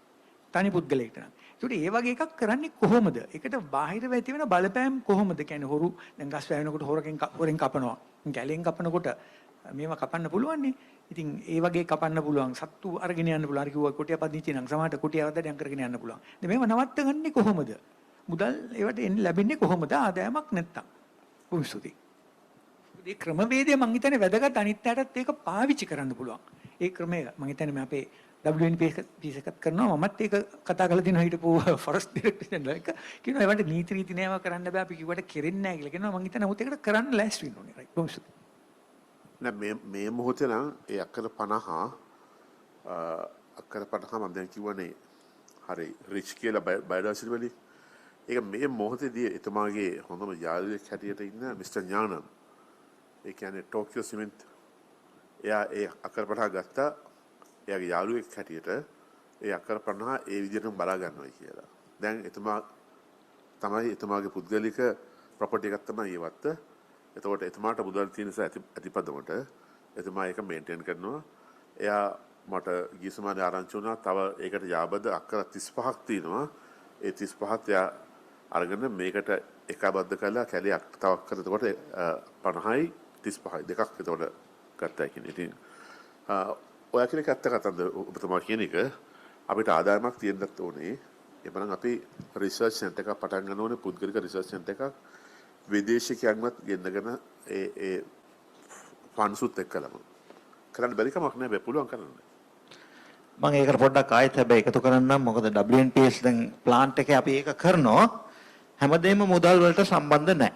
තනි පුද්ගලයෙක්ට නම්. ඒකට ඒ වගේ එකක් කරන්නේ කොහොමද? ඒකට බාහිරව ඇති වෙන බලපෑම් කොහොමද? කියන්නේ හොරු දැන් ගස් වැවෙනකොට හොරෙන් කපනවා. කැලෙන් කපනකොට මේව කපන්න පුළුවන් නේ. ඉතින් ඒ වගේ කපන්න පුළුවන් සත්තු අරගෙන යන්න පුළුවන්. අර කිව්වා කොටිය පදිංචි නම් සමහරට කොටිය වදඩම් කරගෙන යන්න පුළුවන්. ඉතින් මේව නවත්තගන්නේ කොහොමද? මුදල් ඒවට එන්නේ ලැබෙන්නේ කොහොමද? ආදායමක් නැත්තම්. බොහොම ස්තුතියි. මේ ක්‍රමවේදය මම හිතන්නේ වැදගත් අනිත්‍යයටත් ඒක පාවිච්චි කරන්න පුළුවන්. ඒ ක්‍රමය මම හිතන්නේ මේ අපේ WNPS එකත් කරනවා මමත් ඒක කතා කරලා දිනවා හිටපු ෆොරස්ට් ඩිරෙක්ටර් එක කියනවා ඒවට නීති රීති නෑව කරන්න බෑ අපි කිව්වට කෙරෙන්නේ නැහැ කියලා කියනවා. මම හිතන්නේ නමුත් ඒකට කරන්න ලෑස්ති වෙන්න ඕනේ. රයිට්. බොහොම ස්තුතියි. නෑ මේ මොහොතේ නම් ඒ අක්කර 50 මම දැන් කිව්වනේ හරි රිච් කියලා බයෝඩයිවර්සිටි වලින් ඒක මේ මොහොතේදී එතුමාගේ හොඳම යාළුවෙක් හැටියට ඉන්න මිස්ටර් ඥානම් ඒ කියන්නේ ටෝකියෝ සිමෙන්ට් එයා ඒ අක්කර 50 ගත්තා එයාගේ යාළුවෙක් හැටියට ඒ අක්කර 50 ඒ විදිහටම බලා ගන්නවා කියලා. දැන් එතුමා තමයි එතුමාගේ පුද්ගලික ප්‍රොපර්ටි එකක් තමයි ඒවත්. එතකොට එතුමාට මුදල් තියෙන නිසා ඇතිපදමට එතුමා ඒක මේන්ටේන් කරනවා. එයා මට ගිය සමානේ ආරංචි වුණා තව ඒකට යාබද අක්කර 35ක් තියෙනවා. ඒ 35ත් එයා අරගෙන මේකට එකබද්ධ කරලා කැලේ තව අක්කර එතකොට 50යි 35යි දෙකක් එතකොට ගත්තා කියන්නේ. ඉතින් ඔයා කියන කත්ත කතන්ද ඔබතුමා කියන එක අපිට ආදායමක් තියෙන්නත් ඕනේ. එබනම් අපි රිසර්ච් සෙන්ටර් එකක් පටන් ගන්න ඕනේ පුද්ගලික රිසර්ච් සෙන්ටර් එකක් විදේශිකයන්වත් ගෙන්නගෙන ඒ ෆන්ඩ්ස්ුත් එක්කලම කරන්න බැරි කමක් නෑ පුළුවන් කරන්න. මම ඒකට පොඩ්ඩක් ආයෙත් හැබැයි එකතු කරන්නම්. මොකද WNPS දැන් ප්ලාන්ට් එකේ අපි ඒක කරනවා හැමදේම මුදල් වලට සම්බන්ධ නැහැ.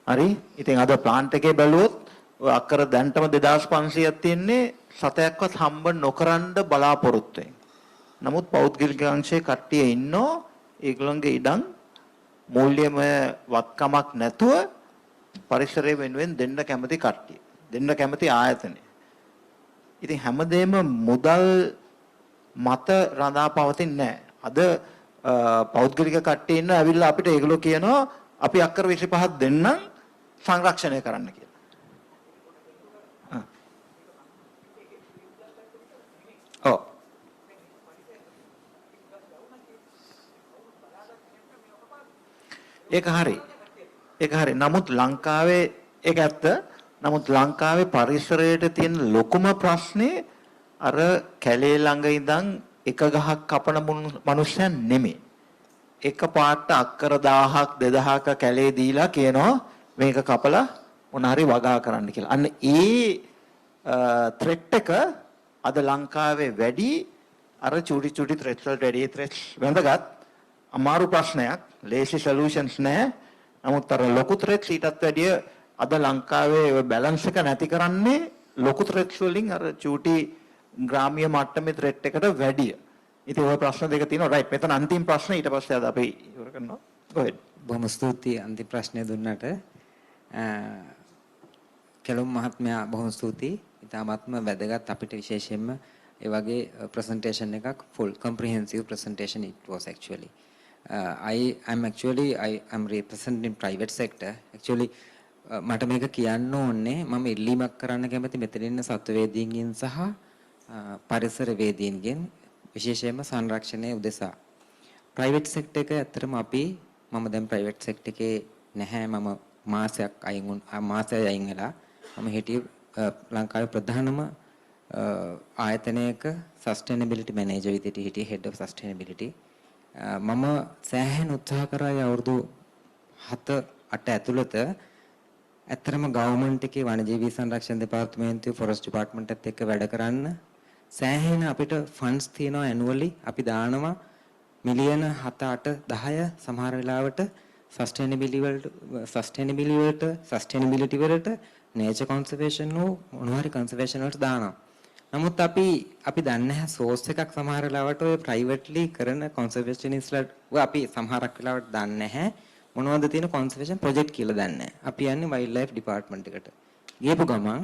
හරි? ඉතින් අද ප්ලාන්ට් එකේ බැලුවොත් ඔය අක්කර දැන්ටම 2500ක් තියෙන්නේ සතයක්වත් හම්බ නොකරන බලාපොරොත්තුෙන්. නමුත් පෞද්ගලික අංශයේ කට්ටිය ඉන්නෝ ඒගොල්ලන්ගේ ඉඩම් මූල්‍යමය වත්කමක් නැතුව පරිසරය වෙනුවෙන් දෙන්න කැමති කට්ටිය. දෙන්න කැමති ආයතනය. ඉතින් හැමදේම මුදල් මත රඳා පවතින්නේ නැහැ. අද පෞද්ගලික කට්ටිය ඉන්න ඇවිල්ලා අපිට ඒගොල්ලෝ කියනවා අපි අක්කර 25ක් දෙන්නම් සංරක්ෂණය කරන්න කියලා. ඔව්. ඒක හරි. නමුත් ලංකාවේ ඒක ඇත්ත. නමුත් ලංකාවේ පරිසරයට තියෙන ලොකුම ප්‍රශ්නේ අර කැලේ ළඟ ඉඳන් එක ගහක් කපන මනුස්සයන් නෙමෙයි. එක පාට අක්කර 1000ක් 2000ක කැලේ දීලා කියනවා මේක කපලා මොන හරි වගා කරන්න කියලා. අන්න ඒ ත්‍රෙට් එක අද ලංකාවේ වැඩි අර චුටි ත්‍රෙට්ස් වලට වැඩි ත්‍රෙට්ස් වැඳගත් අමාරු ප්‍රශ්නයක්. ලේසි සොලියුෂන්ස් නැහැ. නමුත් අර ලොකු ත්‍රෙට්ස් ඊටත් වැඩිය අද ලංකාවේ ඔය බැලන්ස් එක නැති කරන්නේ ලොකු ත්‍රෙට්ස් වලින් අර චූටි ග්‍රාමීය මට්ටමේ ත්‍රෙට් එකට වැඩිය. ඉතින් ওই ප්‍රශ්න දෙක තියෙනවා. රයිට්. මෙතන අන්තිම ප්‍රශ්න ඊට පස්සේ අද අපි ඉවර කරනවා. go ahead. බොහොම ස්තුතියි අන්තිම ප්‍රශ්නය දුන්නට. කෙලුම් මහත්මයා බොහොම ස්තුතියි. ඉතාමත්ම වැදගත් අපිට විශේෂයෙන්ම ඒ වගේ presentation එකක් full comprehensive presentation it was actually. I am representing private sector. Actually මට මේක කියන්න ඕනේ මම ඉල්ලීමක් කරන්න කැමති මෙතන ඉන්න සත්වවේදීන්ගෙන් සහ පරිසරවේදීන්ගෙන් විශේෂයෙන්ම සංරක්ෂණයේ උදෙසා. ප්‍රයිවට් සෙක්ටර් එක ඇත්තටම මම දැන් ප්‍රයිවට් සෙක්ටර් එකේ නැහැ. මම මාසයක් අයින් වෙලා මම හිටියේ ලංකාවේ ප්‍රධානම ආයතනයක සස්ටේනබිලිටි මැනේජර් විදිහට හිටියේ හෙඩ් ඔෆ් සස්ටේනබිලිටි. මම සෑහෙන උත්සාහ කරා අවුරුදු 7-8 ඇතුළත ඇත්තටම ගවර්න්මන්ට් එකේ වනජීවී සංරක්ෂණ දෙපාර්තමේන්තුවේ ෆොරස්ට් ඩිපාර්ට්මන්ට් එකත් එක්ක වැඩ කරන්න සෑහෙන අපිට ෆන්ඩ්ස් තියෙනවා ඇනුවලි අපි දානවා මිලියන 7-8-10 සමහර වෙලාවට සස්ටේනබිලිටි වලට නේචර් කන්සර්වේෂන් මොනවාරි කන්සර්වේෂන් වලට දානවා. නමුත් අපි දන්නේ නැහැ සෝස් එකක් සමහර වෙලාවට ඔය ප්‍රයිවට්ලි කරන කන්සර්වේෂනිස්ට්ලා අපි සමහරක් වෙලාවට දන්නේ නැහැ මොනවද තියෙන කන්සර්වේෂන් ප්‍රොජෙක්ට් කියලා දන්නේ නැහැ. අපි යන්නේ වයිල්ඩ් ලයිෆ් ඩිපාර්ට්මන්ට් එකට. ගියපු ගමන්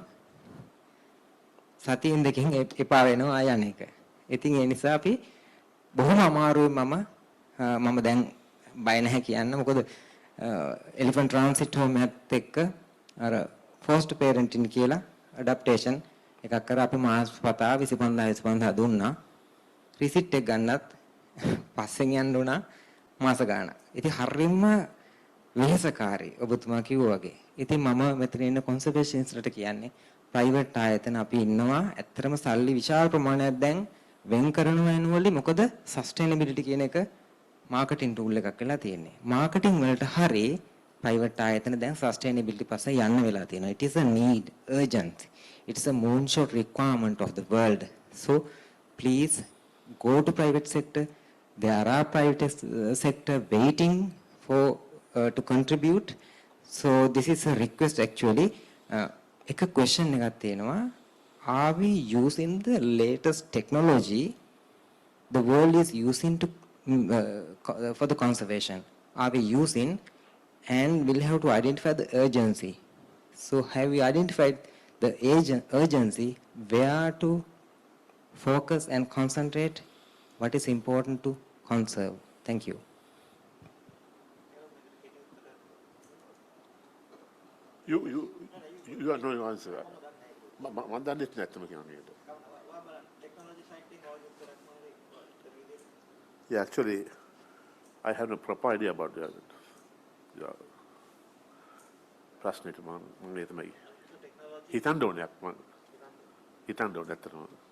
සතියින් දෙකකින් එපා වෙනවා ආයන එක. ඉතින් ඒ නිසා අපි බොහොම අමාරුවෙන් මම දැන් බය නැහැ කියන්න. මොකද එලිෆන්ට් ට්‍රාන්සිට් හෝම් එකත් එක්ක අර ෆෝස්ට් පේරන්ටින් කියලා ඇඩැප්ටේෂන් එකක් කරා අපි මාස පතා 25000 දුන්නා. රිසිට් එක ගන්නත් පස්සෙන් යන්න උනා මාස ගාණක්. ඉතින් හරියම වෙහෙසකාරී ඔබතුමා කිව්වා වගේ. ඉතින් මම මෙතන ඉන්න කන්සර්වේෂනිස්ට්ලට කියන්නේ ප්‍රයිවට් ආයතන අපි ඉන්නවා. ඇත්තටම සල්ලි විශාල ප්‍රමාණයක් දැන් වෙන් කරනවා ඇනුවලි. මොකද සස්ටේනබිලිටි කියන එක මාකටිං ටූල් එකක් වෙලා තියෙන්නේ. මාකටිං වලට හරි ප්‍රයිවට් ආයතන දැන් සස්ටේනබිලිටි පස්සේ යන්න වෙලා තියෙනවා. It is a need, urgent. It's a moonshot requirement of the world. So please go to private sector. There are private sector waiting for to contribute. So this is a request actually. Ek question එකක් තියෙනවා. Are we using the latest technology the world is using to for the conservation? Are we using, and we'll have to identify the urgency. So have we identified the urgency, where to focus and concentrate, what is important to conserve? Thank you. You are no answer. මම දන්නේ නැත්තම කියන්නේ. Yeah, actually, I have no proper idea about that. Yeah. ප්‍රශ්නෙට මම ඒ තමයි හිතන්න ඕනේ මම හිතන්න ඕනේ ඇත්තටම.